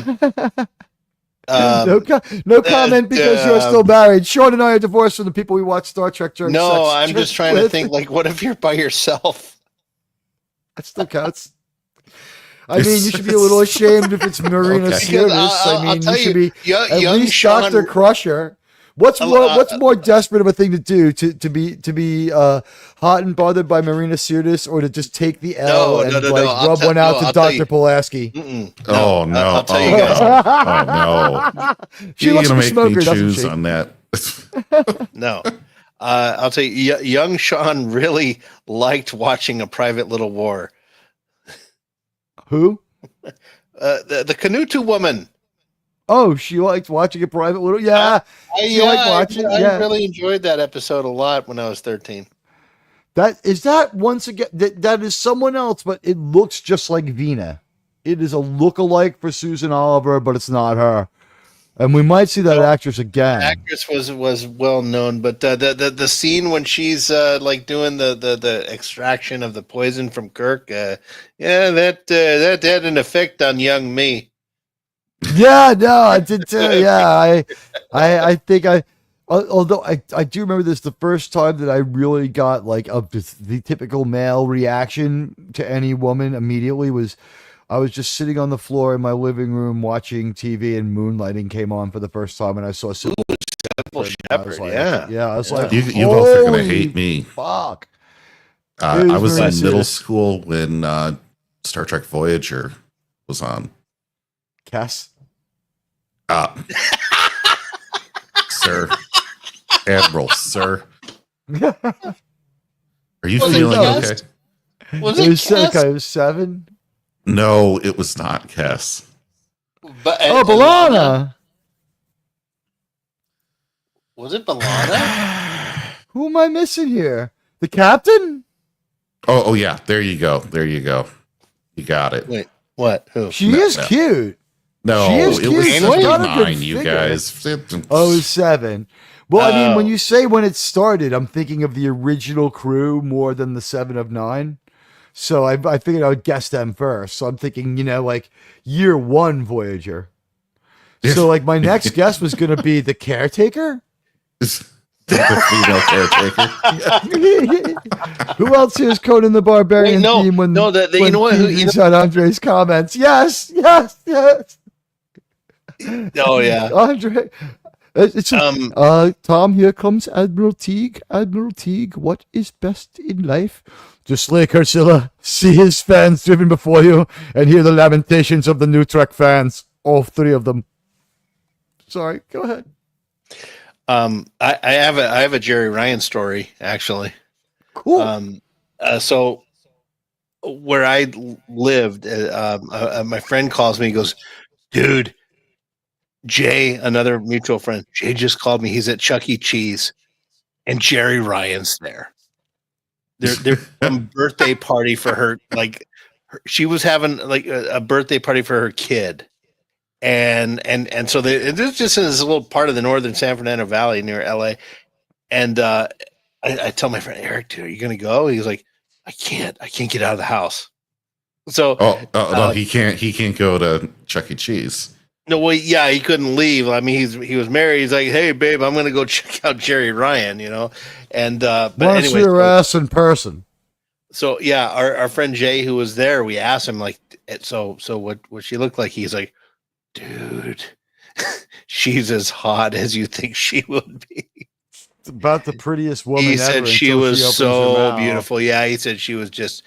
comment because you're still married. Sean and I are divorced from the people we watch Star Trek during sex. No, I'm just trying to think, what if you're by yourself? That still counts. I mean, you should be a little ashamed if it's Marina Sirtis. I mean, you should be at least Sean, Dr. Crusher. What's more desperate of a thing to do to be hot and bothered by Marina Sirtis, or to just take the L and rub one out to Dr. Pulaski? Oh no! I'll tell you guys. Oh no! She looks like a smoker, doesn't she? On that. No. I'll tell you, young Sean really liked watching A Private Little War. Who? The Canuto woman. Oh, she liked watching A Private Little. Yeah, she liked watching. I really enjoyed that episode a lot when I was 13. That once again that is someone else, but it looks just like Vina. It is a look-alike for Susan Oliver, but it's not her. And we might see that actress again. The actress was well known, but the scene when she's doing the extraction of the poison from Kirk, that had an effect on young me. Yeah, no, I did too. Yeah, I think although I do remember this, the first time that I really got the typical male reaction to any woman immediately was, I was just sitting on the floor in my living room watching TV, and Moonlighting came on for the first time, and I saw Simple Shepherd. I was like, you both are gonna hate me. Fuck. I was in middle school when Star Trek Voyager was on. Cass. Sir, Admiral, sir. Are you feeling okay? Was it Cass? It was 7. No, it was not Cass. B'Elanna. Was it B'Elanna? Who am I missing here? The captain? Oh yeah. There you go. You got it. Wait, what? Who? She is cute. No, she is it was cute. 9, you guys. Oh, it was 7. Well, I mean, when you say when it started, I'm thinking of the original crew more than the 7 of 9. So I figured I would guess them first. So I'm thinking, like year 1 Voyager. So like my next guess was going to be the caretaker. The female caretaker. Who else hears Conan the Barbarian theme when you know what? On Andre's comments? Yes. Oh yeah, Andre. Tom, here comes Admiral Teague. Admiral Teague, what is best in life? To slay Ursula, see his fans driven before you, and hear the lamentations of the new Trek fans. All 3 of them. Sorry, go ahead. I have a Jerry Ryan story actually. Cool. So where I lived, my friend calls me. He goes, "Dude, Jay, another mutual friend, Jay just called me. He's at Chuck E. Cheese, and Jerry Ryan's there. They're a birthday party for her. Like she was having like a birthday party for her kid." And so this is just in this little part of the northern San Fernando Valley near LA. And I tell my friend Eric, dude, are you gonna go? He's like, I can't get out of the house. So no, he can't go to Chuck E. Cheese. No, well, yeah, he couldn't leave. I mean, he was married. He's like, hey, babe, I'm gonna go check out Jerry Ryan, And but once anyway, your ass in person. So yeah, our friend Jay, who was there, we asked him like, so what she looked like? He's like, dude, she's as hot as you think she would be. It's about the prettiest woman he ever. Said she was so beautiful. Yeah, he said she was just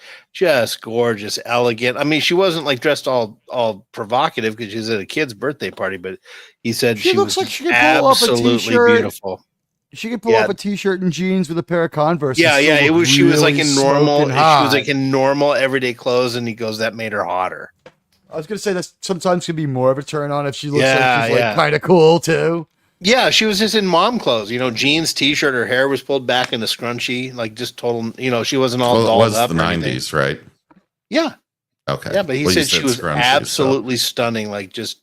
gorgeous, elegant. I mean, she wasn't like dressed all provocative because she was at a kid's birthday party, but he said she looks was like she could pull absolutely off a t-shirt. Beautiful. She could pull off a t-shirt and jeans with a pair of Converse. Yeah. It was. She was like in normal. She was like in normal everyday clothes, and he goes, that made her hotter. I was gonna say that sometimes can be more of a turn on if she looks like she's like kind of cool too. Yeah, she was just in mom clothes, jeans, t-shirt. Her hair was pulled back in a scrunchie, like just total. She wasn't all dolled up. It was the 90s, right? Yeah. Okay. Yeah, but he said she was absolutely stunning, like just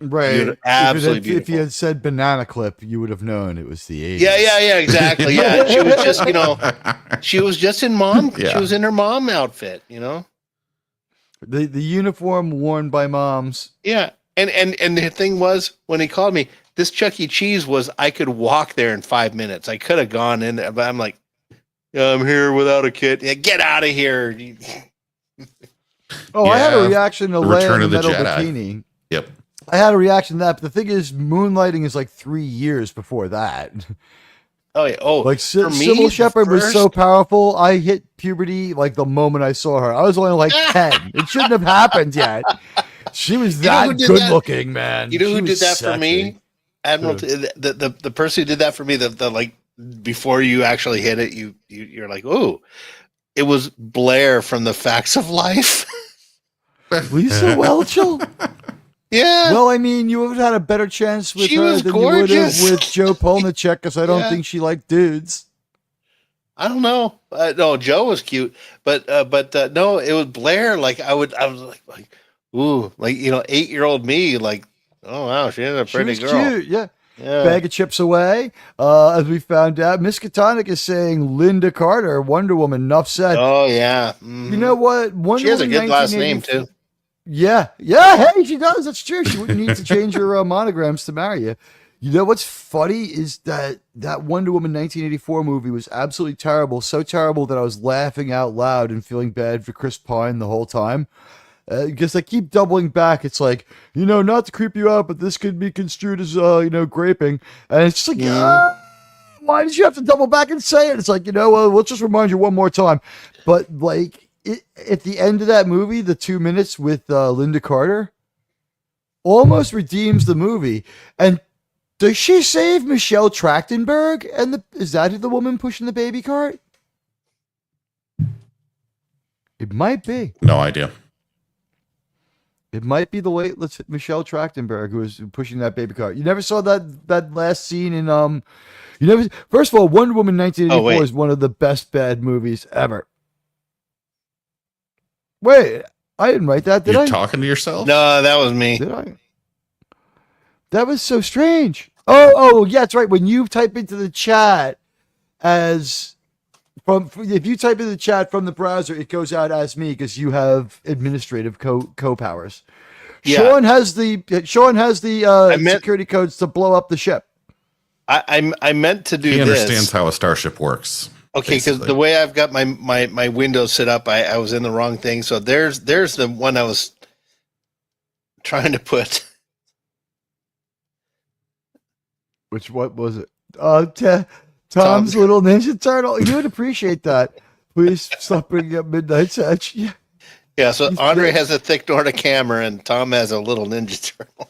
right. Absolutely beautiful. If you had said banana clip, you would have known it was the 80s. Yeah, exactly. Yeah, she was just, she was just in mom. Yeah. She was in her mom outfit, The uniform worn by moms. Yeah. And the thing was, when he called me, this Chuck E. Cheese I could walk there in 5 minutes. I could have gone in there, but I'm like, I'm here without a kid. Yeah, get out of here. I had a reaction to Return of the Metal Jedi. Bikini. Yep. I had a reaction to that, but the thing is, moonlighting is like 3 years before that. Oh, yeah. Oh, like Sybil Shepherd was so powerful. I hit puberty like the moment I saw her. I was only like 10. It shouldn't have happened yet. She was that good looking, man. You know who did that for me? Admiral, the person who did that for me, the like before you actually hit it, you're like, oh, it was Blair from The Facts of Life. Lisa Whelchel. Yeah. Well, I mean, you would have had a better chance with her than gorgeous. You would have with Joe Polnicek, because I don't think she liked dudes. I don't know. No, Joe was cute, but no, it was Blair. Like I was like, ooh, like 8-year-old me, like, oh wow, she's a pretty girl. Cute, yeah. Bag of chips away. As we found out, Miss Katonic is saying Linda Carter, Wonder Woman. Enough said. Oh yeah. Mm-hmm. You know what? She has a good last name too. Yeah. Hey, she does. That's true. She wouldn't need to change her monograms to marry you. You know what's funny is that Wonder Woman 1984 movie was absolutely terrible. So terrible that I was laughing out loud and feeling bad for Chris Pine the whole time. Because I keep doubling back. It's like, not to creep you out, but this could be construed as, graping. And it's just like, why did you have to double back and say it? It's like, we'll just remind you one more time. But, like, at the end of that movie, the 2 minutes with Linda Carter almost redeems the movie. And does she save Michelle Trachtenberg? And is that the woman pushing the baby cart? It might be. No idea. It might be the late Michelle Trachtenberg who was pushing that baby cart. You never saw that last scene in First of all, Wonder Woman 1984 is one of the best bad movies ever. Wait, I didn't write that, did I? You're talking to yourself? No, that was me. Did I? That was so strange. Oh, yeah, that's right. When you type into the chat as If you type in the chat from the browser, it goes out as me because you have administrative powers. Yeah. Sean has the security codes to blow up the ship. I meant to do. He this. Understands how a starship works. Okay, because the way I've got my Windows set up, I was in the wrong thing. So there's the one I was trying to put. What was it? Tom's little Ninja Turtle. You would appreciate that. Please stop bringing up Midnight Edge. Yeah, so Andre has a thick Nordic camera, and Tom has a little Ninja Turtle.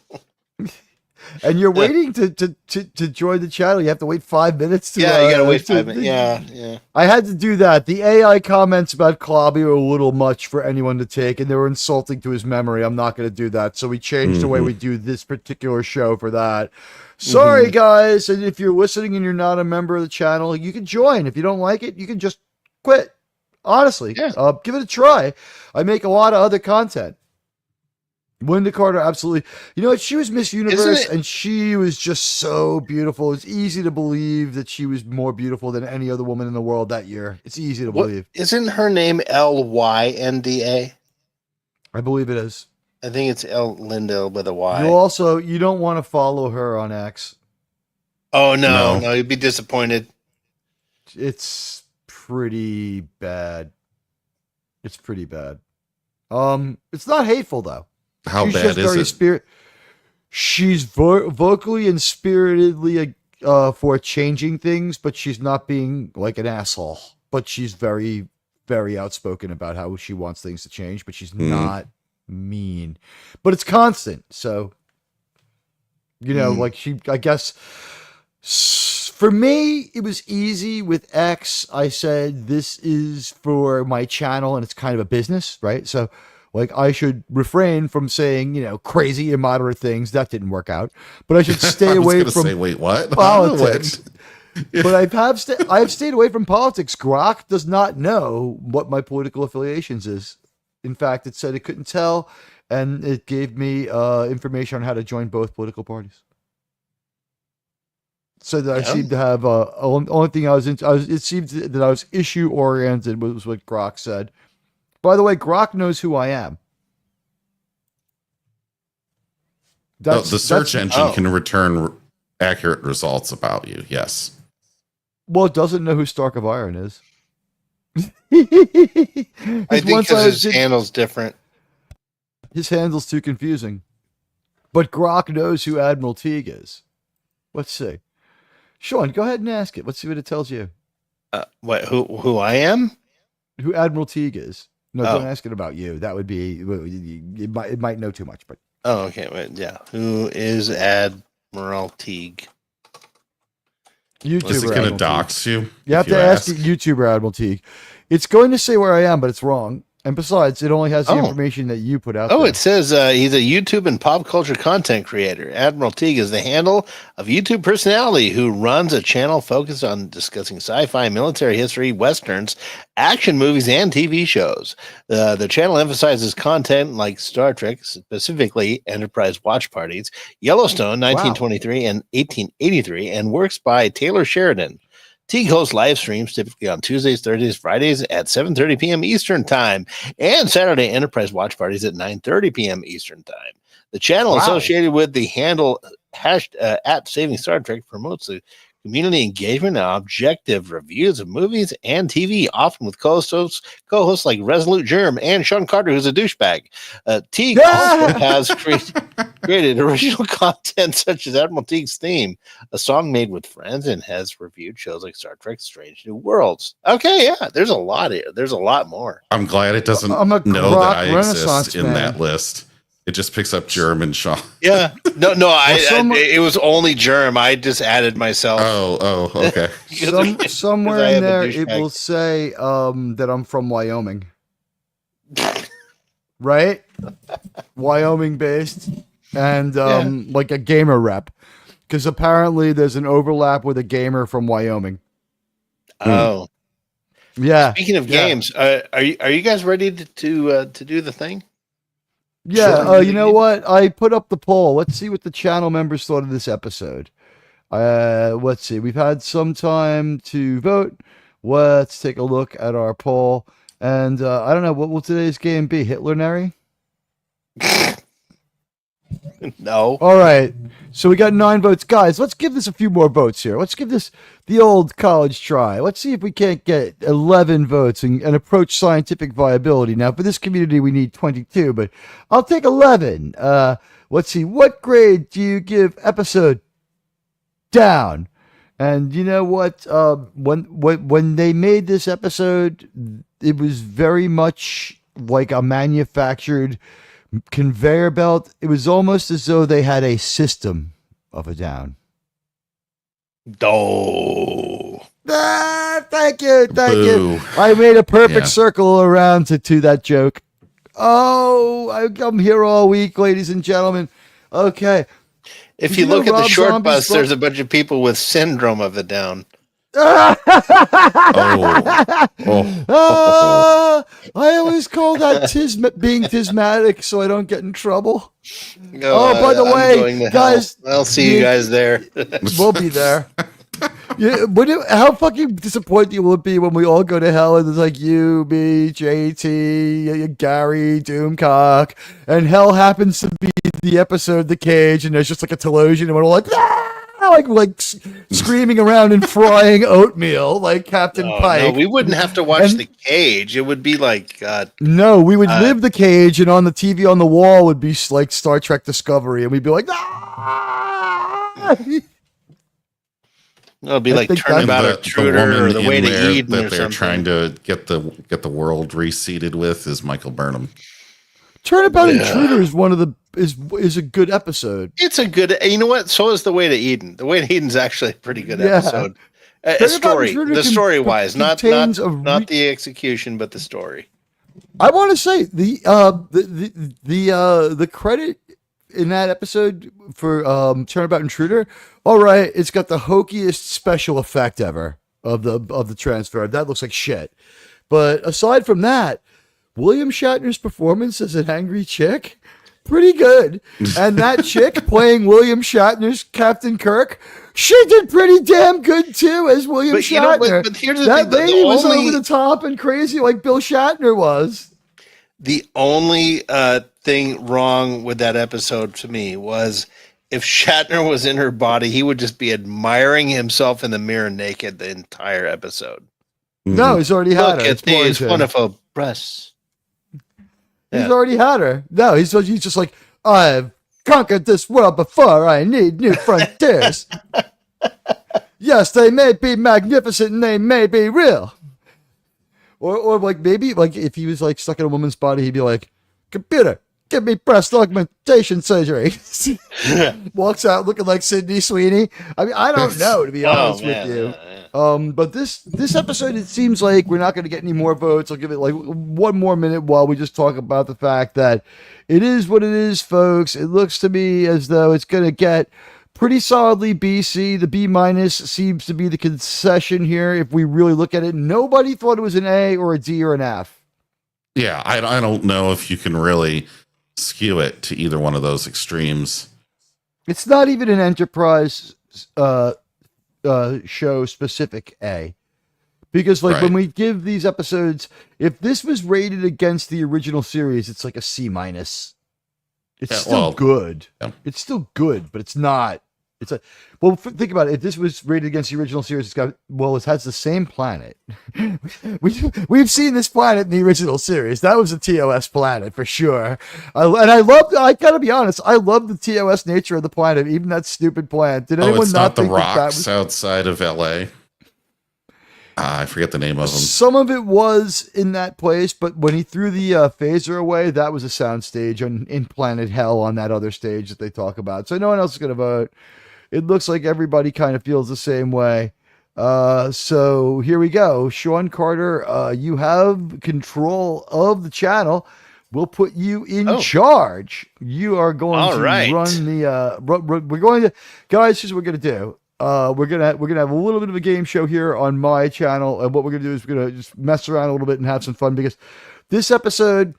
And you're waiting to join the channel. You have to wait 5 minutes to. Yeah, you gotta wait 5 minutes. Yeah. I had to do that. The AI comments about Klobby were a little much for anyone to take, and they were insulting to his memory. I'm not going to do that. So we changed the way we do this particular show for that. Sorry, guys. And if you're listening and you're not a member of the channel, you can join. If you don't like it, you can just quit. Honestly, give it a try. I make a lot of other content. Linda Carter, absolutely. You know what? She was Miss Universe, and she was just so beautiful. It's easy to believe that she was more beautiful than any other woman in the world that year. It's easy to believe. Isn't her name Lynda? I believe it is. I think it's Linda with a Y. You don't want to follow her on X. Oh, no, you'd be disappointed. It's pretty bad. It's not hateful, though. How bad is it? She's vocally and spiritedly for changing things, but she's not being like an asshole. But she's very, very outspoken about how she wants things to change, but she's not mean. But it's constant. So, like I guess for me, it was easy with X. I said, this is for my channel and it's kind of a business, right? So, like, I should refrain from saying, crazy, immoderate things. That didn't work out. But I should stay away from wait, what? Politics. But I've stayed away from politics. Grok does not know what my political affiliations is. In fact, it said it couldn't tell, and it gave me information on how to join both political parties. So that I seemed to have only thing it seemed that I was issue oriented was what Grok said. By the way, Grok knows who I am. The search engine can return accurate results about you. Yes. Well, it doesn't know who Stark of Iron is. I think because his handle's different. His handle's too confusing. But Grok knows who Admiral Teague is. Let's see. Sean, go ahead and ask it. Let's see what it tells you. Who I am? Who Admiral Teague is. No, don't ask it about you. That would be, it might know too much. But okay. Wait, yeah. Who is Admiral Teague? YouTuber. Is it going to dox you? You have to ask YouTuber Admiral Teague. It's going to say where I am, but it's wrong. And besides, it only has the information that you put out there. It says he's a YouTube and pop culture content creator. Admiral Teague is the handle of YouTube personality who runs a channel focused on discussing sci-fi, military history, westerns, action movies, and TV shows. The channel emphasizes content like Star Trek, specifically Enterprise watch parties, Yellowstone, 1923 and 1883, and works by Taylor Sheridan. Teague hosts live streams typically on Tuesdays, Thursdays, Fridays at 7:30 p.m. Eastern Time and Saturday Enterprise watch parties at 9:30 p.m. Eastern Time. The channel associated with the handle at Saving Star Trek promotes the community engagement and objective reviews of movies and TV, often with co-hosts like Resolute Germ and Sean Carter, who's a douchebag. Teague also has created original content such as Admiral Teague's theme, a song made with friends, and has reviewed shows like Star Trek Strange New Worlds. Okay, yeah, there's a lot here. There's a lot more. I'm glad it doesn't know that I exist in that list. It just picks up Germ and Sean. Yeah. No, it was only Germ. I just added myself. Oh, okay. Somewhere in there, it will say that I'm from Wyoming. Right? Wyoming based. And like a gamer rep. Because apparently there's an overlap with a gamer from Wyoming. Oh. Yeah. Speaking of games, are you guys ready to do the thing? Yeah, sure. You know what? I put up the poll. Let's see what the channel members thought of this episode. Let's see. We've had some time to vote. Let's take a look at our poll. And I don't know, what will today's game be? Hitler-nary? No. All right. So we got 9 votes. Guys, let's give this a few more votes here. Let's give this the old college try. Let's see if we can't get 11 votes and approach scientific viability. Now, for this community, we need 22, but I'll take 11. Let's see. What grade do you give episode down? And you know what? When they made this episode, it was very much like a manufactured conveyor belt. It was almost as though they had a system of a down. Oh. Thank you. I made a perfect circle around to that joke. Oh, I'm here all week, ladies and gentlemen. Okay. If you look at the short bus, there's a bunch of people with syndrome of the down. I always call that being tismatic so I don't get in trouble. By the way, guys, I'll see you guys there. We'll be there. Yeah, how fucking disappointing will it be when we all go to hell and there's like you, me, JT, Gary, Doomcock, and hell happens to be the episode The Cage, and there's just like a television, and we're all like, like screaming around and frying oatmeal like Captain Pike. No, we wouldn't have to watch The Cage. It would be like no, we would live The Cage, and on the TV on the wall would be like Star Trek Discovery, and we'd be like, it'll be like Turnabout Intruder or The Way to Eden that or they're something. Trying to get the world reseated with is Michael Burnham. Turnabout Intruder is one of the is a good episode. It's a good. You know what? So is The Way to Eden. The Way to Eden's actually a pretty good episode. Story wise, not the execution, but the story. I want to say the credit in that episode for Turnabout Intruder. All right, it's got the hokiest special effect ever of the transfer. That looks like shit. But aside from that, William Shatner's performance as an angry chick, pretty good. And that chick playing William Shatner's Captain Kirk, she did pretty damn good too as William Shatner. But here's the that thing, lady was over the top and crazy like Bill Shatner was. The only thing wrong with that episode to me was if Shatner was in her body, he would just be admiring himself in the mirror naked the entire episode. No, he's already had her. Look at these wonderful breasts. He's already had her. No, he's just like, I've conquered this world before. I need new frontiers. Yes, they may be magnificent and they may be real. Or like maybe like if he was like stuck in a woman's body, he'd be like, computer, give me breast augmentation surgery. Walks out looking like Sydney Sweeney. I mean, I don't know, to be honest with you. But this episode, it seems like we're not going to get any more votes. I'll give it like 1 more minute while we just talk about the fact that it is what it is, folks. It looks to me as though it's going to get pretty solidly BC. The B- seems to be the concession here. If we really look at it, nobody thought it was an A or a D or an F. Yeah, I don't know if you can really skew it to either one of those extremes. It's not even an Enterprise show specific A, because like when we give these episodes, if this was rated against the original series, it's like a C-. It's still good. Yeah. It's still good, but it's not. It's a think about it. If this was rated against the original series, it has the same planet. We've seen this planet in the original series. That was a TOS planet for sure. I gotta be honest, I love the TOS nature of the planet, even that stupid planet. Did anyone it's not the think rocks outside of LA? I forget the name of them. Some of it was in that place, but when he threw the phaser away, that was a sound stage in Planet Hell on that other stage that they talk about. So no one else is going to vote. It looks like everybody kind of feels the same way. So here we go. Sean Carter, you have control of the channel. We'll put you in charge. You are going to run the. We're going to, guys. Here's what we're going to do. We're gonna have a little bit of a game show here on my channel, and what we're gonna do is we're gonna just mess around a little bit and have some fun, because this episode,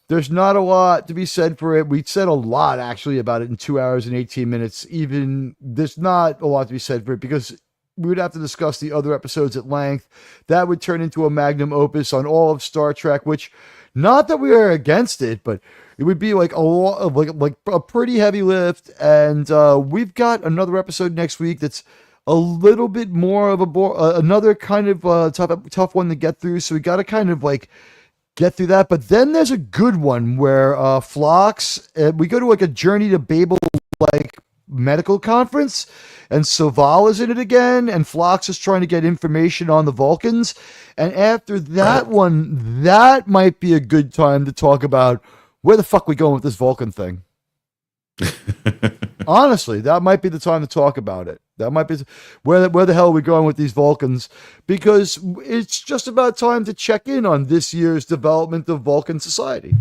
there's not a lot to be said for it. We said a lot actually about it in 2 hours and 18 minutes. Even there's not a lot to be said for it, because we would have to discuss the other episodes at length. That would turn into a magnum opus on all of Star Trek, which, not that we are against it, but it would be like a lot of like a pretty heavy lift. And we've got another episode next week that's a little bit more of another kind of tough one to get through. So we got to kind of like get through that. But then there's a good one where Phlox, we go to like a Journey to Babel like medical conference, and Soval is in it again, and Phlox is trying to get information on the Vulcans. And after that one, that might be a good time to talk about where the fuck we going with this Vulcan thing. Honestly, that might be the time to talk about it. That might be where the hell are we going with these Vulcans, because it's just about time to check in on this year's development of Vulcan society.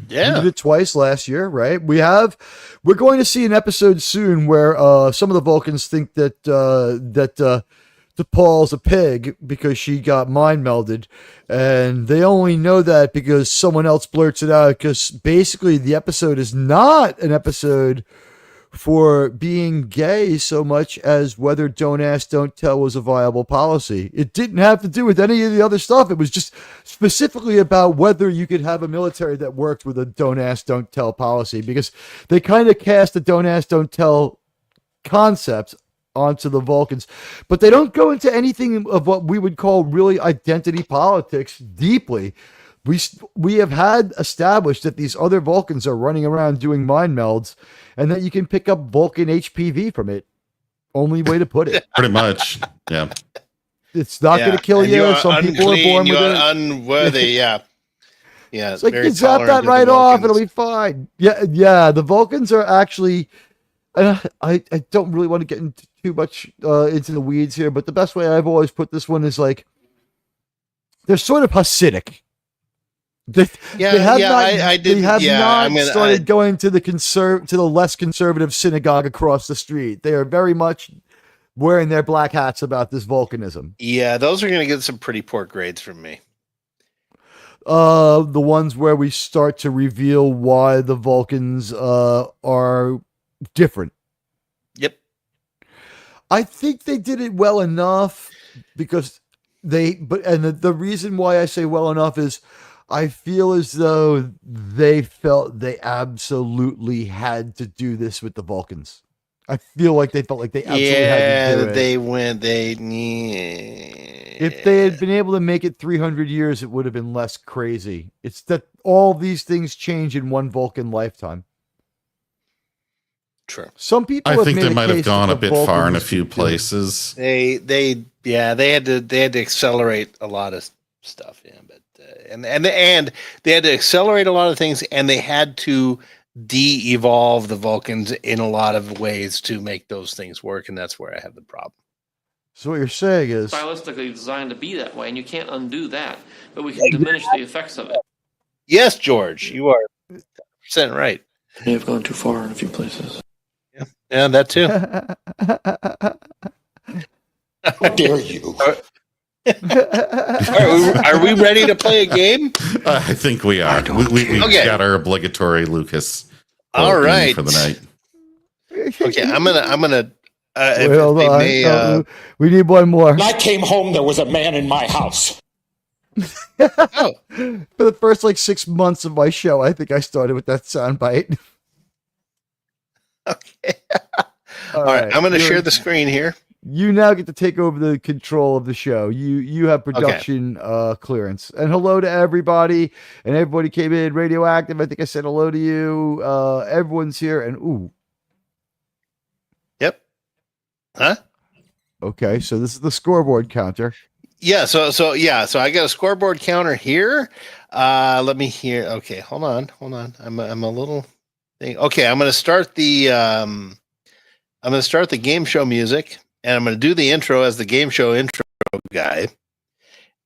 Yeah, we did it twice last year, right? We're going to see an episode soon where some of the Vulcans think that T'Pol's a pig because she got mind melded, and they only know that because someone else blurts it out. Because basically, the episode is not an episode for being gay so much as whether Don't Ask, Don't Tell was a viable policy. It didn't have to do with any of the other stuff. It was just specifically about whether you could have a military that worked with a Don't Ask, Don't Tell policy, because they kind of cast the Don't Ask, Don't Tell concept onto the Vulcans, but they don't go into anything of what we would call really identity politics deeply. We have had established that these other Vulcans are running around doing mind melds, and that you can pick up Vulcan HPV from it. Only way to put it. Pretty much, yeah. It's not going to kill you. Some people are born with it. Unworthy, yeah. Yeah, it's like you zap that right off, it'll be fine. Yeah. The Vulcans are actually, and I don't really want to get into too much into the weeds here, but the best way I've always put this one is like, they're sort of Hasidic. They have not started going to the less conservative synagogue across the street. They are very much wearing their black hats about this volcanism. Yeah, those are going to get some pretty poor grades from me. The ones where we start to reveal why the Vulcans are different. Yep. I think they did it well enough because the reason why I say well enough is I feel as though they felt they absolutely had to do this with the Vulcans. I feel like they felt like they absolutely had to do it. If they had been able to make it 300 years, it would have been less crazy. It's that all these things change in one Vulcan lifetime. True. Some people, I think they might have gone a bit far in a few places. They had to accelerate a lot of stuff. Yeah, but and they had to accelerate a lot of things, and they had to de-evolve the Vulcans in a lot of ways to make those things work, and that's where I have the problem. So what you're saying is stylistically designed to be that way, and you can't undo that, but we can diminish the effects of it. Yes, George, you are 100% right. May have gone too far in a few places. Yeah, that too. How dare you? Are we ready to play a game? I think we are. We got our obligatory Lucas. All right, for the night. Okay, I'm gonna. We need one more. When I came home, there was a man in my house. Oh. For the first 6 months of my show, I think I started with that soundbite. Okay. All right. I'm going to share the screen here. You now get to take over the control of the show. You have production clearance. And hello to everybody. And everybody came in. Radioactive, I think I said hello to you. Everyone's here. And ooh. Yep. Huh? Okay, so this is the scoreboard counter. Yeah, so I got a scoreboard counter here. Let me hear. Okay, hold on. I'm a little thing. Okay, I'm going to start the game show music, and I'm going to do the intro as the game show intro guy,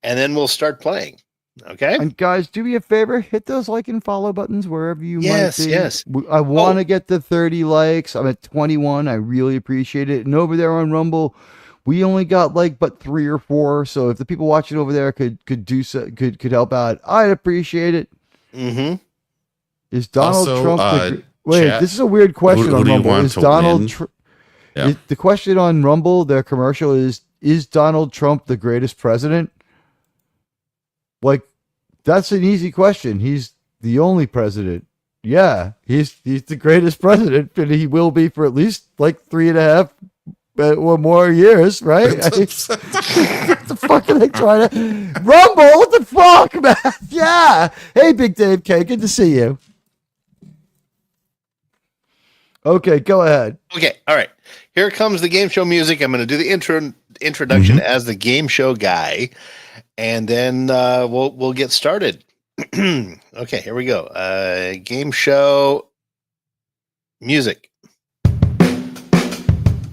and then we'll start playing. Okay. And guys, do me a favor, hit those like and follow buttons wherever you might be. Yes. I want to get to 30 likes. I'm at 21. I really appreciate it. And over there on Rumble, we only got but 3 or 4. So if the people watching over there could help out, I'd appreciate it. Mm-hmm. Is Donald also, Trump? Wait, chat, this is a weird question on Rumble. Is Donald Trump? Yeah. The question on Rumble, their commercial is Donald Trump the greatest president? Like, that's an easy question. He's the only president. Yeah, he's the greatest president, and he will be for at least like 3.5 or more years, right? What the fuck are they trying to Rumble? What the fuck, man? Yeah. Hey, Big Dave K, good to see you. Okay, go ahead. Okay, all right. Here comes the game show music. I'm going to do the introduction as the game show guy, and then we'll get started. Okay, here we go. Game show music.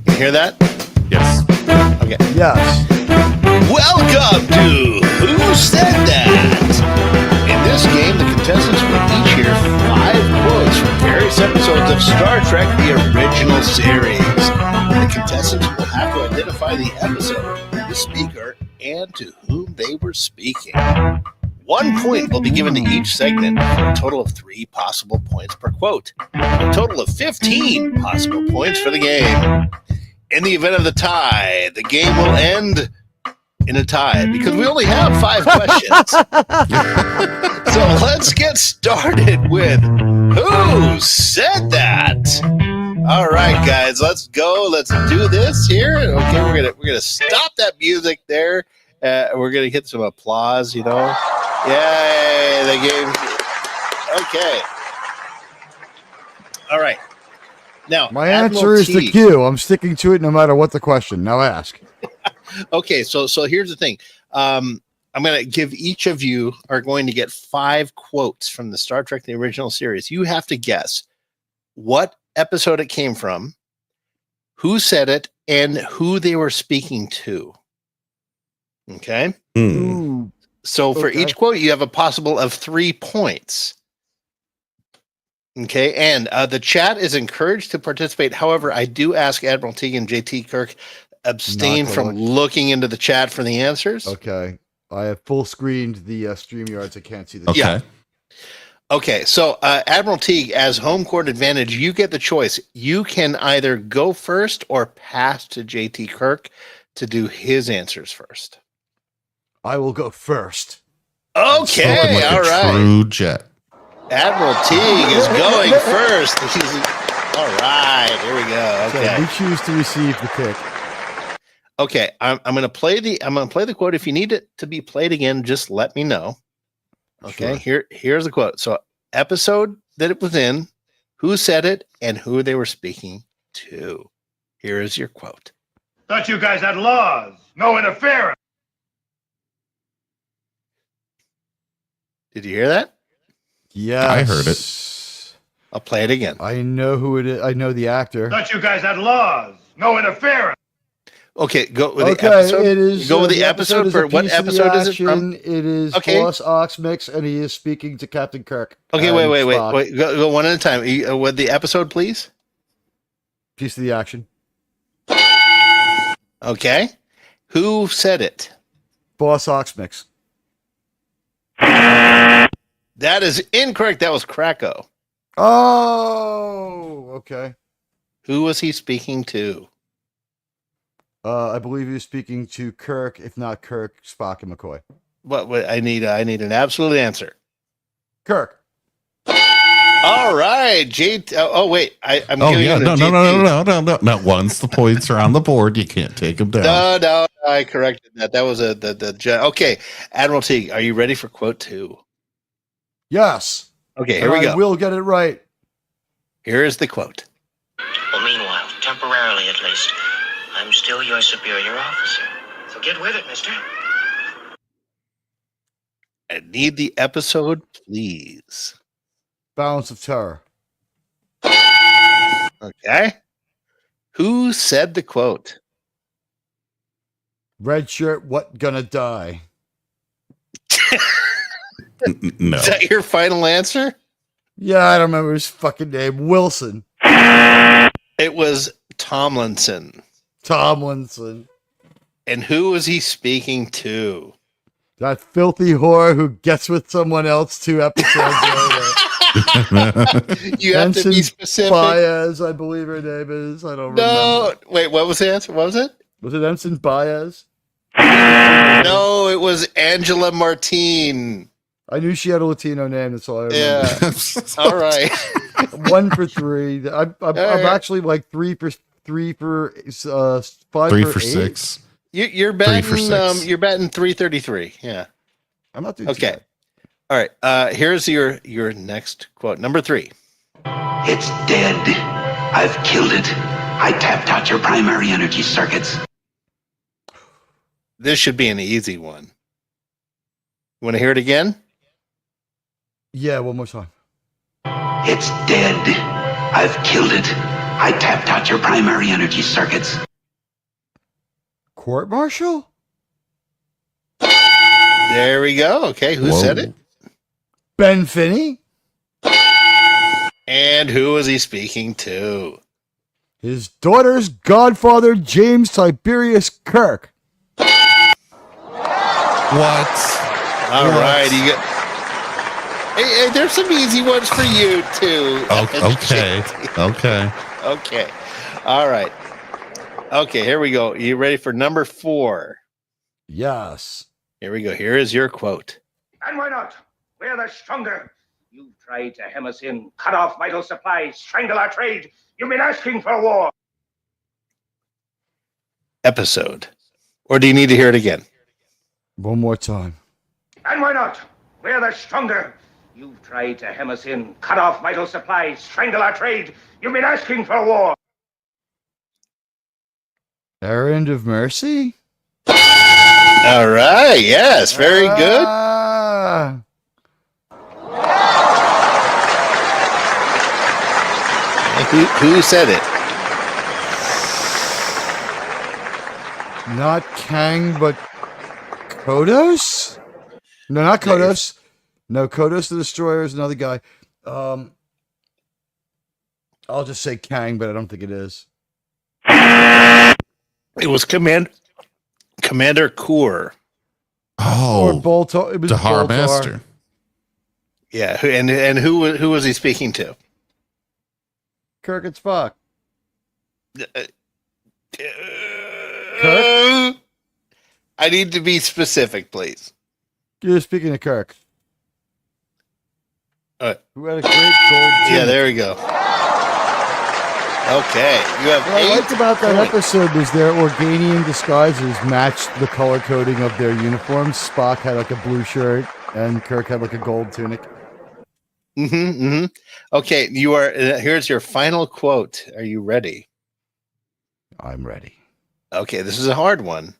You hear that? Yes. Okay. Yes. Welcome to Who Said That? In this game, the contestants will each hear 5 quotes from various episodes of Star Trek, the original series. The contestants will have to identify the episode, the speaker, and to whom they were speaking. 1 point will be given to each segment for a total of 3 possible points per quote. A total of 15 possible points for the game. In the event of the tie, the game will end in a tie because we only have 5 questions. So let's get started with Who Said That? All right, guys, let's go. Let's do this here. Okay, we're gonna stop that music there. We're gonna hit some applause. You know, yay! The game. Okay. All right. Now, my answer is the Q. I'm sticking to it no matter what the question. Now ask. Okay, so here's the thing. I'm going to give each of you are going to get 5 quotes from the Star Trek, the original series. You have to guess what episode it came from, who said it, and who they were speaking to. Okay? So for each quote, you have a possible of 3 points. Okay, and the chat is encouraged to participate. However, I do ask Admiral Teague and JT Kirk abstain from looking into the chat for the answers. Okay. I have full screened the StreamYard, so I can't see the chat. Yeah. Okay, so Admiral Teague, as home court advantage, you get the choice. You can either go first or pass to JT Kirk to do his answers first. I will go first. Okay, like all right. True jet. Admiral Teague is going first. All right, here we go. Okay, so we choose to receive the pick. Okay, I'm going to play the quote. If you need it to be played again, just let me know. Okay, sure. Here's the quote. So, episode that it was in, who said it, and who they were speaking to. Here is your quote. Thought you guys had laws, no interference. Did you hear that? Yeah, I heard it. I'll play it again. I know who it is. I know the actor. Thought you guys had laws, no interference. Okay, go with the episode. It is, go with the episode for what episode is it from? It is Boss Oxmix, and he is speaking to Captain Kirk. Okay, wait. Go one at a time. With the episode, please. Piece of the action. Okay. Who said it? Boss Oxmix. That is incorrect. That was Krakow. Oh, okay. Who was he speaking to? I believe he was speaking to Kirk, if not Kirk, Spock, and McCoy. What I need an absolute answer. Kirk. All right, JT. Oh wait, I'm. Oh yeah, no. Not once the points are on the board, you can't take them down. No, I corrected that. That was okay. Admiral Teague, are you ready for quote 2? Yes. Okay, here we go. I will get it right. Here is the quote. Well, meanwhile, temporarily at least, I'm still your superior officer. So get with it, mister. I need the episode, please. Balance of Terror. Okay. Who said the quote? Red shirt, what gonna die? No. Is that your final answer? Yeah, I don't remember his fucking name. Wilson. It was Tomlinson. And who was he speaking to? That filthy whore who gets with someone else 2 episodes later. You have to be specific. Baez, I believe her name is. I don't remember. Wait, what was the answer? What was it? Was it Ensign Baez? No, it was Angela Martin. I knew she had a Latino name. That's all I remember. Yeah. All right. 1 for 3. I'm actually like 3 for 5 3 for 6. You're batting. You're batting 333. Yeah. I'm not doing okay. All right. Here's your next quote. Number 3. It's dead. I've killed it. I tapped out your primary energy circuits. This should be an easy one. You want to hear it again? Yeah, one more time. It's dead. I've killed it. I tapped out your primary energy circuits. Court martial? There we go. Okay, who said it? Ben Finney. And who was he speaking to? His daughter's godfather, James Tiberius Kirk. What? All right, you got. Hey, there's some easy ones for you too. Okay. Okay. All right. Okay, here we go. You ready for number 4? Yes. Here we go. Here is your quote. And why not? We're the stronger. You've tried to hem us in, cut off vital supplies, strangle our trade. You've been asking for war. Episode. Or do you need to hear it again? One more time. And why not? We're the stronger. You've tried to hem us in, cut off vital supplies, strangle our trade. You've been asking for war. Errand of Mercy? All right. Yes. Very good. Who said it? Not Kang, but Kodos? No, not Kodos. No, Kodos the Destroyer is another guy. I'll just say Kang, but I don't think it is. It was Commander Kur. Oh, or Boltar. It was Dahar Boltar. Master. Yeah, and who was he speaking to? Kirk and Spock. I need to be specific, please. You're speaking to Kirk. Who had a great gold tunic. Yeah, there we go. Okay, you have what 8 I liked about that points. episode was their Organian disguises matched the color coding of their uniforms. Spock had like a blue shirt, and Kirk had like a gold tunic. Okay, you are. Here's your final quote. Are you ready? I'm ready. Okay, this is a hard one.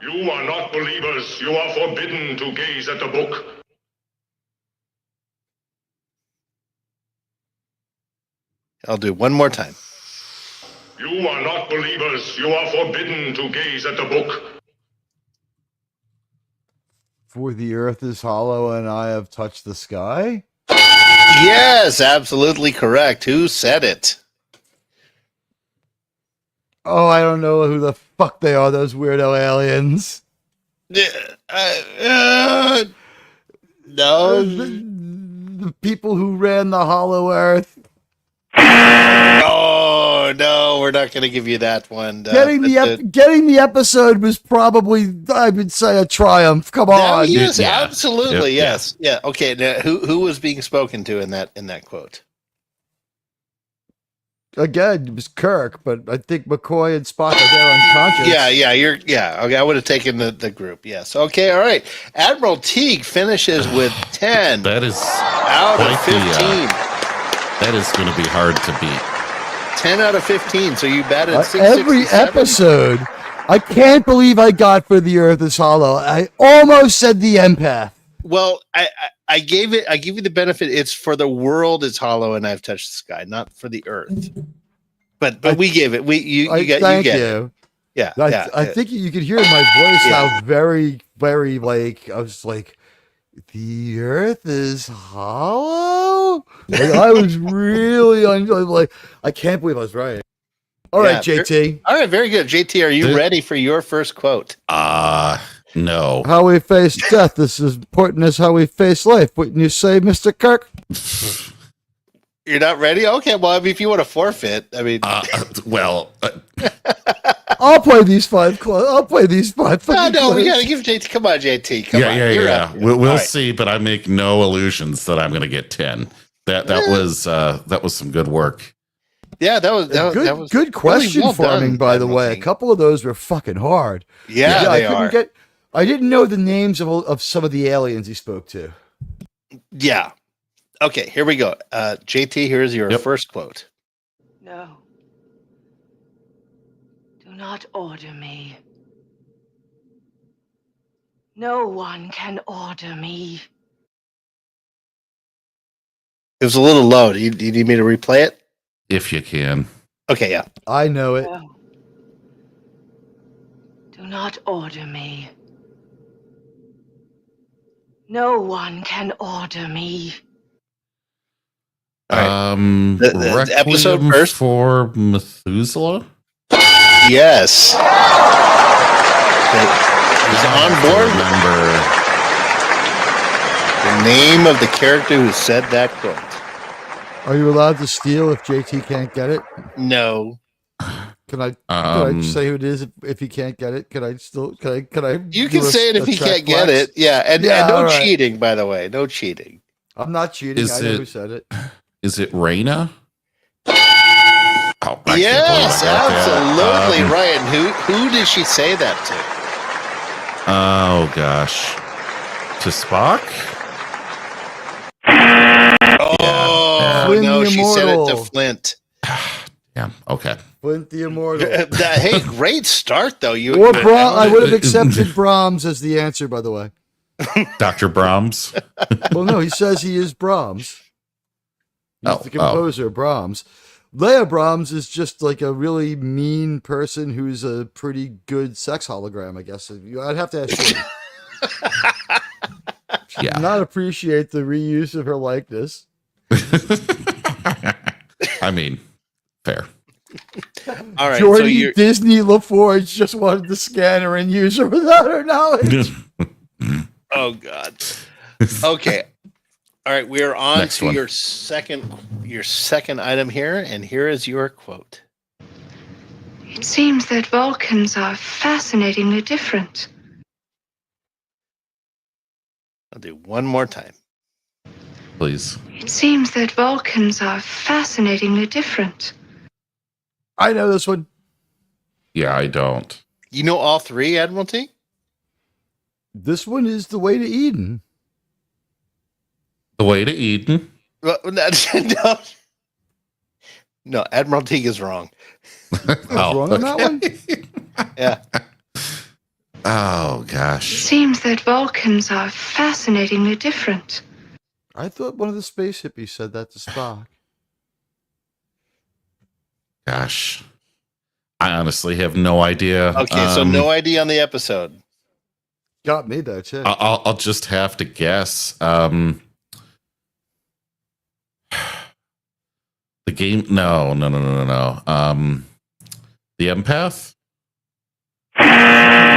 You are not believers. You are forbidden to gaze at the book. I'll do one more time. You are not believers. You are forbidden to gaze at the book. For the earth is hollow and I have touched the sky? Yes, absolutely correct. Who said it? Oh, I don't know who the fuck they are, those weirdo aliens. No. The people who ran the hollow earth. Oh, no, we're not going to give you that one. Getting the episode was probably, I would say, a triumph. Come on. Yes, absolutely. Yes. Yeah. Okay. Now, who was being spoken to in that quote? Again, it was Kirk, but I think McCoy and Spock are there unconscious. Yeah. Okay, I would have taken the group. Yes. Okay. All right. Admiral Teague finishes with 10. That is out of 15. That is going to be hard to beat. 10 out of 15. So you batted 667. Every episode, I can't believe I got For the Earth is Hollow. I almost said the empath. Well, I give you the benefit. It's for the world is hollow and I've touched the sky, not for the earth. But we gave it. Thank you. Yeah. I think you could hear in my voice how very, very like I was like, the earth is hollow. Like, I was really like, I can't believe I was right. All right, JT. All right, very good. JT, are you ready for your first quote? No. How we face death is as important as how we face life. Wouldn't you say, Mr. Kirk? You're not ready? Okay, well, I mean, if you want to forfeit, I mean... I'll play these 5 I'll play these 5 No, we got to give JT... Come on, JT. Come on. Yeah. We'll see, but I make no illusions that I'm going to get 10. That was some good work. Yeah, that was good question really well farming, done, by the way. A couple of those were fucking hard. Yeah, they are. I didn't know the names of some of the aliens he spoke to. Yeah. Okay, here we go. JT, here's your first quote. No. Do not order me. No one can order me. It was a little low. Do you need me to replay it? If you can. Okay, yeah. I know it. No. Do not order me. No one can order me. The episode first for Methuselah. Yes. He's on board. Remember the name of the character who said that quote. Are you allowed to steal if JT can't get it? No. Can I say who it is if he can't get it? Can I? You can say it if he can't get it. Yeah, and no cheating, by the way. No cheating. I'm not cheating. I know who said it. Is it Raina? Yes, absolutely, Ryan. Who did she say that to? Oh gosh, to Spock. Oh no, she said it to Flint. Yeah. Okay. Flint the Immortal. Hey, great start though. I would have accepted Brahms as the answer. By the way, Dr. Brahms. Well, no, he says he is Brahms. He's the composer, Brahms. Leia Brahms is just like a really mean person who's a pretty good sex hologram, I guess. I'd have to ask you. Yeah. Not appreciate the reuse of her likeness. I mean, fair. All right. Jordy Disney LaForge just wanted to scan her and use her without her knowledge. Oh God. Okay. All right, we're on Next to one. your second item here, and here is your quote. It seems that Vulcans are fascinatingly different. I'll do one more time. Please. It seems that Vulcans are fascinatingly different. I know this one. Yeah, I don't. You know all three, Admiralty? This one is The Way to Eden. The Way to Eden? No, Admiralty is wrong. Wrong on that one? Yeah. Oh, It gosh. seems that Vulcans are fascinatingly different. I thought one of the space hippies said that to Spock. Gosh. I honestly have no idea. Okay, so no idea on the episode. Got me though, too. I'll just have to guess. The game? No. The Empath?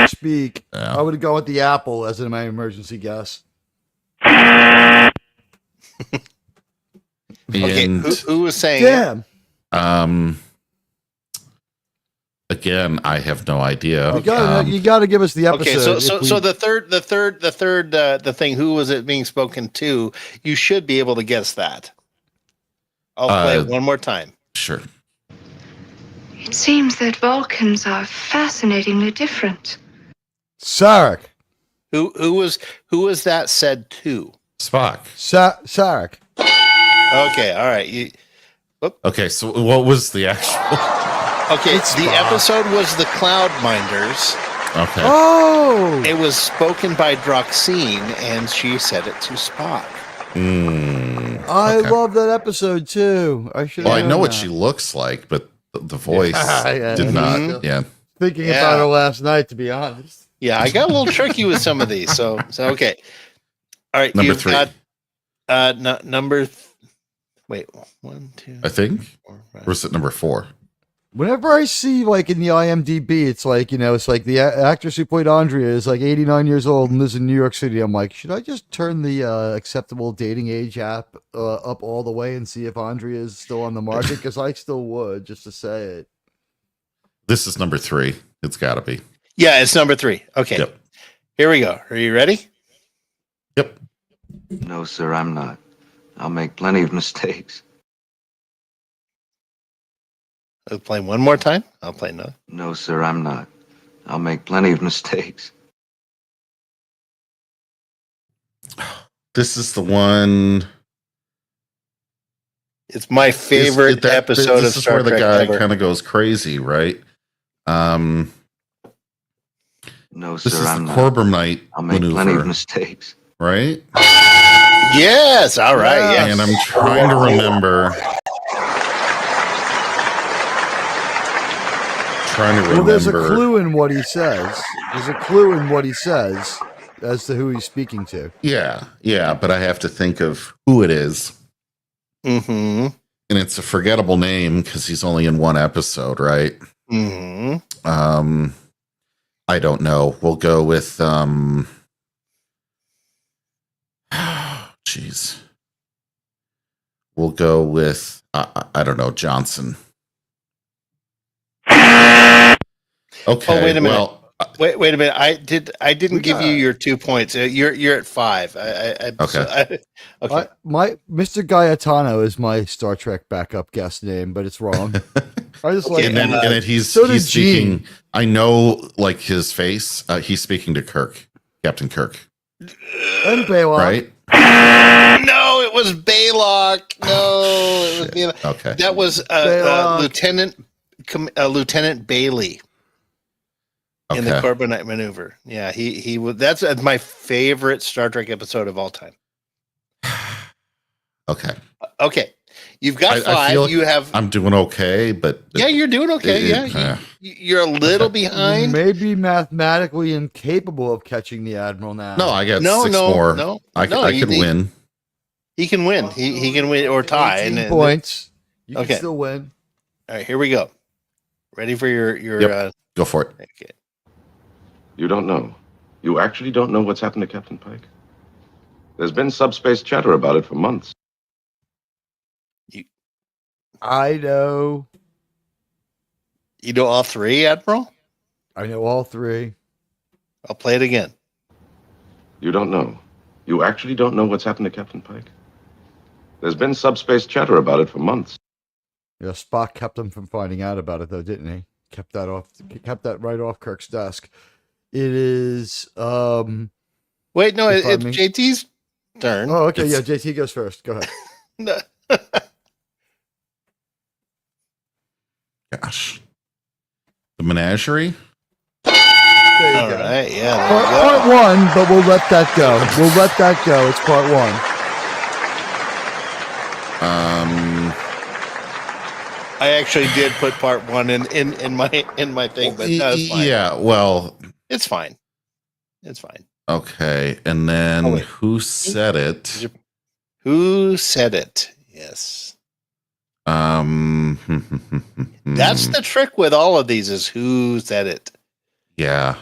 Speak. Yeah. I would have gone with the apple as my emergency guess. Okay, who was saying Damn. it? Again, I have no idea. You got to give us the episode. Okay, so the thing. Who was it being spoken to? You should be able to guess that. I'll play it one more time. Sure. It seems that Vulcans are fascinatingly different. Sarek. Who was that said to? Spock. Sarek. Okay, all right. Okay, so what was the actual? Okay, the episode was the Cloudminders. Okay. Oh! It was spoken by Droxine, and she said it to Spock. I love that episode too. I know what she looks like, but the voice did not. Yeah. Thinking about her last night, to be honest. Yeah, I got a little tricky with some of these. So okay. All right, Number you've 3. Got number. Wait, 1, 2. I think. 4, 5. Or is it number 4? Whenever I see like in the IMDb, it's like, it's like the actress who played Andrea is like 89 years old and lives in New York City. I'm like, should I just turn the acceptable dating age app up all the way and see if Andrea is still on the market? Because I still would, just to say it. This is number 3. It's got to be. Yeah, it's number 3. Okay. Yep. Here we go. Are you ready? Yep. No, sir, I'm not. I'll make plenty of mistakes. I'll play one more time. I'll play another. No, sir, I'm not. I'll make plenty of mistakes. This is the one. It's my favorite episode of Star Trek. This is where the guy ever. kind of goes crazy, right? No, this sir, is I'm the not. Corbomite I'll make maneuver, plenty of mistakes. right? Yes. All right. Yes. And I'm trying to remember. Well, there's a clue in what he says. There's a clue in what he says as to who he's speaking to. Yeah, but I have to think of who it is. Mm-hmm. And it's a forgettable name because he's only in one episode, right? Mm-hmm. I don't know. We'll go with jeez. We'll go with I don't know, Johnson. Okay. Oh, wait a minute. Well, wait a minute. I didn't give you your 2 points. You're at 5. Okay. Okay. My Mr. Gaetano is my Star Trek backup guest name, but it's wrong. I just like and then he's speaking. I know, like his face. He's speaking to Kirk, Captain Kirk, and Baylock. Right? No, it was Baylock. No, it was Baylock. Okay, that was Lieutenant Bailey. Okay. In the Corbomite maneuver. Yeah, he was. That's my favorite Star Trek episode of all time. Okay. You've got 5. I feel like you have. I'm doing okay, but yeah, you're doing okay. You're a little behind. Maybe mathematically incapable of catching the Admiral now. No, I got 6 more. No, I could win. He can win. He can win or tie. 18 points. You can still win. All right, here we go. Ready for your Yep. Go for it. Okay. You don't know. You actually don't know what's happened to Captain Pike? There's been subspace chatter about it for months. I know. You know all 3, Admiral? I know all 3. I'll play it again. You don't know. You actually don't know what's happened to Captain Pike? There's been subspace chatter about it for months. Yeah, Spock kept him from finding out about it, though, didn't he? Kept that right off Kirk's desk. It is. Wait, no, it's JT's turn. Oh, okay. Yeah, JT goes first. Go ahead. No. Gosh. The Menagerie? All right, yeah. Part 1, but we'll let that go. It's part 1. I actually did put part 1 in my thing, but that's fine. Yeah, well, it's fine. Okay, and then who said it? Who said it? Yes. That's the trick with all of these is who said it. Yeah.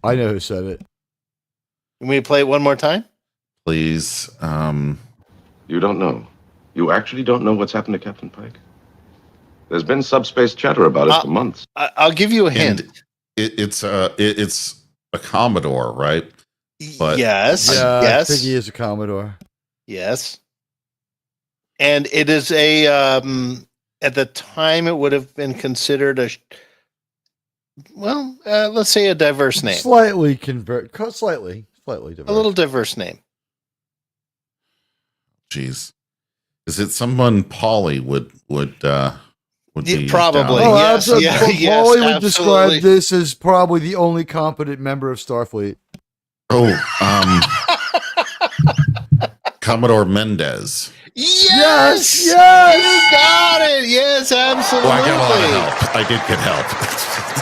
I know who said it. Can we play it one more time? Please. You don't know. You actually don't know what's happened to Captain Pike? There's been subspace chatter about it for months. I'll give you a hint. It's a Commodore, right? But yes. I think he is a Commodore. Yes. And it is a at the time it would have been considered let's say a diverse name. Slightly diverse. A little diverse name. Jeez. Is it someone Pauly would be probably? down? Yes. Pauly would describe this as probably the only competent member of Starfleet. Oh, Commodore Mendez. Yes. You got it. Yes, absolutely. Well, I got a lot of help. I did get help.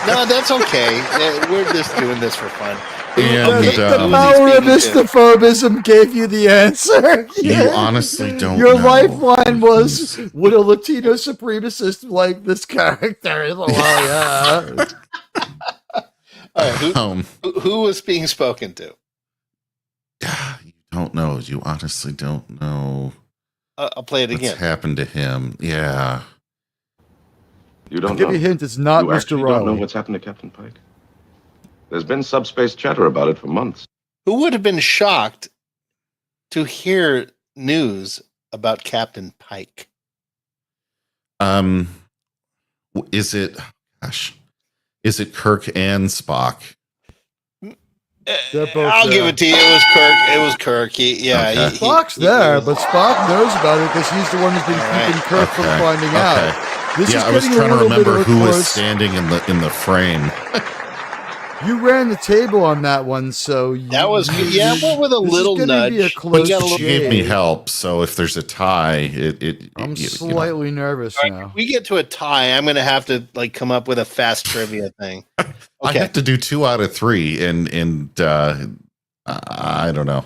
No, that's okay. We're just doing this for fun. And the power of istophobism gave you the answer. You honestly don't Your know. lifeline was, would a Latino supremacist like this character? Well, yeah. All right, who was being spoken to? You don't know. You honestly don't know. I'll play it again. What's happened to him? Yeah. You don't I'll give know. you a hint. It's not You Mr. actually Riley. don't know what's happened to Captain Pike. There's been subspace chatter about it for months. Who would have been shocked to hear news about Captain Pike? Is it Kirk and Spock? I'll give it to you. It was Kirk. Spock's there, but Spock knows about it because he's the one who's been keeping Kirk from finding out. This is I was getting trying a to little bit remember of a who was close. standing in the frame. You ran the table on that one, so that was What with a little nudge. She gave me help, so if there's a tie, I'm slightly nervous now. If we get to a tie, I'm going to have to come up with a fast trivia thing. Okay. I have to do 2 out of 3, and I don't know.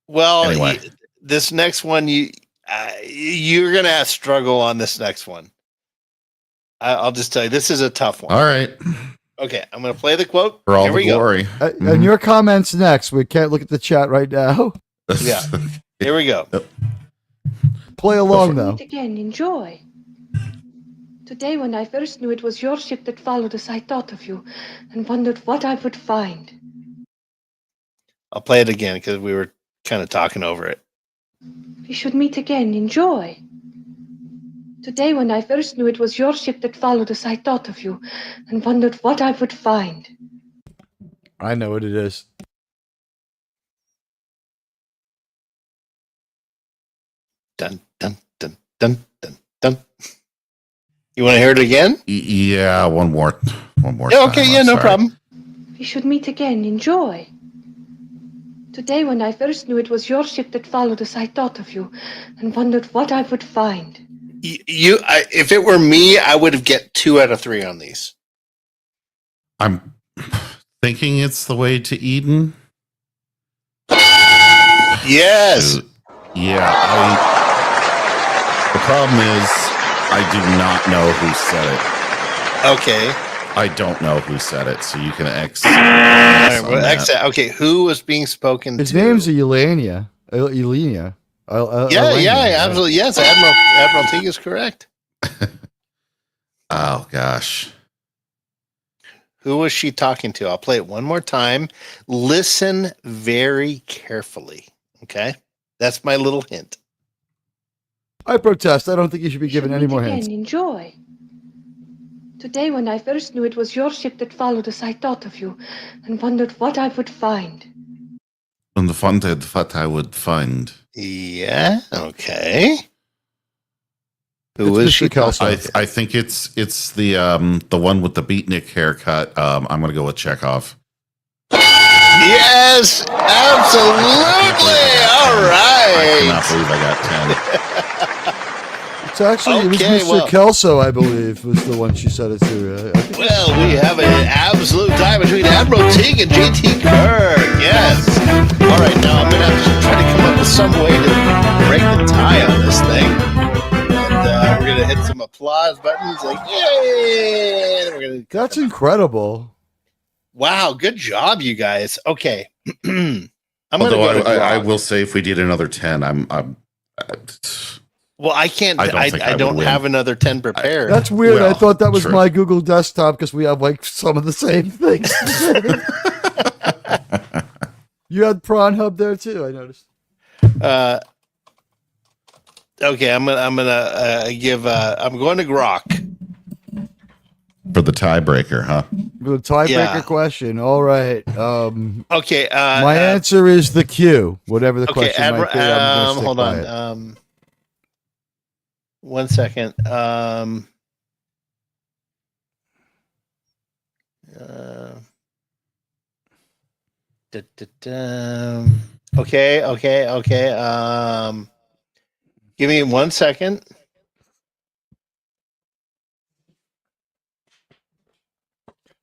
Well, anyway, this next one you're going to struggle on this next one. I'll just tell you, this is a tough one. All right. Okay, I'm going to play the quote. For all Here the we glory. go. And your comments next. We can't look at the chat right now. Yeah. Here we go. Play along, though. Again, enjoy. Today, when I first knew it was your ship that followed us, I thought of you and wondered what I would find. I'll play it again because we were kind of talking over it. We should meet again. Enjoy. Today, when I first knew it was your ship that followed us, I thought of you and wondered what I would find. I know what it is. Dun, dun, dun, dun, dun, dun. You want to hear it again? Yeah, one more Yeah, okay, time. no problem. We should meet again. Enjoy. Today, when I first knew it was your ship that followed us, I thought of you and wondered what I would find. If it were me, I would have get 2 out of 3 on these. I'm thinking it's the way to Eden. Yes. Yeah. The problem is, I do not know who said it. Okay. I don't know who said it, so you can X. All right, well, X. Okay, who was being spoken His to? name's Elenia. Elenia. Absolutely. Yes, Admiral Teague is correct. Oh, gosh. Who was she talking to? I'll play it one more time. Listen very carefully. Okay? That's my little hint. I protest. I don't think you should be given any more hints. Enjoy. Today, when I first knew it was your ship that followed us, I thought of you and wondered what I would find. And wondered what I would find. Yeah, okay. Who is she? I think it's the one with the beatnik haircut. I'm gonna go with Chekhov. Yes, absolutely. All right. I cannot believe I got 10. It's actually it was Mr. Kelso, I believe, was the one she said it to. Well, we have an absolute tie between Admiral Teague and JT Kirk. Yes. All right, now I'm gonna have to try to come up with some way to break the tie on this thing. And we're gonna hit some applause buttons, like yay! That's incredible. Wow, good job, you guys. Okay. Although I will say, if we did another 10, well, I can't. I don't have another 10 prepared. That's weird. I thought that was my Google desktop because we have some of the same things. You had Prawn Hub there too. I noticed. Okay, I'm gonna give. I'm going to Grok for the tiebreaker, huh? The tiebreaker question. All right. Okay. My answer is the Q. Whatever the question might be. Hold on. 1 second. Okay. Give me 1 second.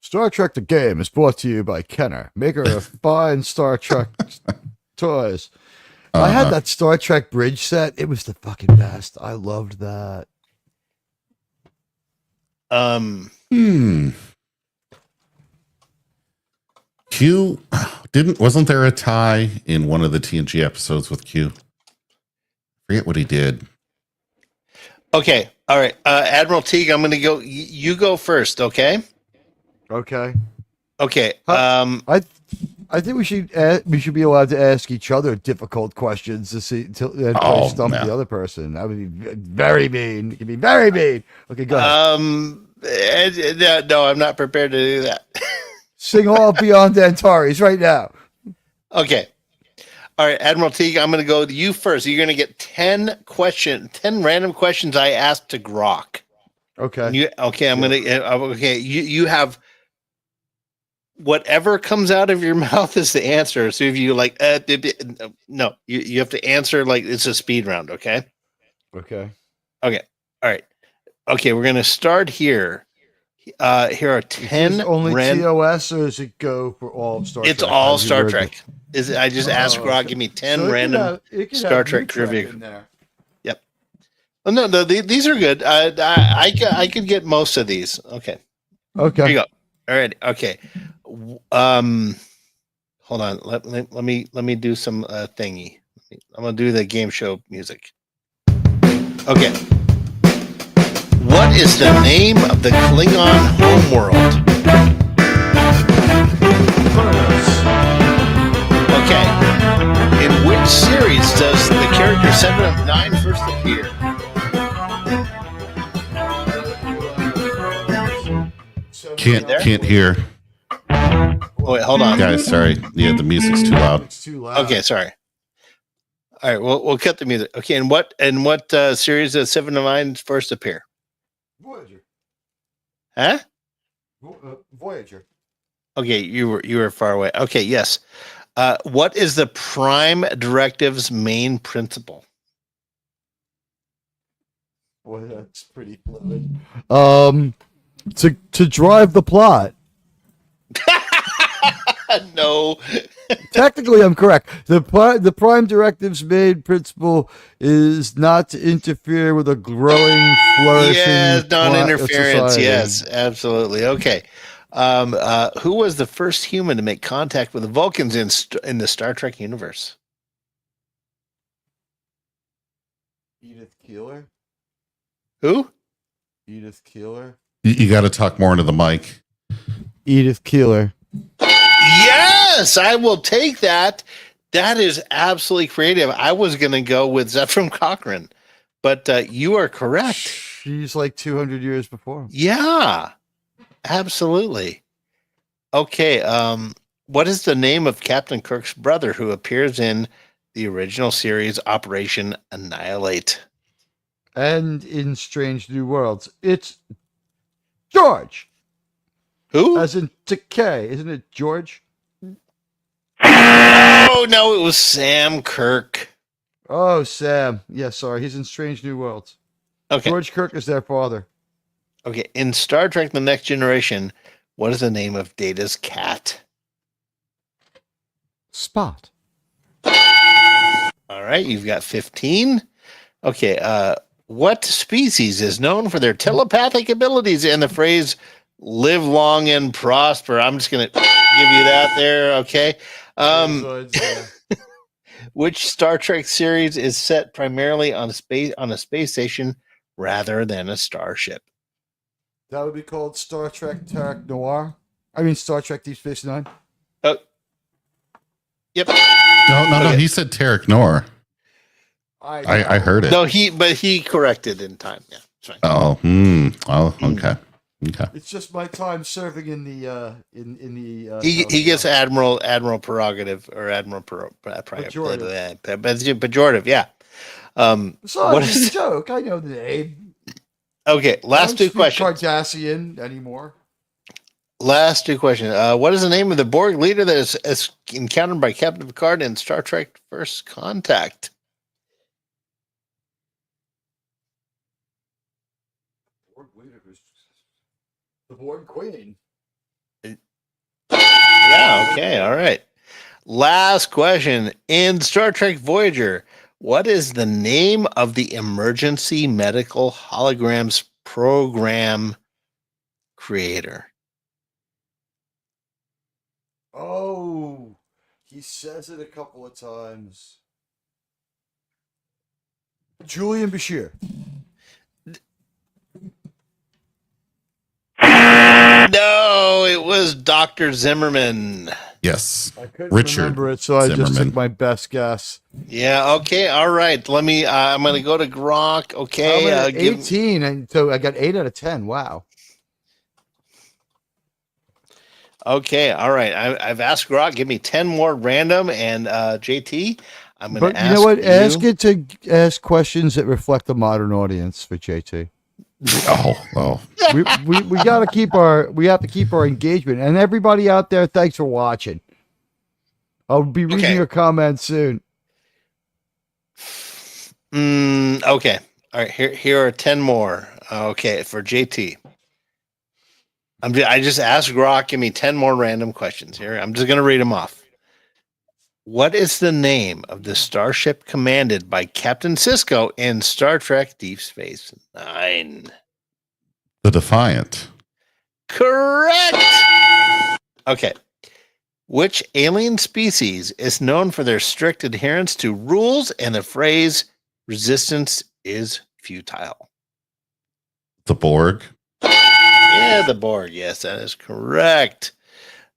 Star Trek the Game is brought to you by Kenner, maker of fine Star Trek toys. I had that Star Trek bridge set. It was the fucking best. I loved that. Q wasn't there a tie in one of the TNG episodes with Q? Forget what he did. Okay. All right. Admiral Teague, I'm going to go. You go first. Okay. Okay. Okay. I think we should be allowed to ask each other difficult questions to see to stump the other person. That would be very mean. It could be very mean. Okay, go ahead. No, I'm not prepared to do that. Sing all Beyond Antares right now. Okay. All right, Admiral Teague, I'm going to go to you first. You're going to get 10 random questions I asked to Grok. Okay. You have whatever comes out of your mouth is the answer. So if you like, no, you have to answer like it's a speed round. Okay. Okay. Okay. All right. Okay. We're going to start here. Here are 10 only TOS, or does it go for all of Star Trek? It's all Star Trek. I just asked Grok, give me 10 random Star Trek trivia in there. Yep. Oh, no, these are good. I could get most of these. Okay. Okay. Here you go. All right. Okay. Hold on. Let me do some thingy. I'm gonna do the game show music. Okay. What is the name of the Klingon homeworld? Okay. In which series does the character 7 of 9 first appear? Can't hear. Oh, wait, hold on. Guys, sorry. Yeah, the music's too loud. It's too loud. Okay, sorry. All right, we'll cut the music. Okay, and what series does 7 of 9 first appear? Voyager. Huh? Voyager. Okay, you were far away. Okay, yes. What is the Prime Directive's main principle? Boy, that's pretty fluid. To drive the plot. No. Technically, I'm correct. The Prime Directive's main principle is not to interfere with a growing, flourishing. Yes, non-interference. Yes, absolutely. Okay. Who was the first human to make contact with the Vulcans in the Star Trek universe? Edith Keeler. Who? Edith Keeler. You got to talk more into the mic. Edith Keeler. Yes, I will take that. That is absolutely creative. I was going to go with Zefram Cochrane, but you are correct. She's like 200 years before. Yeah, absolutely. Okay, what is the name of Captain Kirk's brother who appears in the original series Operation Annihilate? And in Strange New Worlds, it's George. Who? As in Takei, isn't it George? Oh, no, it was Sam Kirk. Oh, Sam. Yeah, sorry. He's in Strange New Worlds. Okay. George Kirk is their father. Okay, in Star Trek The Next Generation, what is the name of Data's cat? Spot. All right, you've got 15. Okay, what species is known for their telepathic abilities and the phrase live long and prosper? I'm just going to give you that there, okay? Which Star Trek series is set primarily on a space station rather than a starship? That would be called Star Trek Terra Noir. I mean, Star Trek Deep Space Nine. Oh, yep. No. He said Tarek Noor. I heard it. No, he corrected in time. Yeah, it's fine. Oh, okay. Okay. It's just my time serving in the he gets admiral prerogative or admiral pejorative. Yeah. Sorry, what is a joke? I know the name. Okay, last two questions. Cardassian anymore. Last two questions. What is the name of the Borg leader that is encountered by Captain Picard in Star Trek First Contact? The Borg Queen. Yeah, okay, all right. Last question. In Star Trek Voyager, what is the name of the emergency medical holograms program creator? Oh, he says it a couple of times. Julian Bashir. No, it was Dr. Zimmerman. Yes. I couldn't remember it, so I just took my best guess. Yeah, okay, all right. Let me, I'm going to go to Gronk. Okay. 18, and so I got 8 out of 10. Wow. Okay, all right. I've asked Gronk, give me 10 more random, and JT, I'm going to ask you know what? Ask it to ask questions that reflect the modern audience for JT. Oh. we got to keep our engagement, and everybody out there, thanks for watching. I'll be reading your comments soon. Okay. All right. Here are 10 more. Okay, for JT. I just asked Grok, give me 10 more random questions here. I'm just going to read them off. What is the name of the starship commanded by Captain Sisko in Star Trek Deep Space Nine? The Defiant. Correct. Okay. Which alien species is known for their strict adherence to rules and the phrase resistance is futile? The Borg. Yeah, the Borg. Yes, that is correct.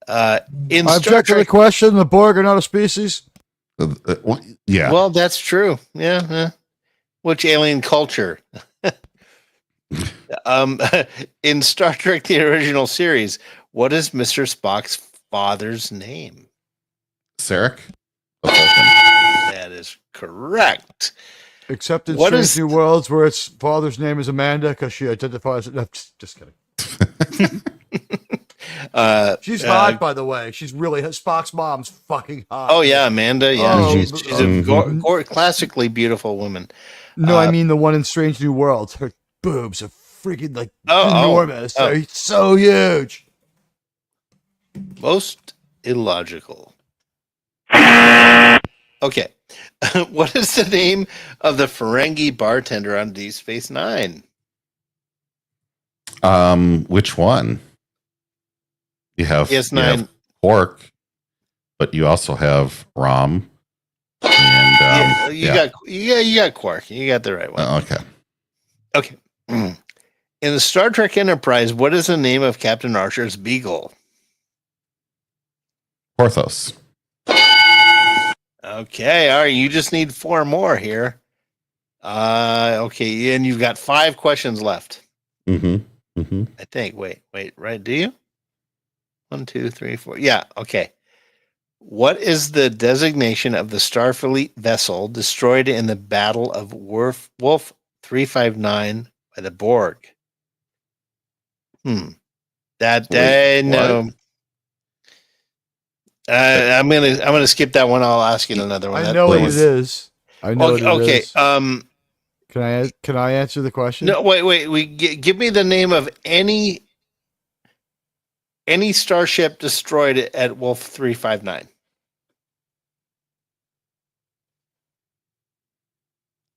I object to the question. The Borg are not a species. Yeah. Well, that's true. Yeah. Which alien culture? In Star Trek, the original series, what is Mr. Spock's father's name? Sarek. That is correct. Except in Strange New Worlds, where its father's name is Amanda because she identifies it. No, just kidding. She's hot, by the way. She's really Spock's mom's fucking hot. Oh yeah, Amanda. Yeah, she's a classically beautiful woman. No, I mean the one in Strange New Worlds. Her boobs are freaking enormous. They're so huge. Most illogical. Okay. What is the name of the Ferengi bartender on Deep Space Nine? Which one? You have, Quark, but you also have Rom. And you got Quark. You got the right one. Okay. In the Star Trek Enterprise, what is the name of Captain Archer's beagle? Porthos. Okay, all right. You just need 4 more here. Okay, and you've got 5 questions left. I think. Wait. Right? Do you? 1, 2, 3, 4. Yeah. Okay. What is the designation of the Starfleet vessel destroyed in the Battle of Wolf 359 by the Borg? That day, no. I'm gonna skip that one. I'll ask you another one. I know what it is. I know what it is. Can I answer the question? No, wait. Give me the name of any starship destroyed at Wolf 359.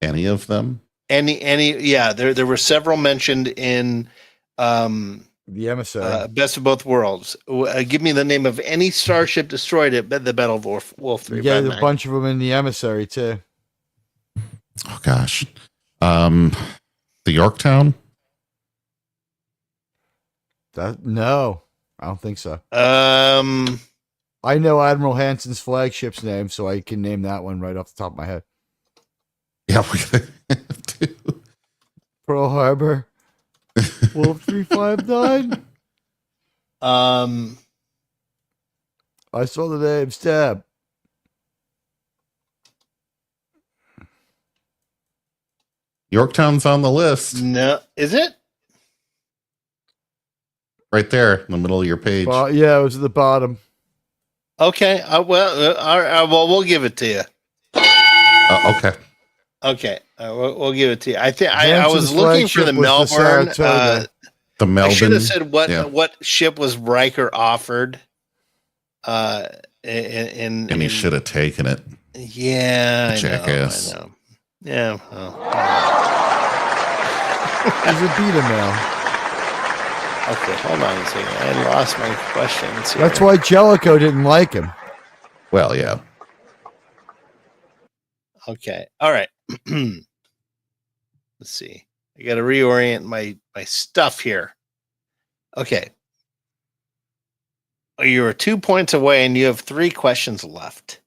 Any of them? Any? Yeah, there were several mentioned in the Emissary. Best of Both Worlds. Give me the name of any starship destroyed at the Battle of Wolf 359. Yeah, there's a bunch of them in the Emissary too. Oh gosh. The Yorktown? No, I don't think so. I know Admiral Hanson's flagship's name, so I can name that one right off the top of my head. Yeah, we have to. Pearl Harbor. Wolf 359. I saw the name. Stab. Yorktown's on the list. No, is it? Right there in the middle of your page. Yeah, it was at the bottom. Okay. Well, we'll give it to you. Okay. Okay. We'll give it to you. I think I was looking for the Melbourne. The Melbourne. I should have said what ship was Riker offered. And he should have taken it. Yeah, jackass. I know. Yeah. He's a beta male. Okay, hold on a second. I lost my questions here. That's why Jellicoe didn't like him. Well, yeah. Okay. All right. Let's see. I got to reorient my stuff here. Okay. You are 2 points away and you have 3 questions left.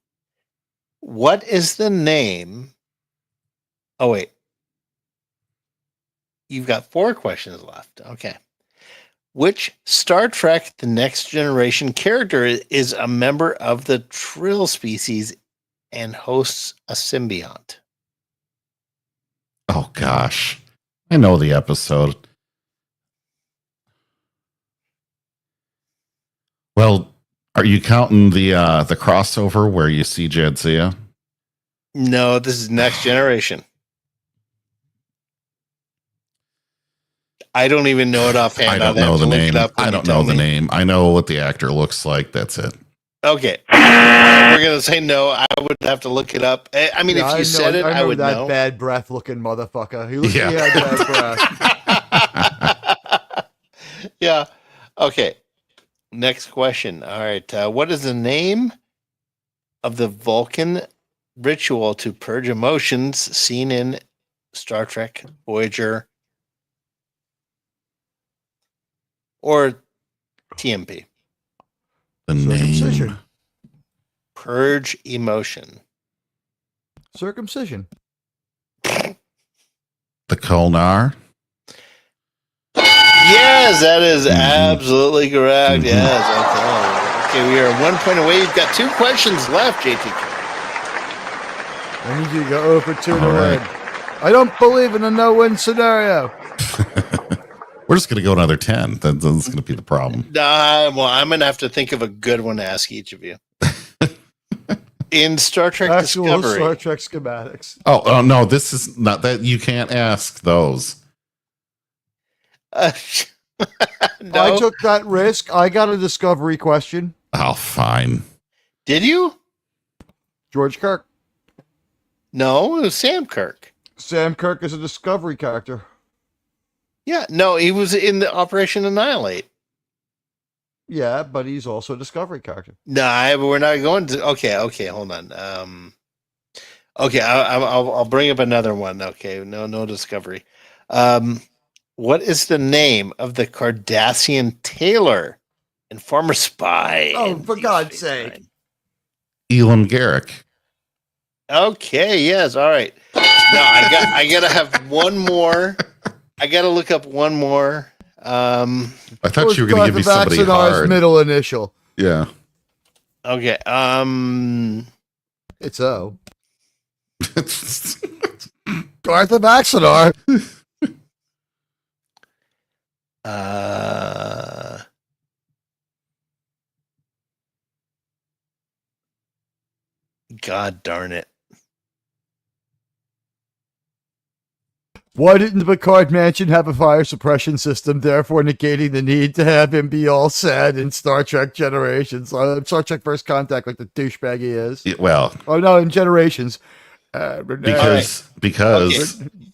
What is the name? Oh, wait. You've got 4 questions left. Okay. Which Star Trek The Next Generation character is a member of the Trill species and hosts a symbiont? Oh, gosh. I know the episode. Well, are you counting the crossover where you see Jadzia? No, this is Next Generation. I don't even know it offhand. I don't know the name. I don't know the name. I know what the actor looks like. That's it. Okay. We're going to say no. I would have to look it up. I mean, if you said it, I would that know. Bad breath looking motherfucker. He looks like he had bad breath. Yeah. Okay. Next question. All right. What is the name of the Vulcan ritual to purge emotions seen in Star Trek Voyager or TMP? The name. Purge emotion. Circumcision. The Kolnar. Yes, that is absolutely correct. Yes. Okay, we are 1 point away. You've got 2 questions left, JTK. I need you to go over 2 to win. I don't believe in a no-win scenario. We're just going to go another 10. That's going to be the problem. Well, I'm going to have to think of a good one to ask each of you. In Star Trek Discovery. Star Trek schematics. Oh, no, this is not that. You can't ask those. No. I took that risk. I got a Discovery question. Oh, fine. Did you? George Kirk. No, it was Sam Kirk. Sam Kirk is a Discovery character. Yeah, no, he was in the Operation Annihilate. Yeah, but he's also a Discovery character. No, but we're not going to. Okay, hold on. Okay, I'll bring up another one. Okay, no Discovery. What is the name of the Cardassian tailor and former spy? Oh, for God's sake! Elam Garrick. Okay, yes, all right. Now I gotta have one more. I gotta look up one more. I thought you were going to give me somebody hard. Middle initial. Yeah. Okay. It's O. Garth of Axanar. God darn it. Why didn't the Picard mansion have a fire suppression system, therefore negating the need to have him be all sad in Star Trek Generations? Star Trek First Contact, like the douchebag he is. Yeah, well. Oh, no, in Generations. Because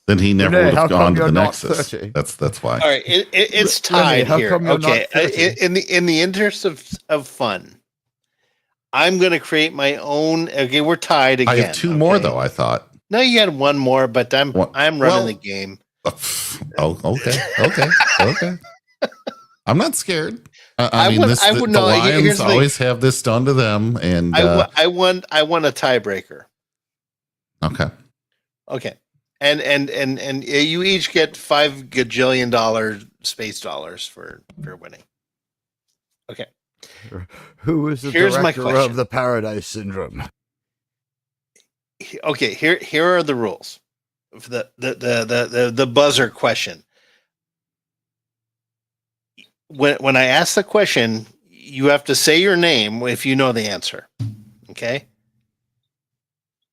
then he never would have gone to the Nexus. That's why. All right, it's tied here. Okay, in the interest of fun, I'm going to create my own. Okay, we're tied again. I have 2 more though. I thought. No, you had 1 more, but I'm running the game. Oh, okay. I'm not scared. I mean, the Lions always have this done to them, and I won a tiebreaker. Okay, and you each get $5 gajillion space dollars for winning. Okay. Who is the director of the Paradise Syndrome? Okay, here are the rules. The buzzer question. When I ask the question, you have to say your name if you know the answer. Okay.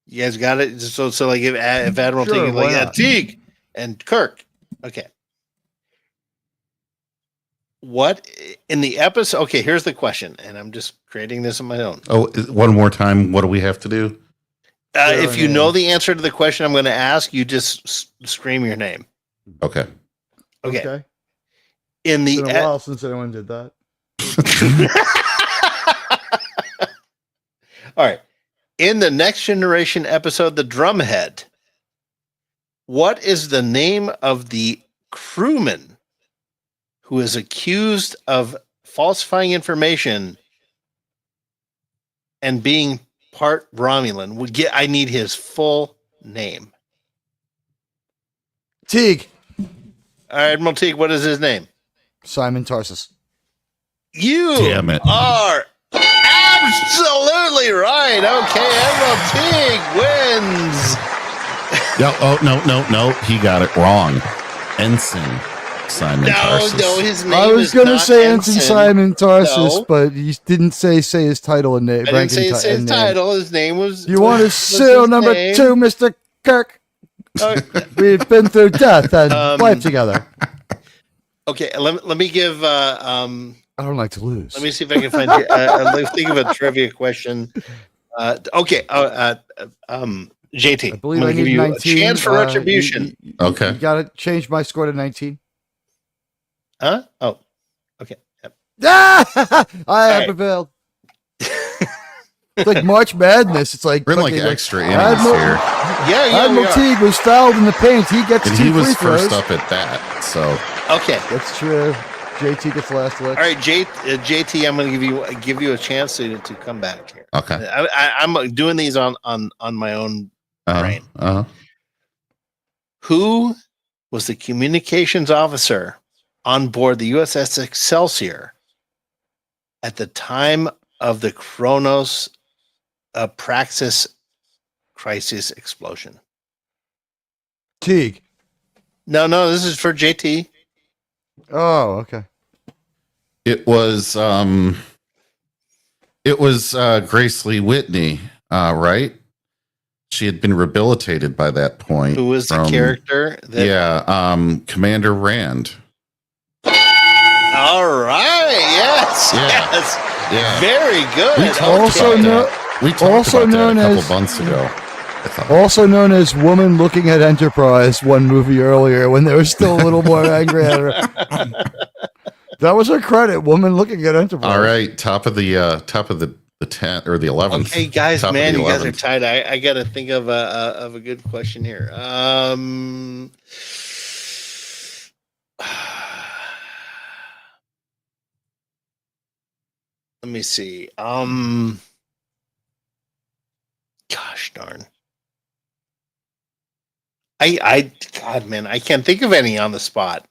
You guys got it. So like if Admiral Teague, like Teague and Kirk. Okay. What in the episode? Okay, here's the question, and I'm just creating this on my own. Oh, one more time. What do we have to do? If you know the answer to the question I'm going to ask, you just scream your name. Okay. Okay. In the it's been a while since anyone did that. All right. In the Next Generation episode, The Drumhead, what is the name of the crewman who is accused of falsifying information and being part Romulan? I need his full name. Teague. All right, Admiral Teague, what is his name? Simon Tarsus. You Damn it. are absolutely right. Okay, Admiral Teague wins. No. He got it wrong. Ensign Simon Tarsus. No, his name I was going to say Ensign Simon Tarsus, but he didn't say his title and name. I didn't say his title. His name was. You want to serial number 2, Mr. Kirk? We've been through death and life together. Okay, let me give. I don't like to lose. Let me see if I can find. Let me think of a trivia question. Okay. JT, I believe I'm I give need you 19. A chance for retribution. Okay. You got to change my score to 19. Huh? Oh. Okay. Yep. I have prevailed. It's like March Madness. It's like we're in like extra innings here. Yeah. Admiral Teague was fouled in the paint. He gets and 2 he was free throws. first up at bat. So okay, that's true. JT gets last lick. All right, JT, I'm going to give you a chance to come back here. Okay. I'm doing these on my own brain. Who was the communications officer on board the USS Excelsior at the time of the Kronos Praxis crisis explosion? Teague. No, this is for JT. Oh, okay. It was Grace Lee Whitney, right? She had been rehabilitated by that point. Who was the character? Commander Rand. All right. Yes. Yeah. Very good. We talked about that a couple months ago. Also known as Woman Looking at Enterprise, one movie earlier when they were still a little more angry at her. That was her credit, Woman Looking at Enterprise. All right, top of the 10th or the 11th. Hey guys, man, you guys are tight. I got to think of a good question here. Let me see. Gosh darn. God, man, I can't think of any on the spot.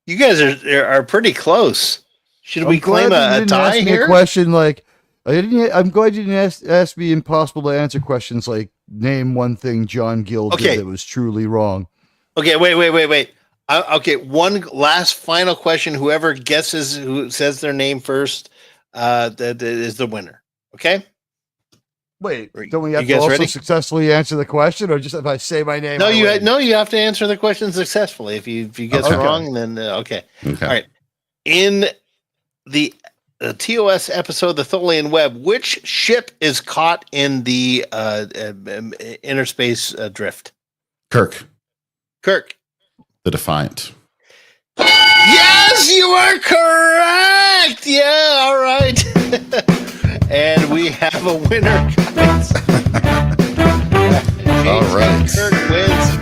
You guys are pretty close. Should we claim a tie here? A question like I'm glad you didn't ask me impossible to answer questions like name one thing John Gill did that was truly wrong. Okay, wait. Okay, one last final question. Whoever guesses, who says their name first, that is the winner. Okay. Wait, don't we have to also successfully answer the question, or just if I say my name? No, you have to answer the question successfully. If you guess wrong, then okay. All right. In the TOS episode, The Tholian Web, which ship is caught in the interspace drift? Kirk. The Defiant. Yes, you are correct. Yeah, all right. And we have a winner, guys. All right. Kirk wins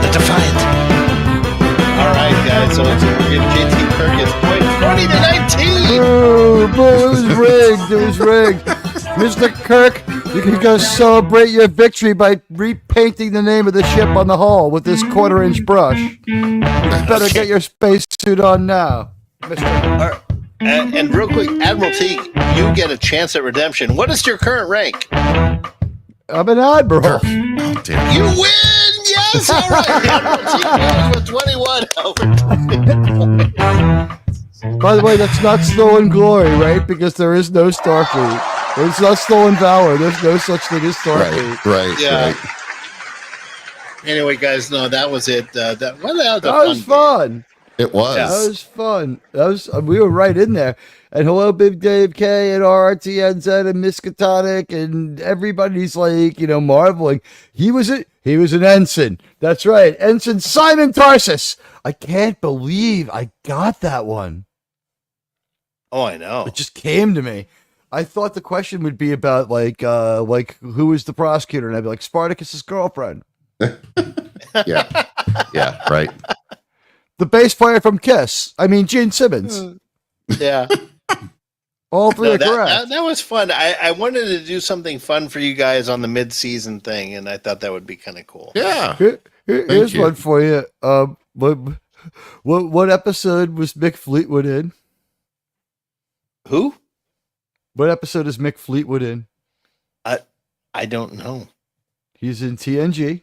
the Defiant. All right, guys. So JT Kirk is point 20-19. It was rigged. Mr. Kirk, you can go celebrate your victory by repainting the name of the ship on the hull with this 1/4-inch brush. You better get your spacesuit on now, Mr. And real quick, Admiral Teague, you get a chance at redemption. What is your current rank? I'm an admiral. Oh, damn. You win! Yes! All right. Admiral Teague wins with 21 over 20 points. By the way, that's not stolen glory, right? Because there is no Starfleet. It's not stolen valor. There's no such thing as Starfleet. Right. Anyway, guys, no, that was it. That was fun. It was. That was fun. We were right in there. And hello, Big Dave K and RRTNZ and Miskatonic and everybody's like, marveling. He was an ensign. That's right. Ensign Simon Tarsus. I can't believe I got that one. Oh, I know. It just came to me. I thought the question would be about like who is the prosecutor? And I'd be like, Spartacus's girlfriend. Yeah. Yeah, right. The bass player from Kiss. I mean, Gene Simmons. Yeah. All three are correct. That was fun. I wanted to do something fun for you guys on the mid-season thing, and I thought that would be kind of cool. Yeah. Here's one for you. What episode was Mick Fleetwood in? Who? What episode is Mick Fleetwood in? I don't know. He's in TNG.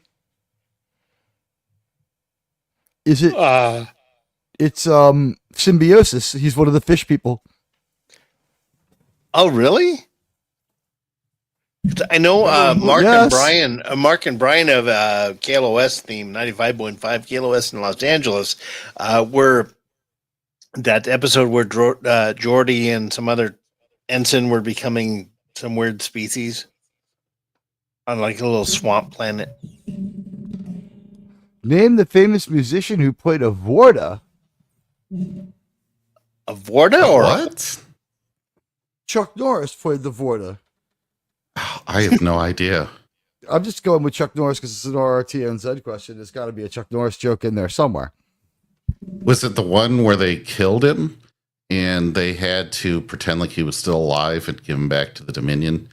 Is it? It's Symbiosis. He's one of the fish people. Oh, really? I know Mark and Brian of KLOS theme 95.5 KLOS in Los Angeles were that episode where Geordie and some other ensign were becoming some weird species on like a little swamp planet. Name the famous musician who played a Vorta. A Vorta or what? Chuck Norris played the Vorta. I have no idea. I'm just going with Chuck Norris because it's an RRTNZ question. There's got to be a Chuck Norris joke in there somewhere. Was it the one where they killed him and they had to pretend like he was still alive and give him back to the Dominion?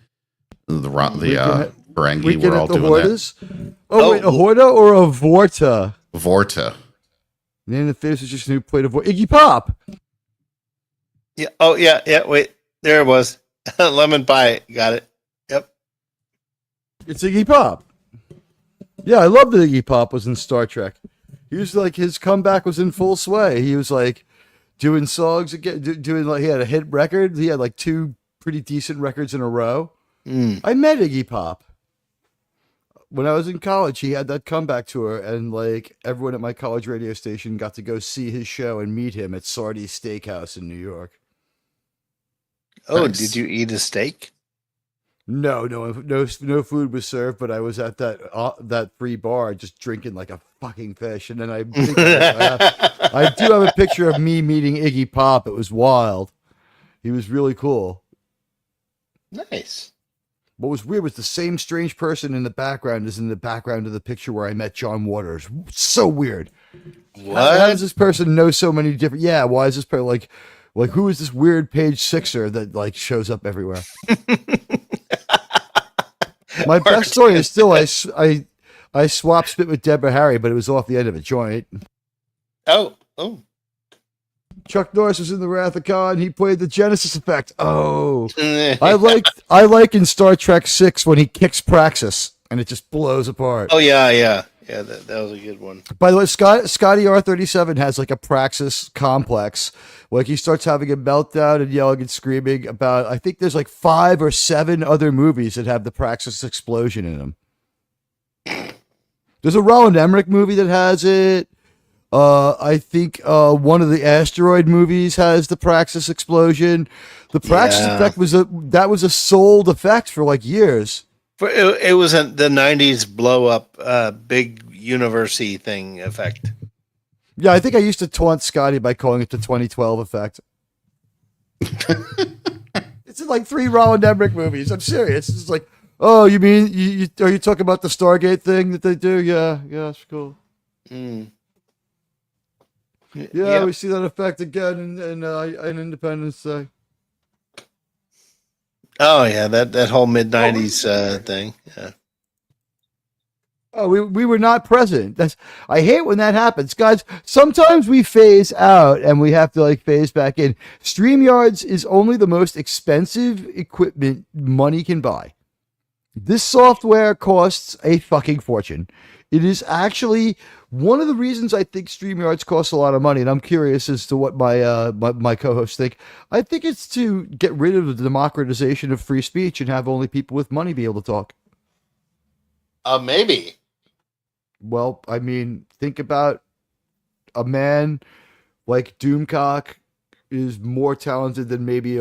The Ferengi were all doing Hortas? That. Oh, wait, a Horta or a Vorta? Vorta. Name the famous musician who played a Vorta. Iggy Pop. Yeah. Oh, yeah. Yeah. Wait, there it was. Lemon pie. Got it. Yep. It's Iggy Pop. Yeah, I love that Iggy Pop was in Star Trek. He was like, his comeback was in full sway. He was like doing songs again, doing like, he had a hit record. He had like 2 pretty decent records in a row. I met Iggy Pop when I was in college. He had that comeback tour, and like everyone at my college radio station got to go see his show and meet him at Sardi's Steakhouse in New York. Oh, Nice. Did you eat a steak? No food was served, but I was at that free bar just drinking like a fucking fish. And then I do have a picture of me meeting Iggy Pop. It was wild. He was really cool. Nice. What was weird was the same strange person in the background is in the background of the picture where I met John Waters. So weird. What? How does this person know so many different? Yeah, why is this person like who is this weird page sixer that like shows up everywhere? My best story is still I swapped spit with Deborah Harry, but it was off the end of a joint. Oh. Chuck Norris was in the Wrath of Khan. He played the Genesis effect. Oh, I like in Star Trek 6 when he kicks Praxis and it just blows apart. Oh yeah. That was a good one. By the way, Scotty R37 has like a Praxis complex. Like he starts having a meltdown and yelling and screaming about. I think there's like 5 or 7 other movies that have the Praxis explosion in them. There's a Roland Emmerich movie that has it. I think one of the Asteroid movies has the Praxis explosion. The Praxis effect was a sold effect for like years. It was the 90s blow up big university thing effect. Yeah, I think I used to taunt Scotty by calling it the 2012 effect. It's in like 3 Roland Emmerich movies. I'm serious. It's like, oh, you mean are you talking about the Stargate thing that they do? Yeah, it's cool. Yeah, we see that effect again in Independence Day. Oh yeah, that whole mid 90s thing. Yeah. Oh, we were not present. I hate when that happens, guys. Sometimes we phase out and we have to like phase back in. StreamYards is only the most expensive equipment money can buy. This software costs a fucking fortune. It is actually one of the reasons I think StreamYards costs a lot of money, and I'm curious as to what my co-hosts think. I think it's to get rid of the democratization of free speech and have only people with money be able to talk. Maybe. Well, I mean, think about a man like Doomcock is more talented than maybe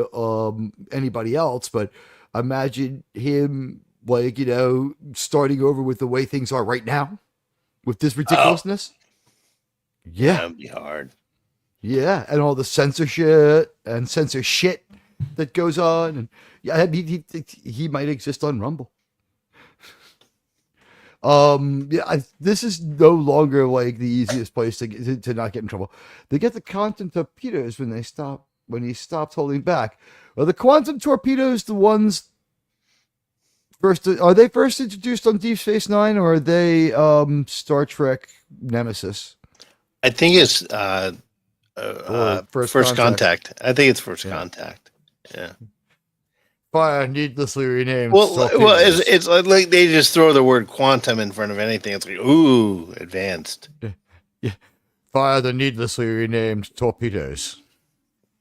anybody else, but imagine him like, starting over with the way things are right now with this ridiculousness. Yeah. That'd be hard. Yeah, and all the censorship that goes on, and yeah, he might exist on Rumble. This is no longer like the easiest place to not get in trouble. They get the quantum torpedoes when he stopped holding back. Are the quantum torpedoes the ones first? Are they first introduced on Deep Space Nine, or are they Star Trek Nemesis? I think it's first contact. I think it's first contact. Yeah. Fire needlessly renamed. Well, it's like they just throw the word quantum in front of anything. It's like, ooh, advanced. Yeah. Fire the needlessly renamed torpedoes.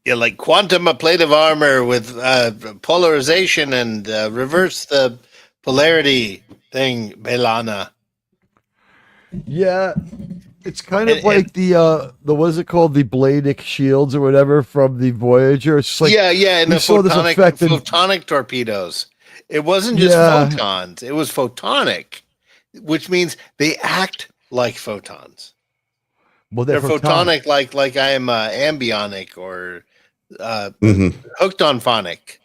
Yeah, like quantum a plate of armor with polarization and reverse the polarity thing, Belana. Yeah. It's kind of like the what is it called, the Bladic shields or whatever from the Voyager. It's like, and the photonic torpedoes. It wasn't just photons; it was photonic, which means they act like photons. Well, they're photonic, like I am ambionic or hooked on phonic.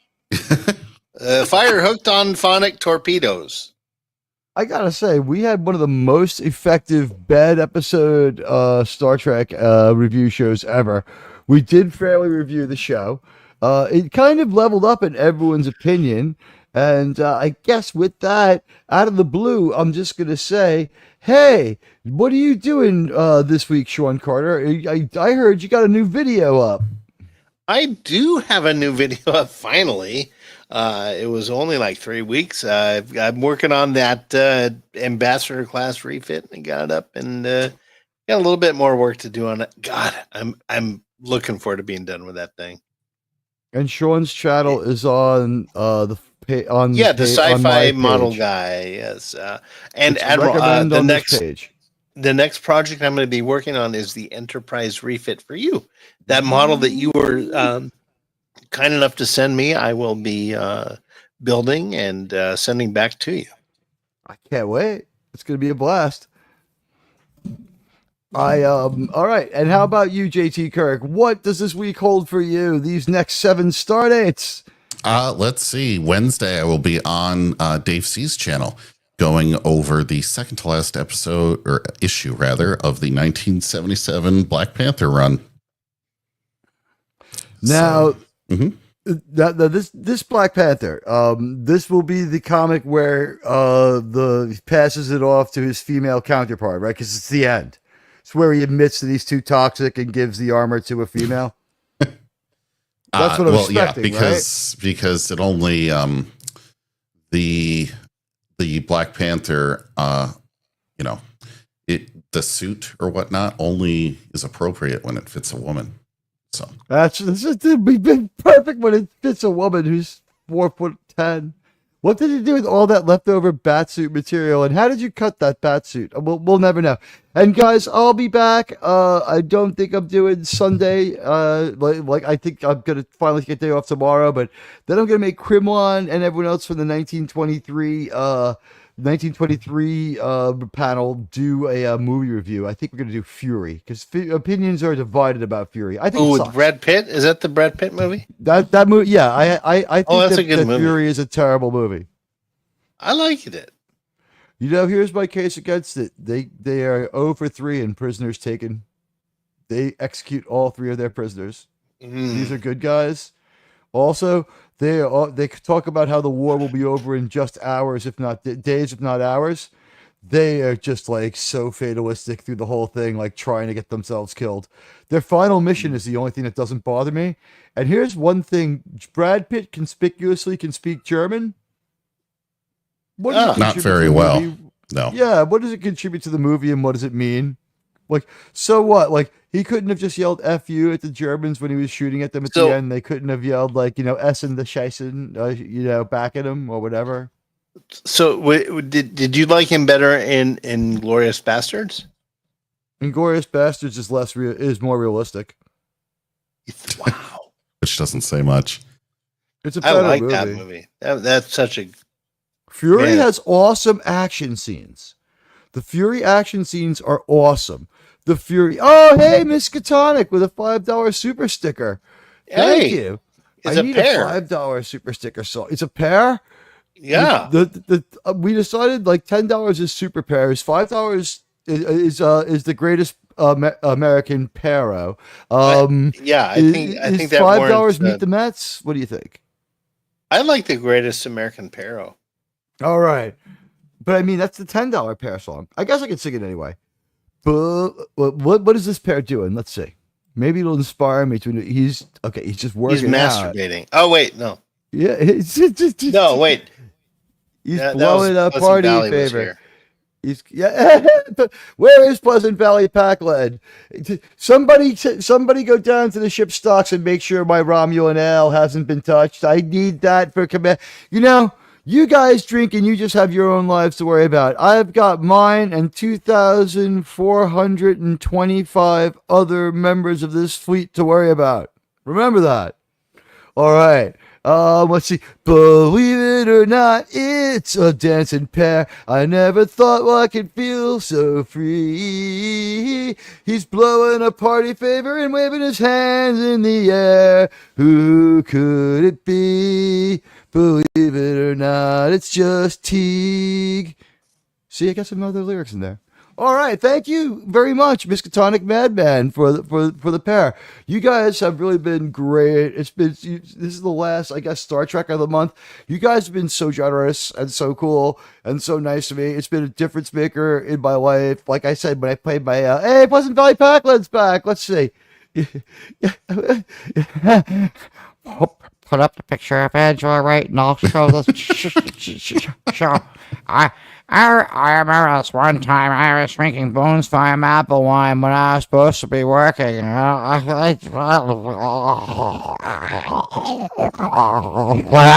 Fire hooked on phonic torpedoes. I gotta say, we had one of the most effective bad episode Star Trek review shows ever. We did fairly review the show. It kind of leveled up in everyone's opinion. And I guess with that, out of the blue, I'm just gonna say, hey, what are you doing this week, Sean Carter? I heard you got a new video up. I do have a new video up, finally. It was only like 3 weeks. I'm working on that ambassador class refit and got it up, and got a little bit more work to do on it. God, I'm looking forward to being done with that thing. And Sean's channel is on the sci-fi model guy. Yes, and Admiral, the next project I'm going to be working on is the Enterprise refit for you. That model that you were kind enough to send me, I will be building and sending back to you. I can't wait. It's going to be a blast. All right. And how about you, JT Kirk? What does this week hold for you? These next 7 star dates? Let's see. Wednesday, I will be on Dave C's channel going over the second to last episode, or issue rather, of the 1977 Black Panther run. Now, this Black Panther, this will be the comic where passes it off to his female counterpart, right? Because it's the end. It's where he admits that he's too toxic and gives the armor to a female. That's what I'm expecting, because it only the Black Panther, the suit or whatnot only is appropriate when it fits a woman. So this would be perfect when it fits a woman who's 4'10". What did you do with all that leftover batsuit material, and how did you cut that batsuit? We'll never know. And guys, I'll be back. I don't think I'm doing Sunday. I think I'm gonna finally get a day off tomorrow, but then I'm gonna make Krimwan and everyone else from the 1923 panel do a movie review. I think we're gonna do Fury because opinions are divided about Fury. I think. With Brad Pitt, is that the Brad Pitt movie? That movie, yeah. I think that's a good movie. Fury is a terrible movie. I liked it. Here's my case against it. They are 0 for 3 in prisoners taken. They execute all 3 of their prisoners. These are good guys. Also, they talk about how the war will be over in just hours, if not days, if not hours. They are just like so fatalistic through the whole thing, like trying to get themselves killed. Their final mission is the only thing that doesn't bother me. And here's one thing: Brad Pitt conspicuously can speak German. Not very well. No. Yeah, what does it contribute to the movie, and what does it mean? Like, so what? Like, he couldn't have just yelled "F you" at the Germans when he was shooting at them at the end. They couldn't have yelled like, "Essen the Scheissen," back at him or whatever. So, did you like him better in Inglourious Bastards? Inglourious Bastards is more realistic. Wow. Which doesn't say much. It's a I better like movie. that movie. That's such a... Fury has awesome action scenes. The Fury action scenes are awesome. The Fury... Oh, hey, Miss Katonic with a $5 super sticker. Thank you. It's I a need pair. a $5 super sticker. So it's a pair? Yeah. We decided like $10 is super pairs. $5 is the greatest American paro. I think that $5 meet the Mets. What do you think? I like the greatest American paro. All right, but I mean that's the $10 pair song. I guess I can sing it anyway. But what is this pair doing? Let's see. Maybe it'll inspire me to. He's just working. He's masturbating. Oh wait, no. Yeah, it's just no wait. He's blowing a party Valley favor. But where is Pleasant Valley Packlead? Somebody go down to the ship stocks and make sure my Romulan ale hasn't been touched. I need that for command. You guys drink and you just have your own lives to worry about. I've got mine and 2,425 other members of this fleet to worry about. Remember that. All right. Let's see. Believe it or not, it's a dancing pair. I never thought I could feel so free. He's blowing a party favor and waving his hands in the air. Who could it be? Believe it or not, it's just Teague. See, I got some other lyrics in there. All right, thank you very much, Miskatonic Madman, for the pair. You guys have really been great. This is the last, I guess, Star Trek of the month. You guys have been so generous and so cool and so nice to me. It's been a difference maker in my life. Like I said, when I played my hey, Pleasant Valley Packland's back. Let's see. Put up the picture of Angela right and I'll show this. Show. I remember this one time I was drinking Boone's Farm apple wine when I was supposed to be working. But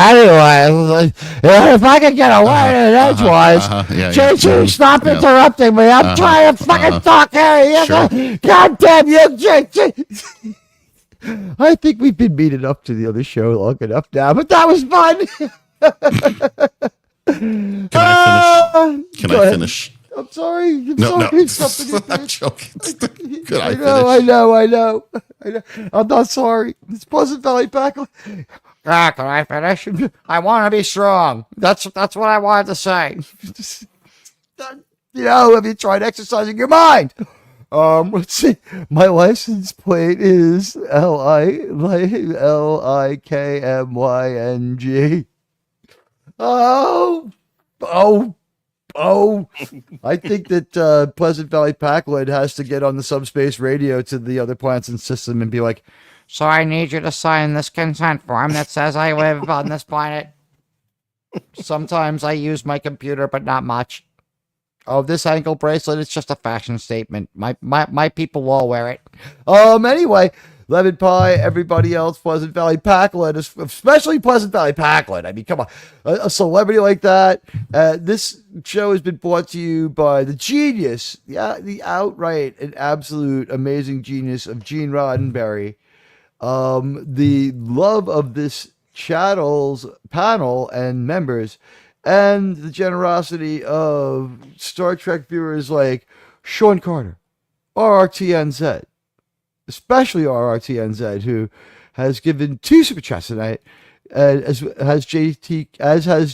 anyway, if I could get away with edgewise, JT, stop interrupting me. I'm trying to fucking talk here. Sure. God damn you, JT. I think we've been meeting up to the other show long enough now, but that was fun. Can I finish? I'm sorry. No, I'm joking. Could I finish? I know. I'm not sorry. It's Pleasant Valley Packland. Can I finish? I want to be strong. That's what I wanted to say. Have you tried exercising your mind? Let's see. My license plate is LIKMYNG. Oh. I think that Pleasant Valley Packland has to get on the subspace radio to the other planets and system and be like, so I need you to sign this consent form that says I live on this planet. Sometimes I use my computer, but not much. Oh, this ankle bracelet, it's just a fashion statement. My people all wear it. Anyway, Lemon Pie, everybody else, Pleasant Valley Packland, especially Pleasant Valley Packland. I mean, come on. A celebrity like that. This show has been brought to you by the genius, the outright and absolute amazing genius of Gene Roddenberry. The love of this channel's panel and members, and the generosity of Star Trek viewers like Sean Carter, RRTNZ, especially RRTNZ, who has given 2 super chats tonight, as has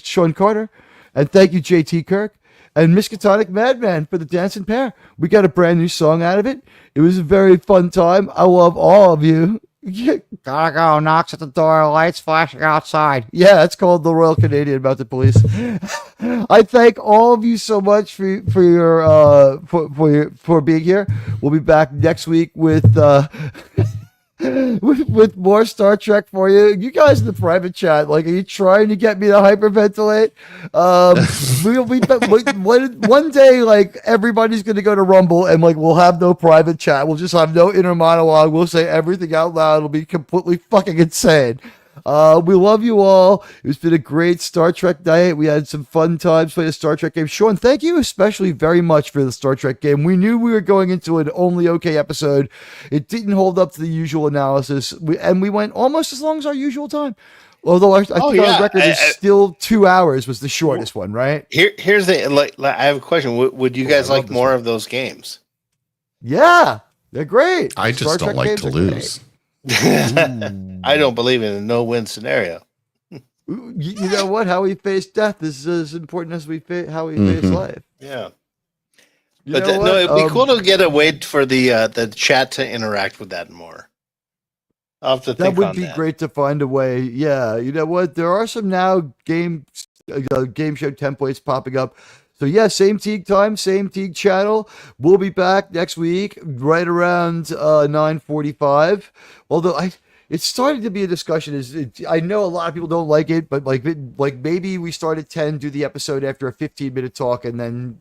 Sean Carter, and thank you JT Kirk, and Miskatonic Madman for the dancing pair. We got a brand new song out of it. It was a very fun time. I love all of you. Gotta go. Knocks at the door. Lights flashing outside. Yeah, it's called the Royal Canadian Mounted Police. I thank all of you so much for being here. We'll be back next week with more Star Trek for you. You guys in the private chat, like, are you trying to get me to hyperventilate? One day, like, everybody's gonna go to Rumble and like we'll have no private chat. We'll just have no inner monologue. We'll say everything out loud. It'll be completely fucking insane. We love you all. It's been a great Star Trek night. We had some fun times playing a Star Trek game. Sean, thank you especially very much for the Star Trek game. We knew we were going into an only okay episode. It didn't hold up to the usual analysis. We went almost as long as our usual time. Although I think our record is still 2 hours was the shortest one, right? Here's the I have a question. Would you guys like more of those games? Yeah, they're great. I just don't like to lose. I don't believe in a no-win scenario. You know what? How we face death is as important as how we face life. Yeah. But it'd be cool to get a way for the chat to interact with that more. I'll have to think that would be great to find a way. Yeah, you know what? There are some now game show templates popping up. So yeah, same Teague time, same Teague channel. We'll be back next week, right around 9:45. Although it's starting to be a discussion. I know a lot of people don't like it, but like maybe we start at 10, do the episode after a 15-minute talk, and then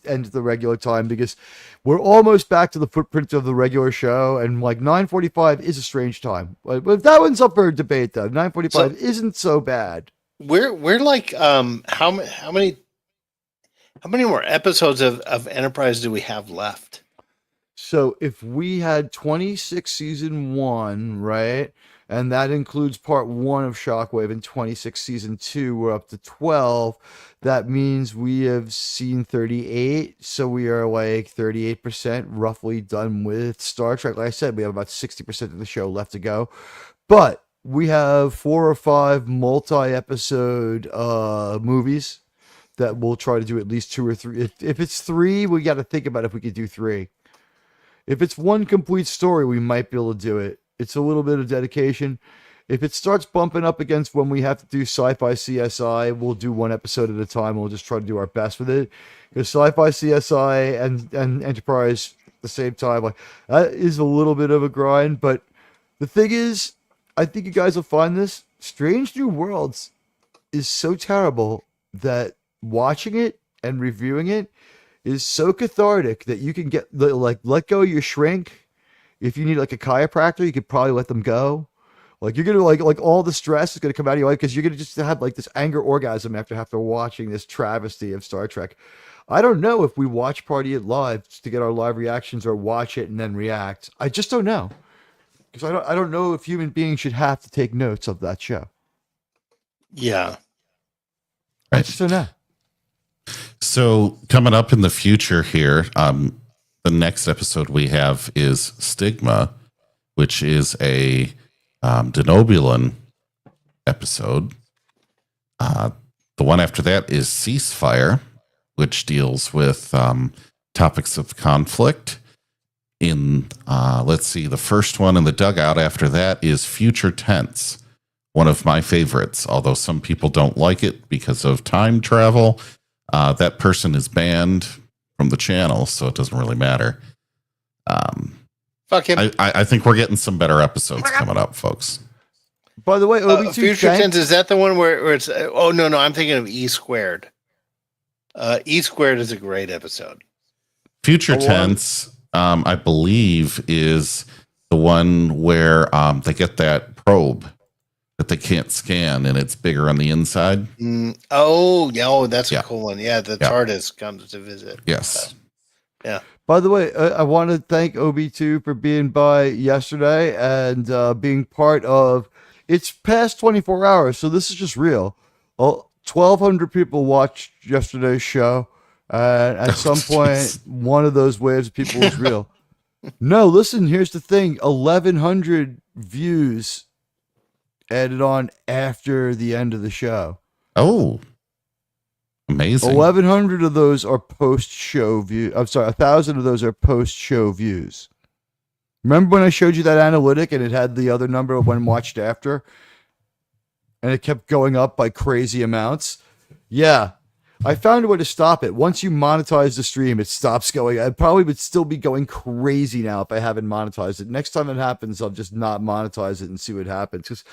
end the regular time, because we're almost back to the footprint of the regular show, and like 9:45 is a strange time. But that one's up for debate, though. 9:45 isn't so bad. We're like how many more episodes of Enterprise do we have left? So if we had 26 season 1, right, and that includes part 1 of Shockwave, and 26 season 2, we're up to 12. That means we have seen 38. So we are like 38% roughly done with Star Trek. Like I said, we have about 60% of the show left to go. But we have 4 or 5 multi-episode movies that we'll try to do at least 2 or 3. If it's 3, we got to think about if we could do 3. If it's one complete story, we might be able to do it. It's a little bit of dedication. If it starts bumping up against when we have to do Sci-Fi CSI, we'll do 1 episode at a time. We'll just try to do our best with it. Because Sci-Fi CSI and Enterprise at the same time, like, that is a little bit of a grind. But the thing is, I think you guys will find this. Strange New Worlds is so terrible that watching it and reviewing it is so cathartic that you can get let go of your shrink. If you need like a chiropractor, you could probably let them go. Like you're gonna like all the stress is gonna come out of your life because you're gonna just have like this anger orgasm after watching this travesty of Star Trek. I don't know if we watch party it live to get our live reactions or watch it and then react. I just don't know, because I don't know if human beings should have to take notes of that show. Yeah, I just don't know. So coming up in the future here, the next episode we have is Stigma, which is a Denobulin episode. The one after that is Ceasefire, which deals with topics of conflict. Let's see, the first one in the dugout after that is Future Tense, one of my favorites, although some people don't like it because of time travel. That person is banned from the channel, so it doesn't really matter. Fuck him. I think we're getting some better episodes coming up, folks. By the way, Future Tense, is that the one where it's... Oh, no, I'm thinking of E Squared. E Squared is a great episode. Future Tense, I believe, is the one where they get that probe that they can't scan, and it's bigger on the inside. That's a cool one. Yeah, the TARDIS comes to visit. Yes. Yeah. By the way, I want to thank OB2 for being by yesterday and being part of... It's past 24 hours, so this is just real. 1,200 people watched yesterday's show. At some point, one of those waves of people was real. No, listen, here's the thing. 1,100 views added on after the end of the show. Oh, amazing. 1,100 of those are post-show views. I'm sorry, 1,000 of those are post-show views. Remember when I showed you that analytic and it had the other number when watched after? And it kept going up by crazy amounts? Yeah. I found a way to stop it. Once you monetize the stream, it stops going. I probably would still be going crazy now if I haven't monetized it. Next time it happens, I'll just not monetize it and see what happens. Because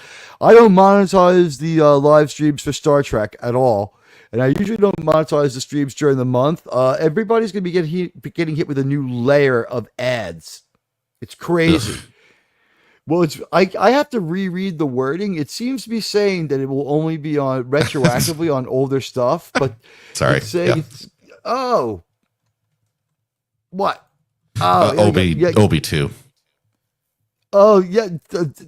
I don't monetize the live streams for Star Trek at all. And I usually don't monetize the streams during the month. Everybody's going to be getting hit with a new layer of ads. It's crazy. Well, I have to reread the wording. It seems to be saying that it will only be on retroactively on older stuff, but sorry. It's saying what? OB2. Oh, yeah.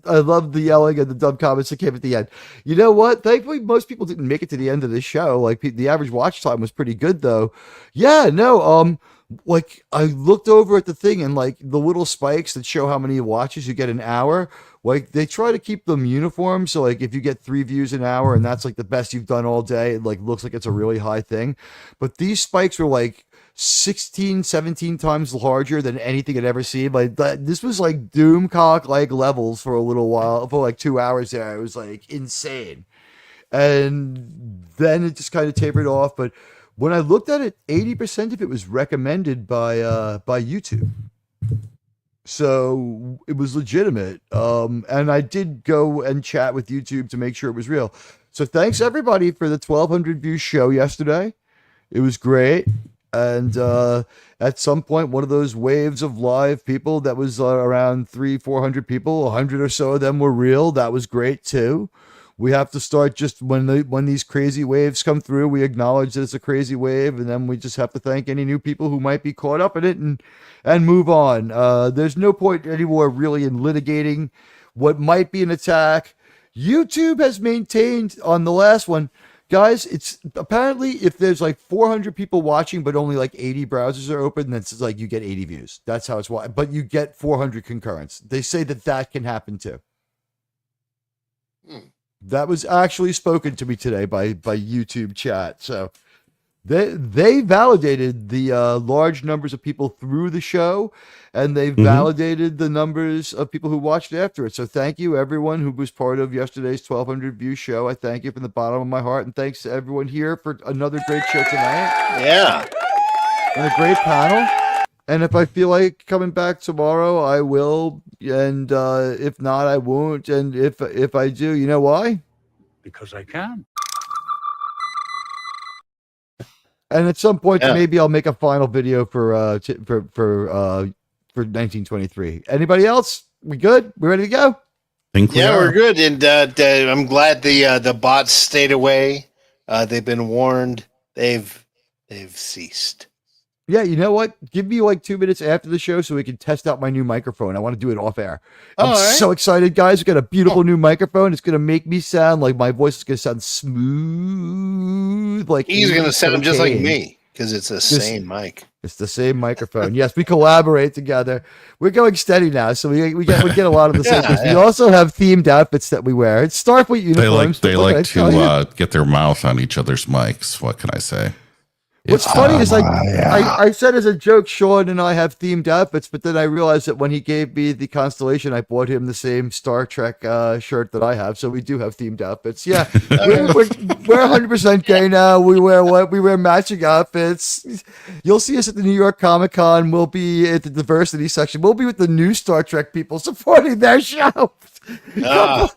I love the yelling and the dumb comments that came at the end. You know what? Thankfully, most people didn't make it to the end of the show. Like, the average watch time was pretty good, though. Yeah, no, like, I looked over at the thing and, like, the little spikes that show how many watches you get an hour, like, they try to keep them uniform. So, like, if you get 3 views an hour and that's, like, the best you've done all day, it, like, looks like it's a really high thing. But these spikes were, like, 16, 17 times larger than anything I'd ever seen. Like this was like Doomcock like levels for a little while, for like 2 hours there. It was like insane. And then it just kind of tapered off. But when I looked at it, 80% of it was recommended by YouTube. So it was legitimate. And I did go and chat with YouTube to make sure it was real. So thanks everybody for the 1,200 view show yesterday. It was great. And at some point, one of those waves of live people that was around 300-400 people, 100 or so of them were real. That was great too. We have to start just when these crazy waves come through, we acknowledge that it's a crazy wave, and then we just have to thank any new people who might be caught up in it and move on. There's no point anymore really in litigating what might be an attack. YouTube has maintained on the last one. Guys, it's apparently if there's like 400 people watching, but only like 80 browsers are open, then it's like you get 80 views. That's how it's why. But you get 400 concurrents. They say that can happen too. That was actually spoken to me today by YouTube chat. So they validated the large numbers of people through the show, and they validated the numbers of people who watched after it. So thank you, everyone who was part of yesterday's 1,200 view show. I thank you from the bottom of my heart, and thanks to everyone here for another great show tonight. Yeah. And a great panel. And if I feel like coming back tomorrow, I will. And if not, I won't. And if I do, you know why? Because I can. And at some point, maybe I'll make a final video for 1923. Anybody else? We good? We ready to go? We're good. And I'm glad the bots stayed away. They've been warned. They've ceased. Yeah, you know what? Give me like 2 minutes after the show so we can test out my new microphone. I want to do it off air. I'm so excited, guys. We got a beautiful new microphone. It's going to make me sound like my voice is going to sound smooth. Like he's going to sound just like me because it's the same mic. It's the same microphone. Yes, we collaborate together. We're going steady now, so we get a lot of the same things. We also have themed outfits that we wear. It's Starfleet uniforms. They like to get their mouth on each other's mics. What can I say? What's funny is like I said as a joke, Sean and I have themed outfits, but then I realized that when he gave me the constellation, I bought him the same Star Trek shirt that I have. So we do have themed outfits. Yeah, we're 100% gay now. We wear matching outfits. You'll see us at the New York Comic Con. We'll be at the diversity section. We'll be with the new Star Trek people supporting their show. Yeah.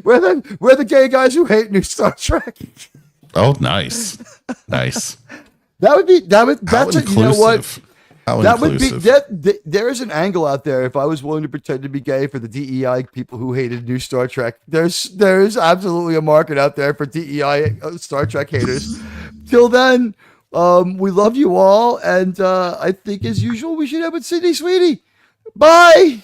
We're the gay guys who hate new Star Trek. Oh, nice. That's inclusive. You know what? How that inclusive. would be there is an angle out there. If I was willing to pretend to be gay for the DEI people who hated new Star Trek, there's absolutely a market out there for DEI Star Trek haters. Till then, we love you all, and I think as usual we should have with Sydney Sweetie. Bye.